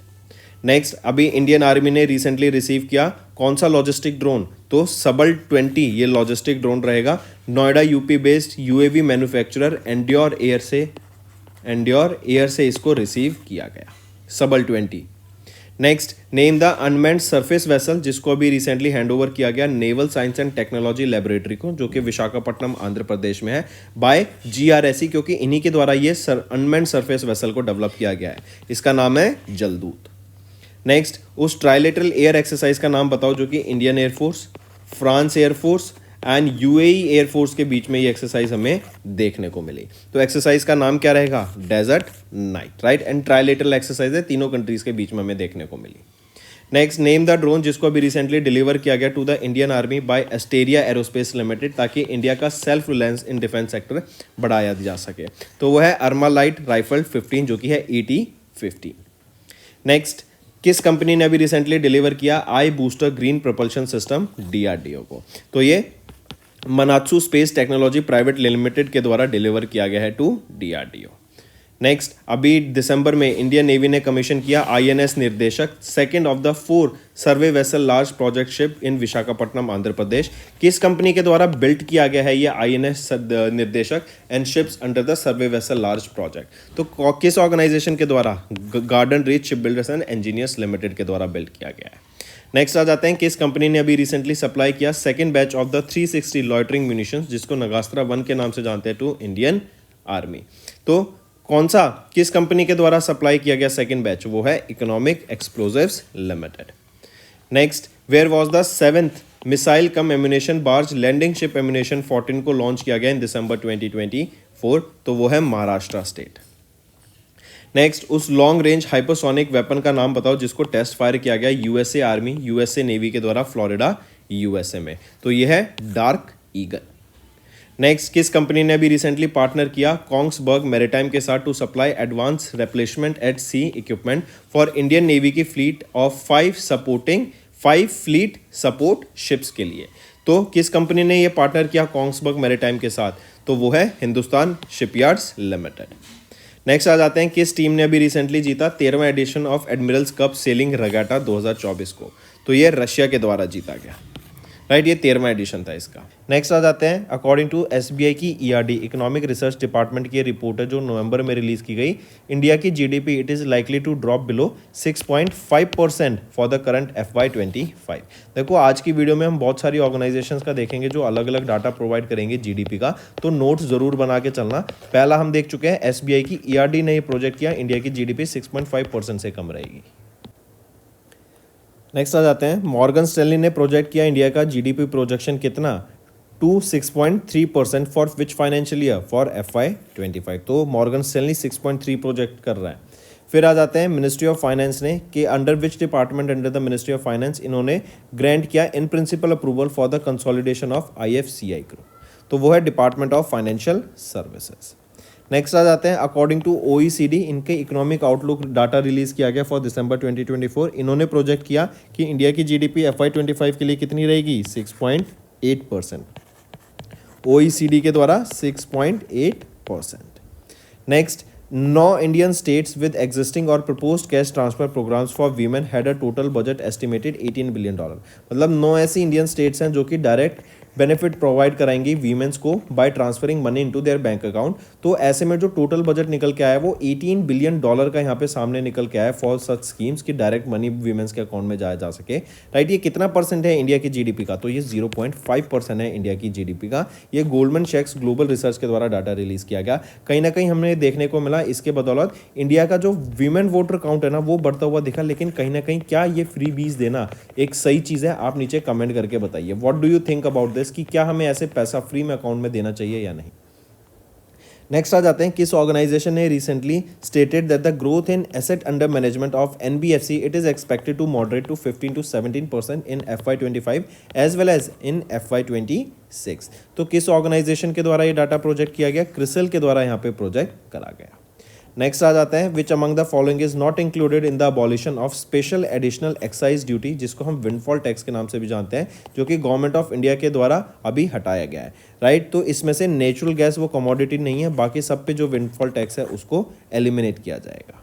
Next, अभी इंडियन आर्मी ने रिसेंटली रिसीव किया कौन सा लॉजिस्टिक ड्रोन? तो तो सबल 20 ये लॉजिस्टिक ड्रोन रहेगा। Noida UP based UAV manufacturer endure air से इसको रिसीव किया गया, सबल 20। Next, name the unmanned surface vessel, जिसको अभी रिसेंटली हैंडओवर किया गया naval science and technology laboratory को, जो कि विशाखापट्टनम आंध्र प्रदेश में है, बाय GRSE, क्योंकि इन्हीं के द्वारा ये अनमैन्ड सरफेस वेसल को डेवलप किया गया है। इसका नाम है जलदूत। नेक्स्ट, उस ट्राइलेटरल एयर एक्सरसाइज का नाम बताओ जो कि Indian air force, France air force and UAE air force के बीच में ये एक्सरसाइज हमें देखने को मिली। तो एक्सरसाइज का नाम क्या रहेगा? Desert knight, right. And trilateral exercise है, तीनों कंट्रीज के बीच में हमें देखने को मिली। नेक्स्ट, नेम द ड्रोन जिसको अभी रिसेंटली डिलीवर किया गया to the Indian army by Asteria aerospace limited, ताकि इंडिया का self reliance in defence sector बढ़ाया जा सके। तो वो है अर्मालाइट राइफल 15, जो कि है ET-50। नेक्स्ट, किस कंपनी ने अभी रिसेंटली डिलीवर किया आई booster green propulsion system DRDO को? तो ये मनात्सु स्पेस टेक्नोलॉजी प्राइवेट लिमिटेड के द्वारा डिलीवर किया गया है टू DRDO। नेक्स्ट, अभी दिसंबर में इंडियन नेवी ने कमीशन किया INS Nirdeshak, second of the 4 survey vessel large project ship in Visakhapatnam Andhra Pradesh. किस कंपनी के द्वारा बिल्ट किया गया है ये INS निर्देशक and ships under the survey vessel large project? तो किस ऑर्गेनाइजेशन के द्वारा? Garden reach ship builders and engineers limited के द्वारा बिल्ट किया गया है। नेक्स्ट आ जाते हैं, किस कंपनी ने अभी रिसेंटली सप्लाई किया second batch of the 360 loitering munitions, जिसको नगास्त्रा 1 के नाम से जानते हैं, टू इंडियन आर्मी? तो कौन सा, किस कंपनी के द्वारा सप्लाई किया गया सेकंड बैच? वो है economic explosives limited. Next, where was the 7th missile cum ammunition barge landing ship ammunition 14 को लॉन्च किया गया इन दिसंबर 2024? तो वो है महाराष्ट्र स्टेट। नेक्स्ट, उस लॉन्ग रेंज हाइपरसोनिक वेपन का नाम बताओ जिसको टेस्ट फायर किया गया USA आर्मी USA नेवी के द्वारा फ्लोरिडा USA में? तो ये है डार्क ईगल। नेक्स्ट, किस कंपनी ने अभी रिसेंटली पार्टनर किया कोंग्सबर्ग मैरीटाइम के साथ to supply advance replacement at sea equipment for Indian navy की fleet of 5 fleet support ships के लिए? तो किस कंपनी ने ये पार्टनर किया कोंग्सबर्ग मैरीटाइम के साथ? तो वो है हिंदुस्तान शिपयार्ड्स लिमिटेड। नेक्स्ट आ जाते हैं, किस टीम ने अभी रिसेंटली जीता 13वां edition of admirals cup sailing regatta 2024 को? तो ये रशिया के द्वारा जीता गया, राइट। ये 13वां एडिशन था इसका। नेक्स्ट आ जाते हैं, अकॉर्डिंग टू SBI की ERD इकोनॉमिक रिसर्च डिपार्टमेंट की रिपोर्ट है जो नवंबर में रिलीज की गई। इंडिया की GDP it is likely to drop below 6.5% for the current FY25। देखो, आज की वीडियो में हम बहुत सारी ऑर्गेनाइजेशंस का देखेंगे जो अलग अलग डाटा प्रोवाइड करेंगे GDP का, तो नोट्स जरूर बना के चलना। पहला हम देख चुके हैं, SBI की ERD ने ये प्रोजेक्ट किया इंडिया की GDP 6.5% से कम रहेगी। नेक्स्ट आ जाते हैं, मॉर्गन स्टैनली ने प्रोजेक्ट किया इंडिया का GDP प्रोजेक्शन कितना? To 6.3% for which financial year? For FY25। तो मॉर्गन स्टैनली 6.3 प्रोजेक्ट कर रहा है। फिर आ जाते हैं, मिनिस्ट्री ऑफ फाइनेंस ने कि under which department under the ministry of finance इन्होंने ग्रांट किया in principle approval for the consolidation of IFCI group? तो वो है department of financial services. Next आ जाते हैं, अकॉर्डिंग टू OECD इनके इकोनॉमिक आउटलुक डाटा रिलीज किया गया फॉर दिसंबर 2024। इन्होंने प्रोजेक्ट किया कि इंडिया की GDP FY25 के लिए कितनी रहेगी? 6.8%। OECD के द्वारा 6.8%। Next, 9 Indian states with existing और proposed cash transfer programmes for women had a total budget estimated $18 billion. मतलब 9 ऐसी इंडियन स्टेट्स हैं जो कि डायरेक्ट बेनिफिट प्रोवाइड कराएंगी वीमेंस को by transferring money into their bank account. तो ऐसे में जो टोटल बजट निकल के आया वो $18 बिलियन का यहाँ पे सामने निकल के आया फॉर सच स्कीम्स की डायरेक्ट मनी वीमेंस के अकाउंट में जाया जा सके, राइट। ये कितना परसेंट है इंडिया की GDP का? तो ये 0.5% है इंडिया की GDP का। ये गोल्डमैन सैक्स ग्लोबल रिसर्च के द्वारा डाटा रिलीज किया गया। कहीं ना कहीं हमने देखने को मिला इसके बदौलत इंडिया का जो वीमेन वोटर काउंट है ना वो बढ़ता हुआ दिखा। लेकिन कहीं ना कहीं क्या ये फ्री बीज देना एक सही चीज़ है? आप नीचे कमेंट करके बताइए, what do you think about this, कि क्या हमें ऐसे पैसा फ्री में अकाउंट में देना चाहिए या नहीं। नेक्स्ट आ जाते हैं, किस ऑर्गेनाइजेशन ने recently stated that the growth in asset under management of NBFC it is expected to moderate to 15 to 17% in FY25 as well as in FY26। तो किस ऑर्गेनाइजेशन के द्वारा ये डाटा प्रोजेक्ट किया गया? क्रिसल के द्वारा यहाँ पे प्रोजेक्ट करा गया। नेक्स्ट आ जाता है, which among the following is not included in the abolition of special additional excise duty, जिसको हम विंडफॉल टैक्स के नाम से भी जानते हैं, जो कि गवर्नमेंट ऑफ इंडिया के द्वारा अभी हटाया गया है, राइट। तो इसमें से नेचुरल गैस वो कमोडिटी नहीं है, बाकी सब पे जो विंडफॉल टैक्स है उसको एलिमिनेट किया जाएगा।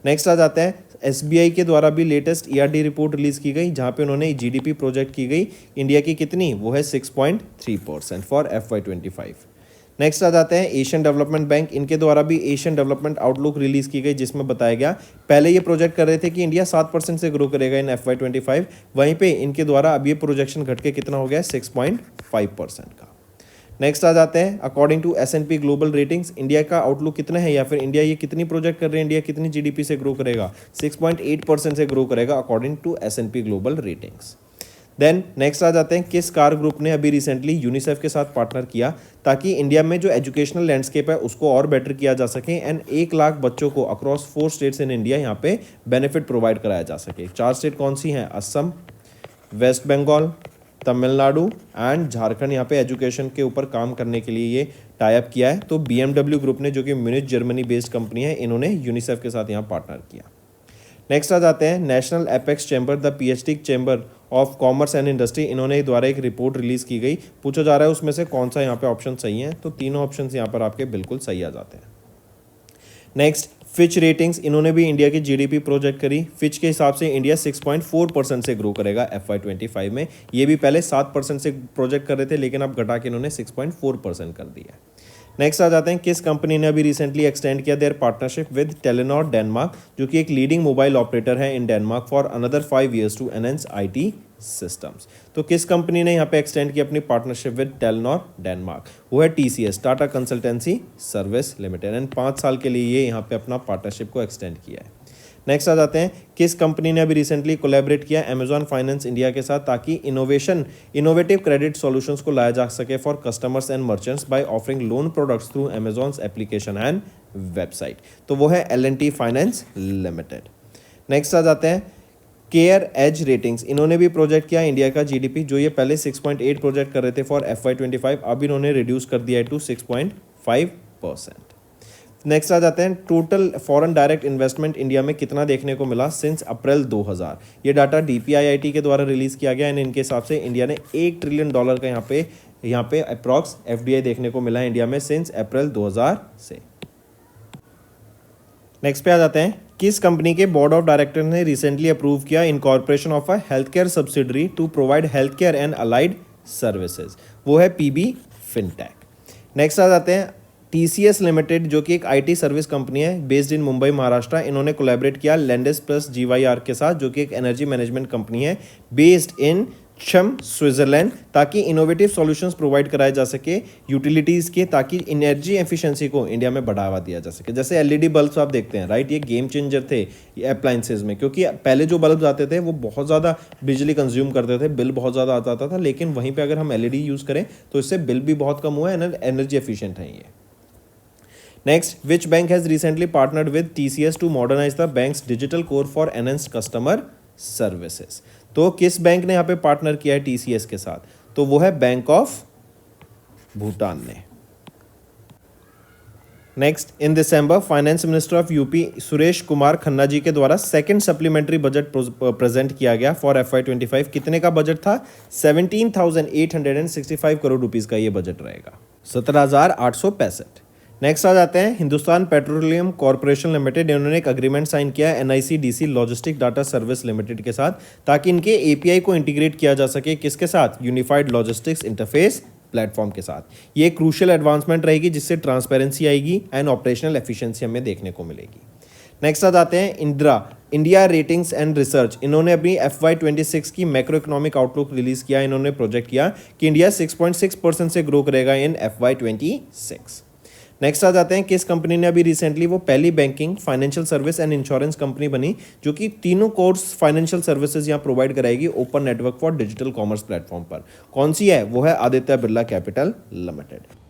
नेक्स्ट आ जाते हैं, एसबीआई के द्वारा भी लेटेस्ट ईआरडी रिपोर्ट रिलीज की गई जहां पे उन्होंने जीडीपी प्रोजेक्ट की गई इंडिया की कितनी, वो है 6.3% फॉर FY25। नेक्स्ट आ जाते हैं एशियन डेवलपमेंट बैंक, इनके द्वारा भी एशियन डेवलपमेंट आउटलुक रिलीज की गई जिसमें बताया गया, पहले ये प्रोजेक्ट कर रहे थे कि इंडिया 7% से ग्रो करेगा इन FY25, वहीं पे इनके द्वारा अब ये प्रोजेक्शन घट के कितना हो गया 6.5% का। नेक्स्ट आ जाते हैं according to S&P global ratings, India का आउटलुक कितना है या फिर इंडिया ये कितनी प्रोजेक्ट कर रहे हैं, इंडिया कितनी जीडीपी से ग्रो करेगा, 6.8% से ग्रो करेगा according to S&P global ratings. Then next आ जाते हैं किस कार ग्रुप ने अभी रिसेंटली यूनिसेफ के साथ पार्टनर किया ताकि इंडिया में जो एजुकेशनल लैंडस्केप है उसको और बेटर किया जा सके एंड 1 लाख बच्चों को अक्रॉस 4 स्टेट्स इन इंडिया यहाँ पे बेनिफिट प्रोवाइड कराया जा सके। 4 स्टेट कौन सी हैं, असम, वेस्ट बंगाल, तमिलनाडु एंड झारखंड, यहाँ पे एजुकेशन के ऊपर काम करने के लिए ये टाई अप किया है। तो BMW ग्रुप ने, जो कि म्यूनिच जर्मनी बेस्ड कंपनी है, इन्होंने यूनिसेफ के साथ यहाँ पार्टनर किया। नेक्स्ट आ जाते हैं national apex chamber the PhD chamber of commerce and industry, इन्होंने द्वारा एक रिपोर्ट रिलीज की गई। पूछा जा रहा है उसमें से कौन सा यहाँ पे ऑप्शन सही है, तो तीनों ऑप्शन यहाँ पर आपके बिल्कुल सही आ जाते हैं। नेक्स्ट फिच रेटिंग्स, इन्होंने भी इंडिया की जीडीपी प्रोजेक्ट करी। फिच के हिसाब से इंडिया 6.4% से ग्रो करेगा FY25 में। ये भी पहले 7% से प्रोजेक्ट कर रहे थे लेकिन अब घटा के इन्होंने 6.4% कर दिया। नेक्स्ट आ जाते हैं किस कंपनी ने अभी रिसेंटली एक्सटेंड किया their partnership with Telenor Denmark, जो कि एक लीडिंग मोबाइल ऑपरेटर है in Denmark, for another 5 years to enhance IT systems. तो किस कंपनी ने यहाँ पे एक्सटेंड की अपनी पार्टनरशिप विद टेलीनॉर डेनमार्क, वो है TCS Tata consultancy service limited and 5 साल के लिए ये यहाँ पे अपना पार्टनरशिप को एक्सटेंड किया है। नेक्स्ट आ जाते हैं किस कंपनी ने अभी रिसेंटली कोलैबोरेट किया अमेजॉन फाइनेंस इंडिया के साथ ताकि इनोवेटिव क्रेडिट सॉल्यूशंस को लाया जा सके for customers and merchants by offering loan products through Amazon's application and website, तो वो है L&T फाइनेंस लिमिटेड। नेक्स्ट आ जाते हैं केयर एज रेटिंग्स, इन्होंने भी प्रोजेक्ट किया इंडिया का जीडीपी, जो ये पहले 6.8 प्रोजेक्ट कर रहे थे फॉर FY25, अब इन्होंने रिड्यूस कर दिया है टू 6.5%। नेक्स्ट आ जाते हैं total foreign direct investment India में कितना देखने को मिला सिंस अप्रैल 2000, ये डाटा DPIIT के द्वारा रिलीज किया गया एंड इनके हिसाब से इंडिया ने $1 ट्रिलियन का यहाँ पे अप्रॉक्स FDI देखने को मिला है इंडिया में सिंस अप्रैल 2000 से। नेक्स्ट पे आ जाते हैं किस कंपनी के बोर्ड ऑफ डायरेक्टर ने रिसेंटली अप्रूव किया incorporation of a health care subsidiary to provide health care and allied services, वो है PB फिनटेक। नेक्स्ट आ जाते हैं TCS लिमिटेड, जो कि एक IT सर्विस कंपनी है बेस्ड इन मुंबई महाराष्ट्र, इन्होंने कोलैबोरेट किया लैंडेस प्लस GYR के साथ, जो कि एक एनर्जी मैनेजमेंट कंपनी है बेस्ड इन छम स्विट्जरलैंड, ताकि इनोवेटिव सॉल्यूशंस प्रोवाइड कराए जा सके यूटिलिटीज़ के, ताकि एनर्जी एफिशिएंसी को इंडिया में बढ़ावा दिया जा सके। जैसे LED बल्ब्स आप देखते हैं, राइट, ये गेम चेंजर थे अप्लाइंसेज में, क्योंकि पहले जो बल्ब्स आते थे वो बहुत ज़्यादा बिजली कंज्यूम करते थे, बिल बहुत ज़्यादा आता था, लेकिन वहीं पर अगर हम LED यूज़ करें तो इससे बिल भी बहुत कम हुआ है, एनर्जी एफिशिएंट है ये। Next, which bank has recently partnered with TCS to modernize the bank's digital core for enhanced customer services? तो किस बैंक ने यहाँ पे पार्टनर किया है TCS के साथ, तो वो है बैंक ऑफ भूटान ने। Next, in December finance minister of UP Suresh Kumar Khanna ji के द्वारा सेकंड सप्लीमेंट्री बजट प्रेजेंट किया गया फॉर FY25। कितने का बजट था, 17,865 करोड़ रुपीस का ये बजट रहेगा, 17,865। नेक्स्ट आ जाते हैं हिंदुस्तान पेट्रोलियम कॉर्पोरेशन लिमिटेड, इन्होंने एक अग्रीमेंट साइन किया है NICDC logistic data service limited के साथ, ताकि इनके API को इंटीग्रेट किया जा सके किसके साथ, यूनिफाइड लॉजिस्टिक्स इंटरफेस प्लेटफॉर्म के साथ। ये क्रूशियल एडवांसमेंट रहेगी जिससे ट्रांसपेरेंसी आएगी एंड ऑपरेशनल एफिशिएंसी हमें देखने को मिलेगी। नेक्स्ट आ जाते हैं इंडिया रेटिंग्स एंड रिसर्च, इन्होंने अपनी FY26 की मैक्रो इकोनॉमिक आउटलुक रिलीज किया। इन्होंने प्रोजेक्ट किया कि इंडिया 6.6% से ग्रो करेगा इन FY26। नेक्स्ट आ जाते हैं किस कंपनी ने अभी रिसेंटली वो पहली banking financial service and insurance company बनी जो कि तीनों कोर्स फाइनेंशियल सर्विसेज यहाँ प्रोवाइड कराएगी open network for digital commerce platform पर। कौन सी है, वो है आदित्य बिरला कैपिटल लिमिटेड।